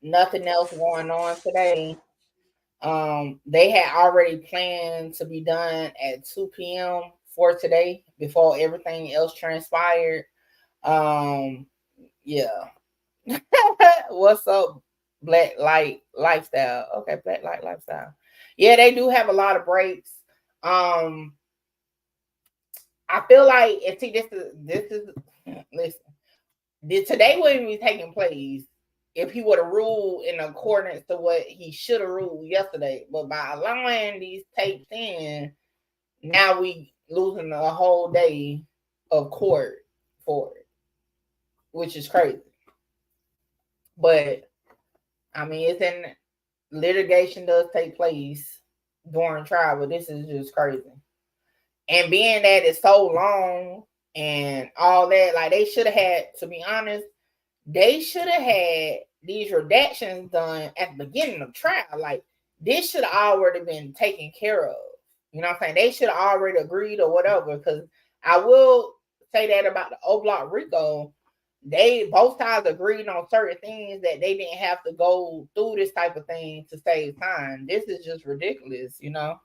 nothing else going on today. They had already planned to be done at 2 p.m. for today before everything else transpired. Yeah. What's up, Black Light Lifestyle? Okay, Black Light Lifestyle. Yeah, they do have a lot of breaks. I feel like, and see, this is listen. Today wouldn't be taking place if he would have ruled in accordance to what he should have ruled yesterday. But by allowing these tapes in, now we losing a whole day of court for it, which is crazy. But I mean, it's in litigation does take place during trial, but this is just crazy. And being that it's so long and all that, like they should have had, to be honest, they should have had these redactions done at the beginning of trial. Like this should have already been taken care of. You know what I'm saying? They should have already agreed or whatever. Because I will say that about the O Block Rico, they both sides agreed on certain things that they didn't have to go through this type of thing to save time. This is just ridiculous, you know.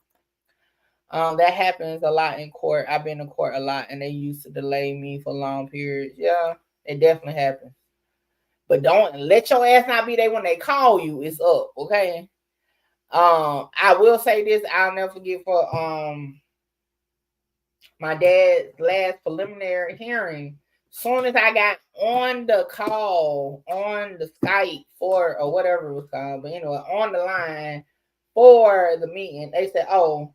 That happens a lot in court. I've been in court a lot, and they used to delay me for long periods. Yeah, it definitely happens. But don't let your ass not be there when they call you. It's up, okay? I will say this. I'll never forget for my dad's last preliminary hearing. Soon as I got on the call, on the Skype for or whatever it was called, but anyway, on the line for the meeting, they said, "Oh,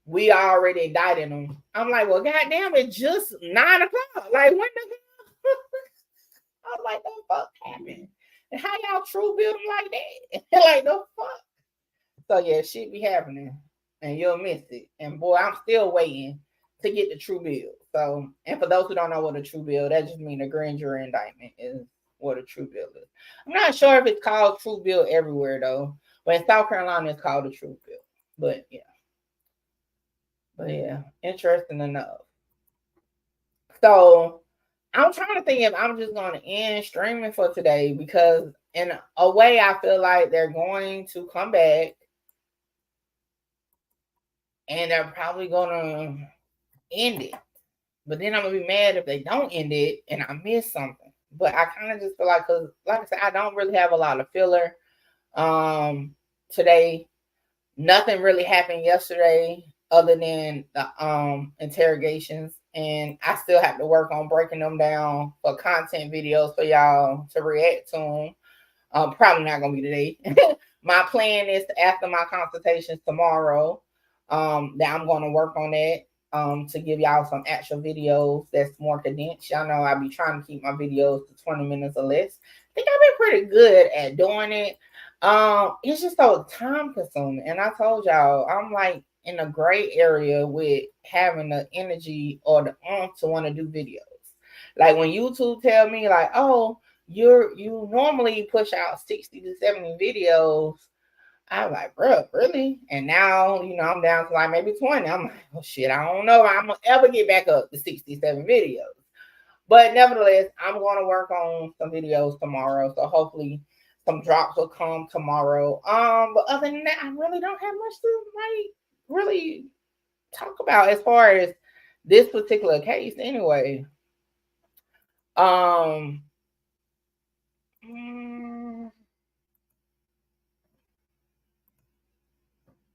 we already indicted him." I'm like, well, goddamn, it's just 9 o'clock. Like, when the I was like, the fuck happened? And how y'all true build them like that? Like, the fuck? So, yeah, shit be happening. And you'll miss it. And, boy, I'm still waiting to get the true bill. So, and for those who don't know what a true bill, that just means a grand jury indictment is what a true bill is. I'm not sure if it's called true bill everywhere, though. But in South Carolina, it's called a true bill. But, yeah. But, yeah, interesting enough. So, I'm trying to think if I'm just going to end streaming for today because in a way I feel like they're going to come back and they're probably going to end it. But then I'm going to be mad if they don't end it and I miss something. But I kind of just feel like, because like I said, I don't really have a lot of filler today. Nothing really happened yesterday other than the interrogations. And I still have to work on breaking them down for content videos for y'all to react to them. Probably not going to be today. My plan is to, after my consultations tomorrow, that I'm going to work on that to give y'all some actual videos that's more condensed. Y'all know I be trying to keep my videos to 20 minutes or less. I think I've been pretty good at doing it. It's just so time consuming. And I told y'all, I'm like in a gray area with having the energy or the to want to do videos. Like when YouTube tell me like, oh, you normally push out 60 to 70 videos. I was like, bro, really? And now, you know, I'm down to like maybe 20. I'm like, oh shit, I don't know if I'm gonna ever get back up to 67 videos. But nevertheless, I'm gonna work on some videos tomorrow. So hopefully some drops will come tomorrow. But other than that, I really don't have much to like really talk about as far as this particular case anyway.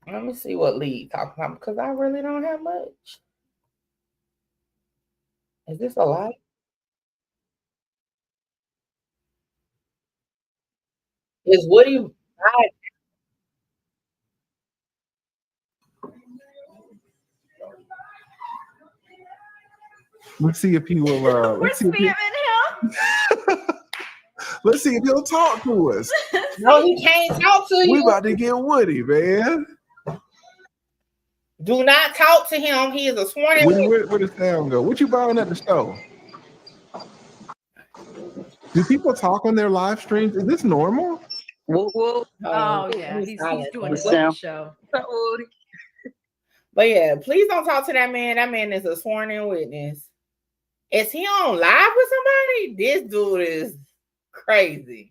Let me see what Lee talking about because I really don't have much. Is this a lot? Is Woody? Let's see if he will. We're spamming him. Let's see if he'll talk to us. No, he can't talk to you. We about to get Woody, man. Do not talk to him. He is a sworn in. Woody, where does sound go? What you buying at the store? Do people talk on their live streams? Is this normal? Oh yeah, he's doing a show. But yeah, please don't talk to that man. That man is a sworn in witness. Is he on live with somebody? This dude is crazy.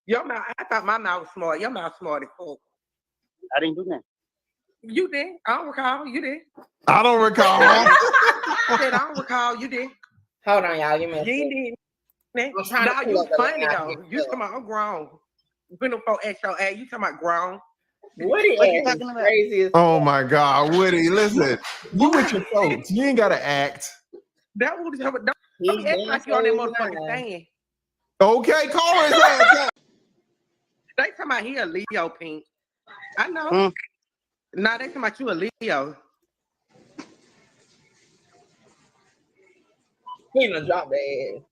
Your mouth, I thought my mouth was smart. Your mouth smart as fuck. I didn't do that. You did. I don't recall. You did. I don't recall. I said I don't recall. You did. Hold on, y'all. Give me a You did. I'm trying Now to you funny though. You talking about I'm grown. Been up for extra ass. You talking about grown. Woody is crazy as Oh my God, Woody, listen. You with your folks. You ain't gotta act. That Woody talking about don't act like you on that motherfucking stand. Okay, call his ass. They talking about he a Leo, Pink. I know. Nah, they talking about you a Leo. He done dropped the ass.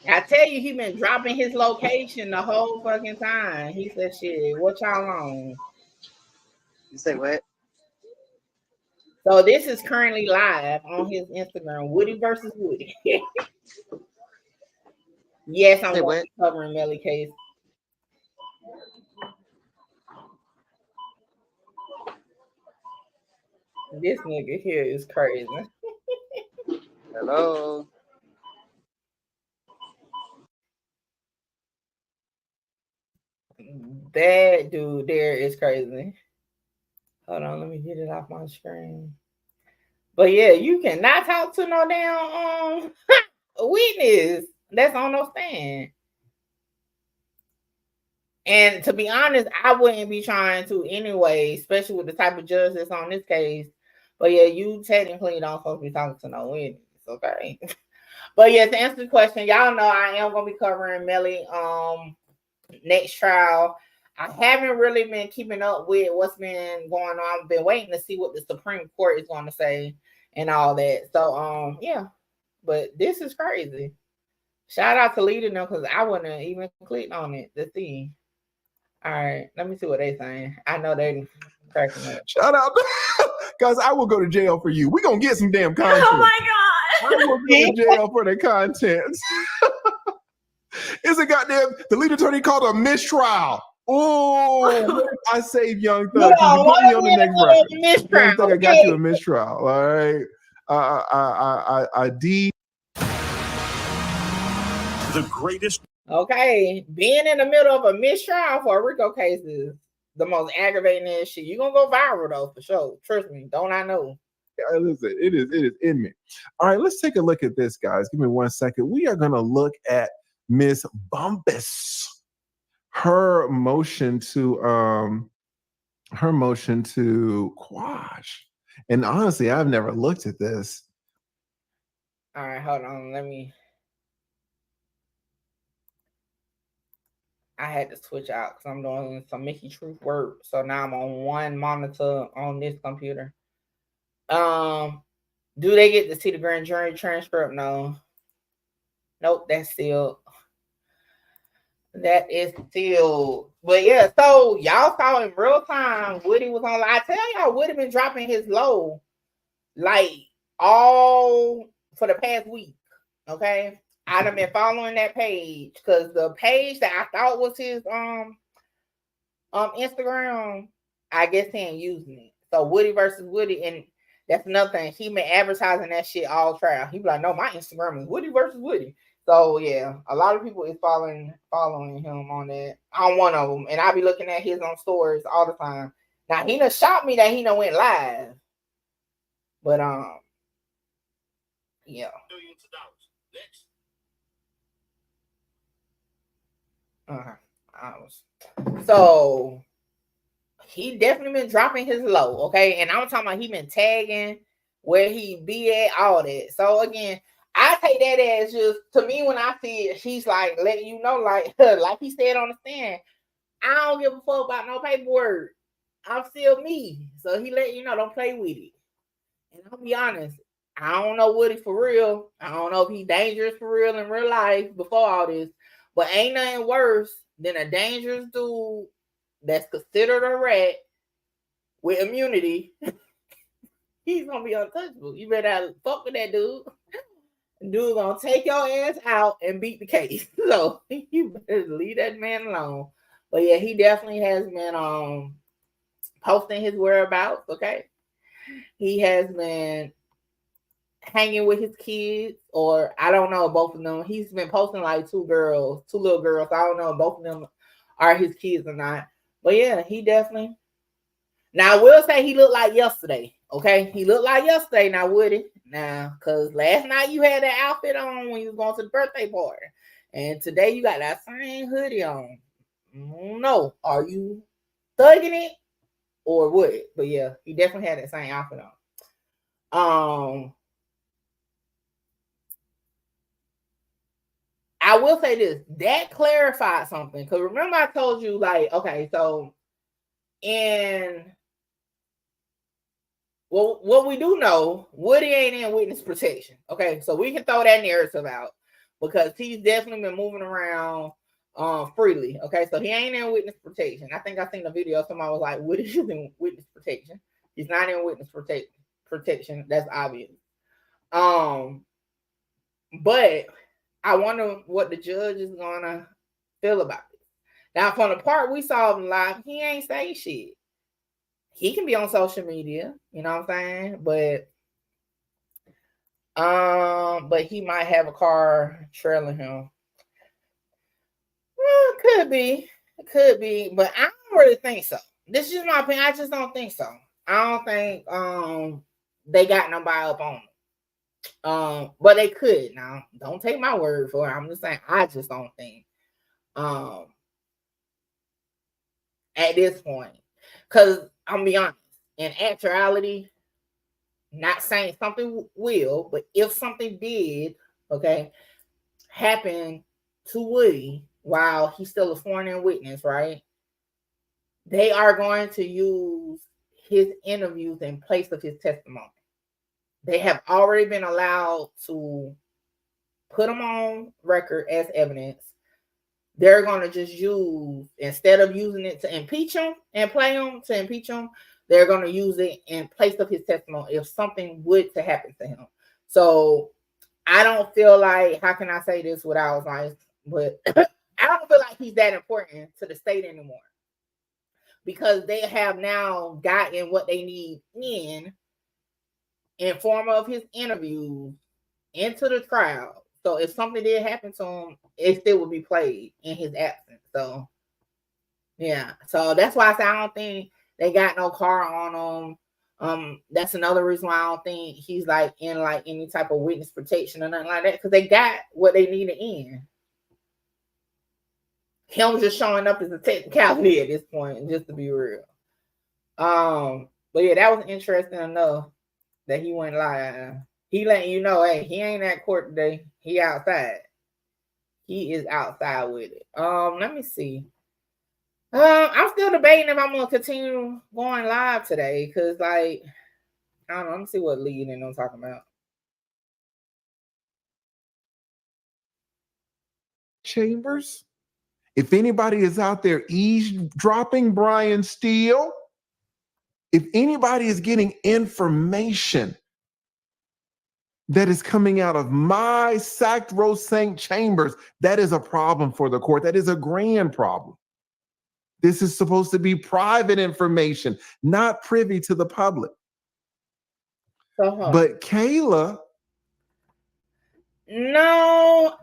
I tell you, he been dropping his location the whole fucking time. He said, "Shit, what y'all on?" You say what? So this is currently live on his Instagram. Woody versus Woody. Yes, I'm Say going to what? be covering Melly case. This nigga here is crazy. Hello. That dude there is crazy. Hold on, let me get it off my screen. But yeah, you cannot talk to no damn witness that's on no stand. And to be honest, I wouldn't be trying to anyway, especially with the type of judge that's on this case. But yeah, you technically don't supposed to be talking to no witness, okay? But yeah, to answer the question, y'all know I am gonna be covering Melly next trial. I haven't really been keeping up with what's been going on. I've been waiting to see what the Supreme Court is going to say and all that. So yeah, but this is crazy. Shout out to leading them because I wouldn't even clicked on it to see. All right, let me see what they saying. I know they cracking up. Shout out, guys! I will go to jail for you. We gonna get some damn content. Oh my God. I will go to jail for the content. It's a goddamn, the lead attorney called a mistrial. Oh, I saved Young Thug. Can you put me on the next record? Young Thug, I got you a mistrial. All right. I deed. The greatest. Okay, being in the middle of a mistrial for a RICO case is the most aggravating shit. You're gonna go viral though, for sure. Trust me, don't I know? Listen, it is in me. All right, let's take a look at this, guys. Give me 1 second. We are gonna look at Miss Bumpus. Her motion to quash. And honestly, I've never looked at this. All right, hold on. I had to switch out because I'm doing some Mickey Truth work. So now I'm on one monitor on this computer. Do they get to see the grand jury transcript? No. Nope, that is still. But yeah, so y'all saw in real time Woody was on. I tell y'all, Woody been dropping his low like all for the past week. Okay. I'd have been following that page because the page that I thought was his Instagram, I guess he ain't using it. So Woody versus Woody, and that's another thing. He been advertising that shit all trial. He be like, no, my Instagram is Woody versus Woody. So yeah, a lot of people is following him on that. I'm one of them, and I be looking at his on stories all the time. Now he done shot me that he done went live, but yeah. So he definitely been dropping his low, okay? And I'm talking about he been tagging where he be at, all that. So again, I take that as just, to me, when I see it, he's like letting you know, like he said on the stand, I don't give a fuck about no paperwork. I'm still me. So he let you know, don't play with it. And I'll be honest, I don't know Woody for real. I don't know if he's dangerous for real in real life before all this, but ain't nothing worse than a dangerous dude that's considered a rat with immunity. He's gonna be untouchable. You better fuck with that dude. Dude gonna take your ass out and beat the case. So you better leave that man alone. But yeah, he definitely has been posting his whereabouts. Okay, he has been hanging with his kids, or I don't know, both of them. He's been posting like two little girls. I don't know if both of them are his kids or not. But yeah, he definitely. Now I will say he looked like yesterday. Okay, he looked like yesterday. Now would it? Now, cause last night you had that outfit on when you was going to the birthday party, and today you got that same hoodie on. No, are you thugging it or what? But yeah, he definitely had that same outfit on. I will say this, that clarified something. Because remember I told you, like, okay, so in well, what we do know, Woody ain't in witness protection. Okay, so we can throw that narrative out because he's definitely been moving around freely. Okay, so he ain't in witness protection. I think I seen the video. Somebody was like, Woody's in witness protection. He's not in witness protection. That's obvious. But I wonder what the judge is gonna feel about it. Now, from the part we saw him live, he ain't say shit. He can be on social media, you know what I'm saying? But he might have a car trailing him. Well, could be, but I don't really think so. This is just my opinion. I just don't think so. I don't think they got nobody up on them. But they could. Now, don't take my word for it. I'm just saying I just don't think at this point. Because I'm gonna be honest, in actuality, not saying something will, but if something did, okay, happen to Woody while he's still a sworn in witness, right? They are going to use his interviews in place of his testimony. They have already been allowed to put them on record as evidence. They're going to just use, instead of using it to impeach him and play him to impeach him, they're going to use it in place of his testimony if something would to happen to him. So I don't feel like, how can I say this without like, but I don't feel like he's that important to the state anymore because they have now gotten what they need in form of his interviews into the trial. So if something did happen to him, it still would be played in his absence. So yeah, so that's why I say I don't think they got no car on him. That's another reason why I don't think he's like in like any type of witness protection or nothing like that, because they got what they needed in. Him just showing up as a technicality at this point, just to be real. But yeah, that was interesting enough that he went live. He letting you know, hey, he ain't at court today. He outside. He is outside with it. Let me see. I'm still debating if I'm gonna continue going live today, because like, I don't know. Let me see what lead and I'm talking about. Chambers. If anybody is out there eavesdropping Brian Steele, if anybody is getting information that is coming out of my sacrosanct chambers, that is a problem for the court. That is a grand problem. This is supposed to be private information, not privy to the public. But Kayla. No.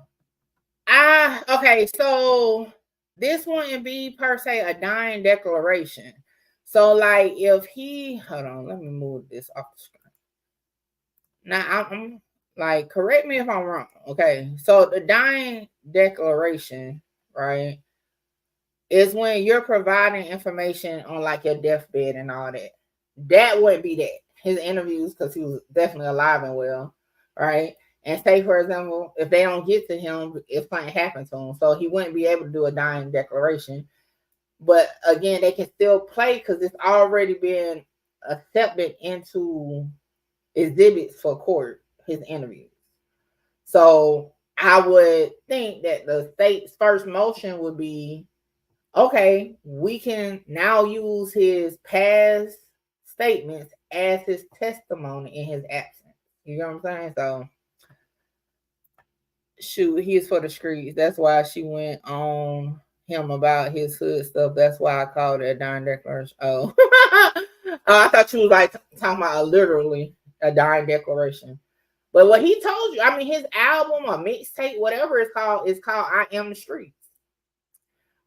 Okay, so this wouldn't be per se a dying declaration. So like if he, hold on, let me move this off the screen. Now I'm like, correct me if I'm wrong. Okay, so the dying declaration, right, is when you're providing information on like your deathbed and all that. That wouldn't be that. His interviews, because he was definitely alive and well, right? And say, for example, if they don't get to him, if something happens to him, so he wouldn't be able to do a dying declaration. But again, they can still play because it's already been accepted into exhibits for court, his interviews. So I would think that the state's first motion would be, okay, we can now use his past statements as his testimony in his absence. You know what I'm saying? So, shoot, he is for the streets. That's why she went on him about his hood stuff. That's why I called it a dying declaration. Oh, I thought you was like talking about literally a dying declaration. But what he told you, I mean, his album or mixtape, whatever it's called I Am the Streets.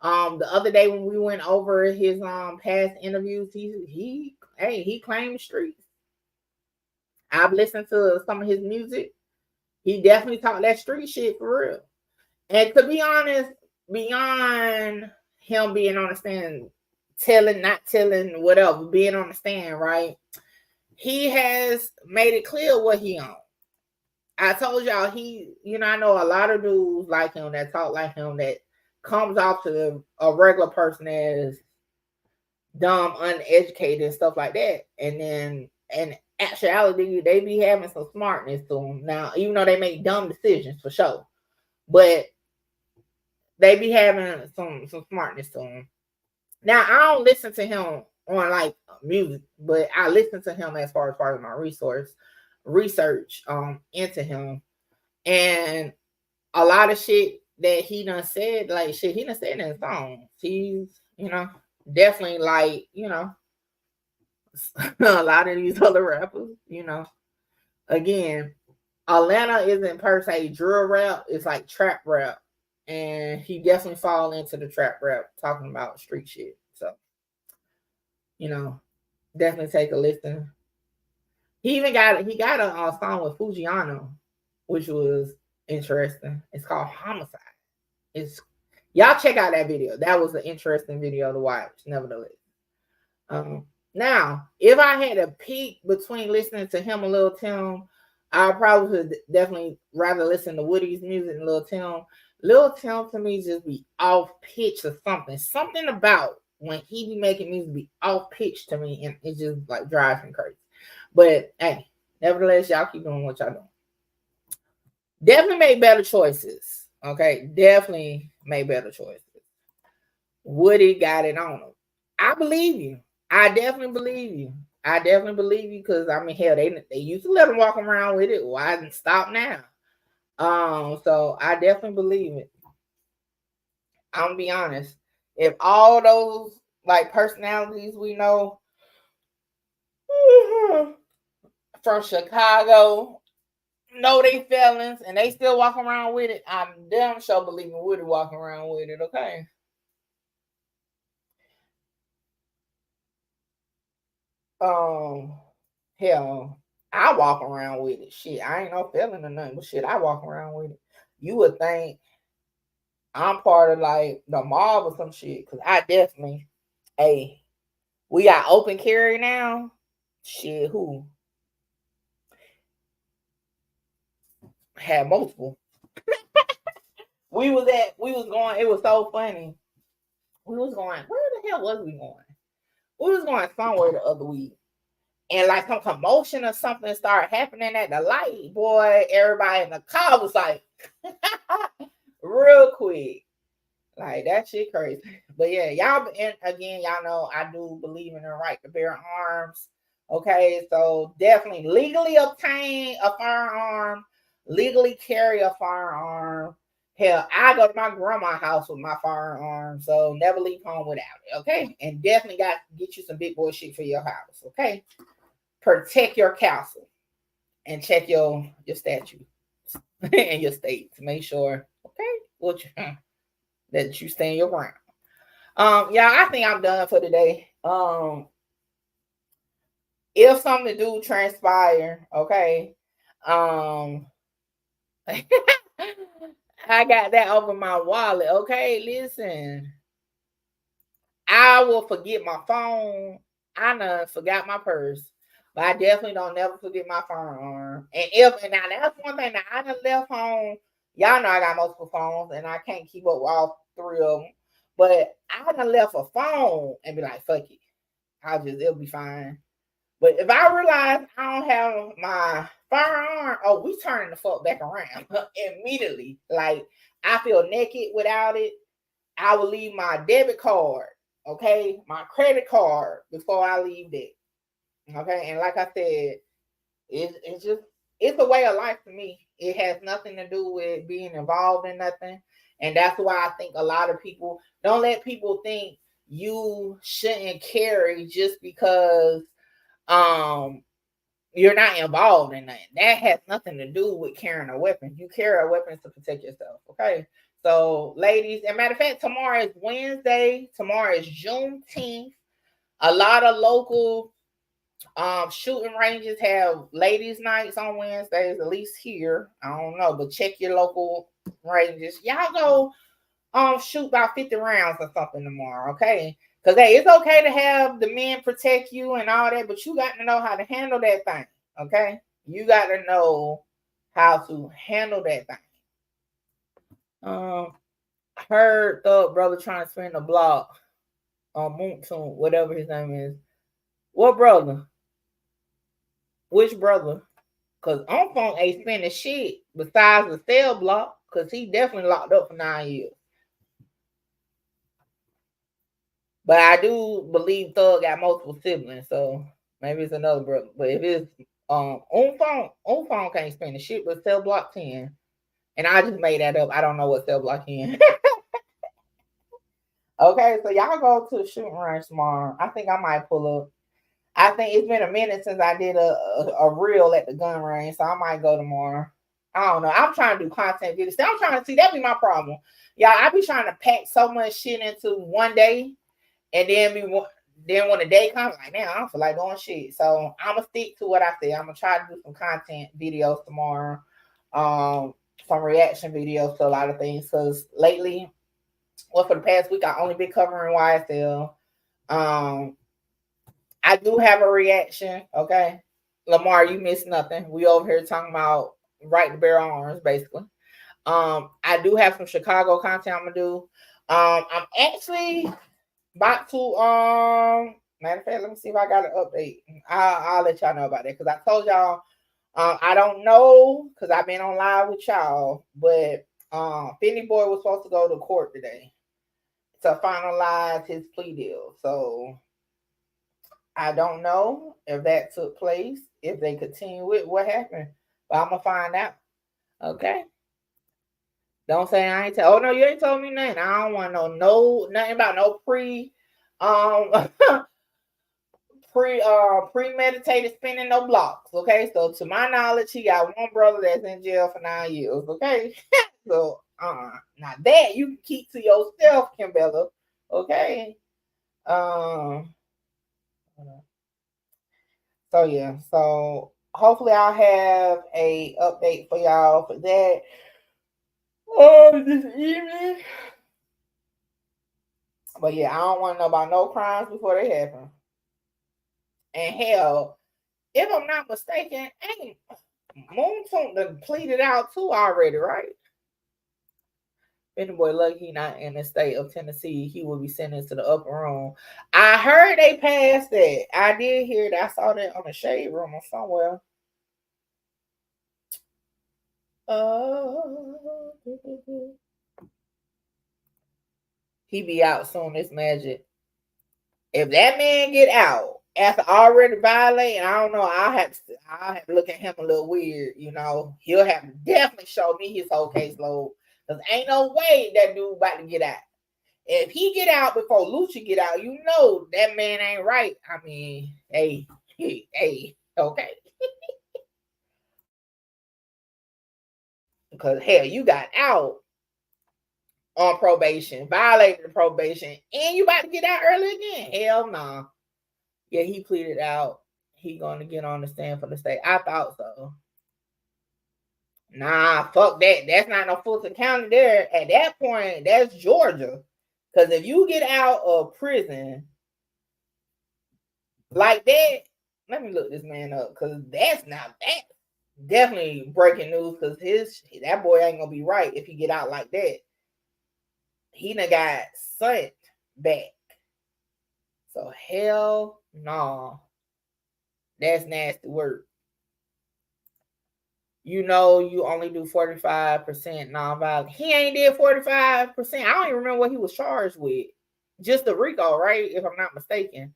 The other day when we went over his past interviews, he claimed the streets. I've listened to some of his music. He definitely talked that street shit for real. And to be honest, beyond him being on the stand, telling, not telling, whatever, being on the stand, right? He has made it clear what he on. I told y'all I know a lot of dudes like him that talk like him that comes off to a regular person as dumb, uneducated, and stuff like that. And actuality, they be having some smartness to them. Now, even though they make dumb decisions for sure, but they be having some smartness to them. Now, I don't listen to him on like music, but I listen to him as far as my research into him, and a lot of shit that he done said, like shit he done said in his songs. He's, definitely like, a lot of these other rappers, again, Atlanta isn't per se drill rap, it's like trap rap. And he definitely fall into the trap rap talking about street shit. So, definitely take a listen. He got a song with Fujiano, which was interesting. It's called Homicide. Y'all check out that video. That was an interesting video to watch, nevertheless. Now, if I had to pick between listening to him and Lil Tim, I probably would definitely rather listen to Woody's music than Lil Tim. Lil Tim to me just be off pitch or something. Something about when he be making music be off pitch to me, and it just like drives me crazy. But hey, nevertheless, y'all keep doing what y'all doing. Definitely make better choices. Okay, definitely make better choices. Woody got it on him. I believe you. I definitely believe you. Because I mean, hell, they used to let him walk around with it. Why didn't stop now? So I definitely believe it. I'm gonna be honest. If all those like personalities we know from Chicago know they felons and they still walk around with it, I'm damn sure believing Woody walking around with it. Okay. Hell, I walk around with it. Shit, I ain't no felon or nothing, but shit, I walk around with it. You would think I'm part of like the mob or some shit, because I definitely, hey, we got open carry now. Shit, who had multiple? we was going, it was so funny. We was going, where the hell was we going? We was going somewhere the other week. And like some commotion or something started happening at the light, boy. Everybody in the car was like, real quick. Like that shit crazy. But yeah, y'all, and again, y'all know I do believe in the right to bear arms. Okay, so definitely legally obtain a firearm, legally carry a firearm. Hell, I go to my grandma's house with my firearm, so never leave home without it. Okay, and definitely got to get you some big boy shit for your house. Okay, protect your castle and check your statutes and your state to make sure. Okay, that you stand your ground. Yeah, I think I'm done for today. If something do transpire, okay, I got that over my wallet. Okay, listen, I will forget my phone. I done forgot my purse, but I definitely don't never forget my firearm. And now that's one thing that I done left home. Y'all know I got multiple phones and I can't keep up with all three of them. But I done left a phone and be like, fuck it. It'll be fine. But if I realize I don't have my firearm, we turning the fuck back around immediately. Like I feel naked without it. I will leave my debit card, okay, my credit card before I leave that. Okay, and like I said, it's a way of life to me. It has nothing to do with being involved in nothing. And that's why I think a lot of people don't let people think you shouldn't carry just because you're not involved in that. That has nothing to do with carrying a weapon. You carry a weapon to protect yourself. Okay. So, ladies, and matter of fact, tomorrow is Wednesday. Tomorrow is Juneteenth. A lot of local shooting ranges have ladies' nights on Wednesdays, at least here. I don't know, but check your local ranges. Y'all go shoot about 50 rounds or something tomorrow, okay? Because hey, it's okay to have the men protect you and all that, but you got to know how to handle that thing, okay? You got to know how to handle that thing. Heard Thug brother trying to spin the block on Moontoon, whatever his name is. What brother? Which brother? Because on phone ain't spending shit besides the cell block, because he definitely locked up for 9 years. But I do believe Thug got multiple siblings, so maybe it's another brother. But if it's on phone can't spend the shit but cell block 10. And I just made that up. I don't know what cell block 10. Okay, so y'all go to the shooting range tomorrow. I think I might pull up. I think it's been a minute since I did a reel at the gun range, so I might go tomorrow. I don't know. I'm trying to do content videos. I'm trying to see, that be my problem. Y'all, I be trying to pack so much shit into one day, and then when the day comes, like, man, I don't feel like doing shit. So I'm gonna stick to what I said. I'm gonna try to do some content videos tomorrow, some reaction videos to a lot of things. Because lately, well, for the past week, I only been covering YSL. I do have a reaction. Okay, Lamar, you missed nothing. We over here talking about right to bear arms, basically. I do have some Chicago content I'm gonna do. I'm actually about to matter of fact, let me see if I got an update. I'll let y'all know about that, because I told y'all I don't know, because I've been on live with y'all, but Finny Boy was supposed to go to court today to finalize his plea deal. So I don't know if that took place, if they continue with what happened, but I'm gonna find out. Okay. Don't say I ain't tell. Oh no, you ain't told me nothing. I don't want to know nothing about no premeditated spinning no blocks. Okay, so to my knowledge, he got one brother that's in jail for 9 years. Okay, so now that you can keep to yourself, Kimbella. Okay. So yeah, so hopefully I'll have a update for y'all for that this evening. But yeah, I don't want to know about no crimes before they happen. And hell, if I'm not mistaken, ain't Moontoon done pleaded out too already, right? Benny Boy lucky he not in the state of Tennessee. He will be sentenced to the upper room. I heard they passed that. I did hear that. I saw that on the Shade Room or somewhere. He be out soon, this Magic. If that man get out after already violating, I don't know, I'll have to look at him a little weird, you know. He'll have to definitely show me his whole caseload. Because ain't no way that dude about to get out. If he get out before Lucha get out, you know that man ain't right. I mean, hey, okay. Because hell, you got out on probation, violated the probation, and you about to get out early again. Hell no. Nah. Yeah, he pleaded out. He gonna get on the stand for the state. I thought so. Nah, fuck that. That's not no Fulton County there. At that point, that's Georgia. Because if you get out of prison like that, let me look this man up, because that's definitely breaking news, because that boy ain't gonna be right if he get out like that. He done got sent back. So hell no. That's nasty work. You know, you only do 45% nonviolent. He ain't did 45%. I don't even remember what he was charged with. Just the RICO, right? If I'm not mistaken.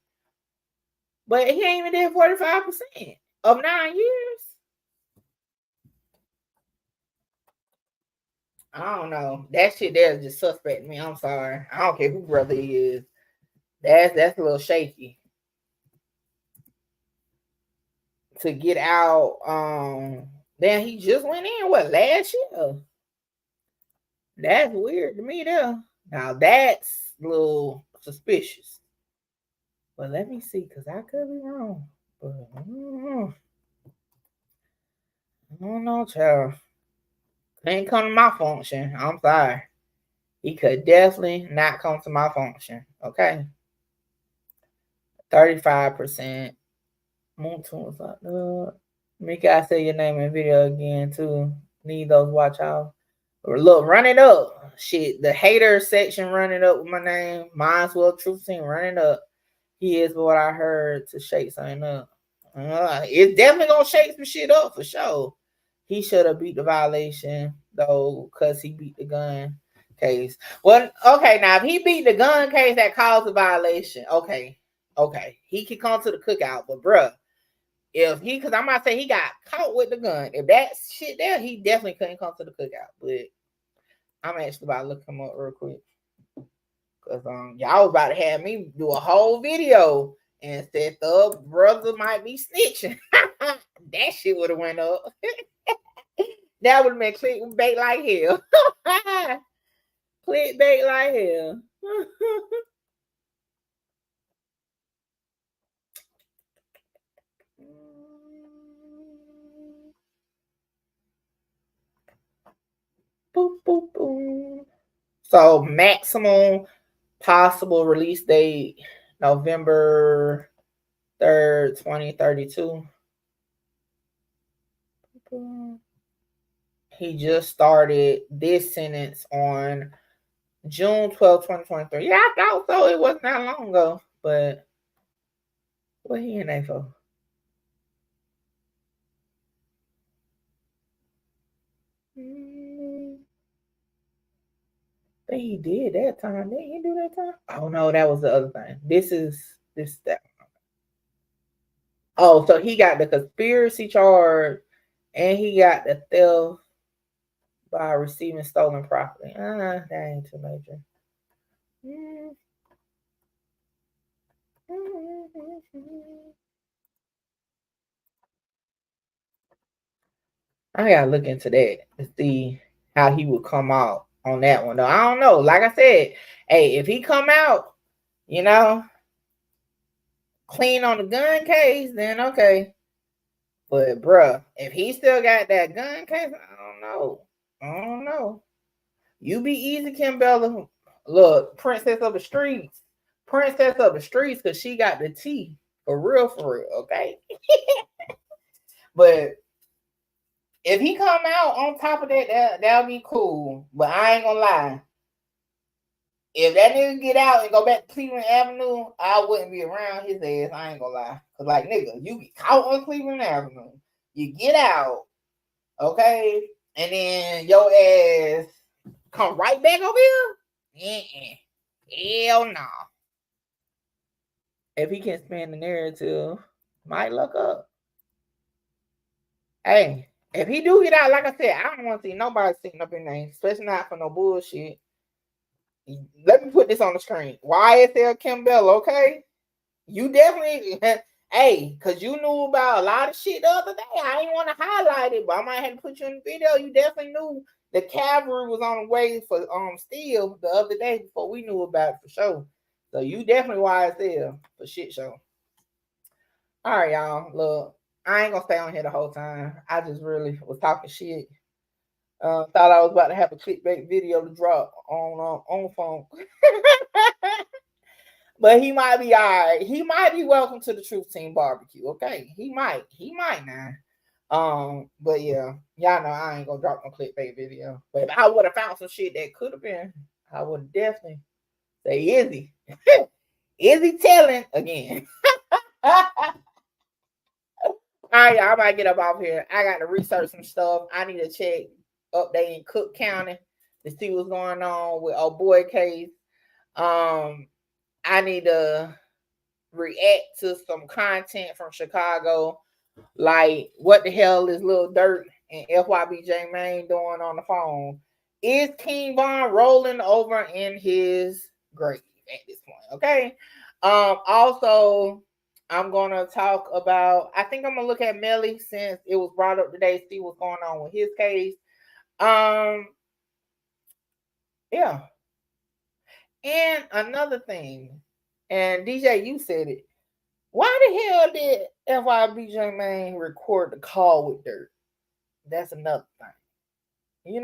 But he ain't even did 45% of 9 years. I don't know. That shit there is just suspect to me. I'm sorry. I don't care who brother he is. That's a little shaky. To get out, then he just went in, last year? That's weird to me there. Now that's a little suspicious. But let me see, because I could be wrong. But I don't know, child. Ain't come to my function. I'm sorry. He could definitely not come to my function. Okay. 35%. Moontoon's like, Mika, I say your name in video again too. Need those watch out. Look, run it up. Shit, the hater section running up with my name. Might as well Truth Team running up. He is what I heard to shake something up. It's definitely gonna shake some shit up for sure. He should have beat the violation though, because he beat the gun case. Well, okay, now if he beat the gun case that caused the violation, okay, he can come to the cookout. But bruh, if he, because I'm about to say he got caught with the gun. If that shit there, he definitely couldn't come to the cookout. But I'm actually about to look him up real quick. Cause y'all was about to have me do a whole video and said the brother might be snitching. That shit would have went up. That would have been clickbait like hell. Clickbait like hell. Boop, boop, boop. So maximum possible release date November 3rd, 2032. He just started this sentence on June 12th, 2023. Yeah, I thought so. It wasn't that long ago. But what he in there for? But he did that time. Didn't he do that time? Oh no, that was the other thing. This that. Oh, so he got the conspiracy charge and he got the theft by receiving stolen property. That ain't too major. I gotta look into that to see how he would come out on that one. Though I don't know. Like I said, hey, if he come out, clean on the gun case, then okay. But bruh, if he still got that gun case, I don't know. You be easy, Kim Bella. Look, princess of the streets. Princess of the streets, because she got the tea. For real, okay? But if he come out on top of that, that'll be cool. But I ain't gonna lie. If that nigga get out and go back to Cleveland Avenue, I wouldn't be around his ass. I ain't gonna lie. Cause like nigga, you get caught on Cleveland Avenue. You get out, okay? And then your ass come right back over here? Hell no. If he can spin the narrative, might look up. Hey, if he do get out, like I said, I don't want to see nobody sitting up in there, especially not for no bullshit. Let me put this on the screen. YSL Kimbell, okay? You definitely, hey, because you knew about a lot of shit the other day. I didn't want to highlight it, but I might have to put you in the video. You definitely knew the cavalry was on the way for Steel the other day before we knew about it for sure. So you definitely YSL for shit show. All right, y'all. Look, I ain't gonna stay on here the whole time. I just really was talking shit. Thought I was about to have a clickbait video to drop on phone. But he might be all right. He might be welcome to the Truth Team barbecue. Okay. He might now. But yeah, y'all know I ain't gonna drop no clickbait video. But if I would have found some shit that could have been, I would definitely say Izzy. Izzy telling again. All right, y'all, I might get up off here. I got to research some stuff. I need to check update in Cook County to see what's going on with old boy case. I need to react to some content from Chicago, like what the hell is Lil Durk and FYBJ Maine doing on the phone? Is King Von rolling over in his grave at this point? Okay. Also, I'm gonna talk about. I think I'm gonna look at Melly since it was brought up today. See what's going on with his case. Yeah. And another thing, and DJ, you said it. Why the hell did FYBJ Maine record the call with Dirt? That's another thing.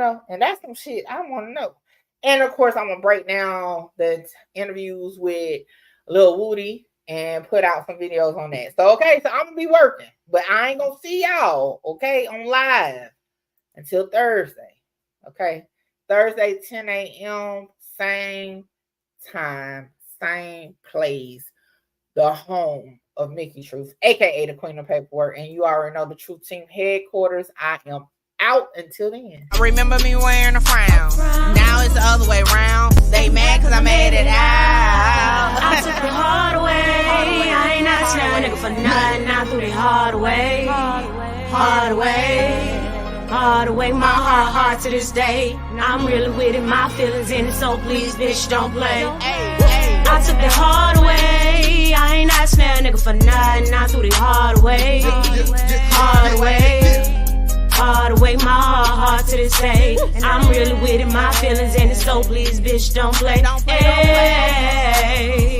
And that's some shit I want to know. And of course, I'm gonna break down the interviews with Lil Woody and put out some videos on that. So okay, so I'm gonna be working, but I ain't gonna see y'all on live until Thursday. Okay, Thursday 10 a.m. same time, same place, the home of Mickey Truth, aka the Queen of Paperwork, and you already know the Truth Team headquarters. I am out until then. Remember me wearing a frown. Now it's the other way around. They mad because I made it out. I took the hard way. I ain't asking a nigga for nothing. I threw the hard way. Hard way. Hard way. My heart to this day. I'm really with it. My feelings in it. So please, bitch, don't play. I took the hard way. I ain't asking a nigga for nothing. I threw the hard way. Hard way. Hard way, my heart to this day. I'm really with it, my feelings in it, so please, bitch, don't play. Hey.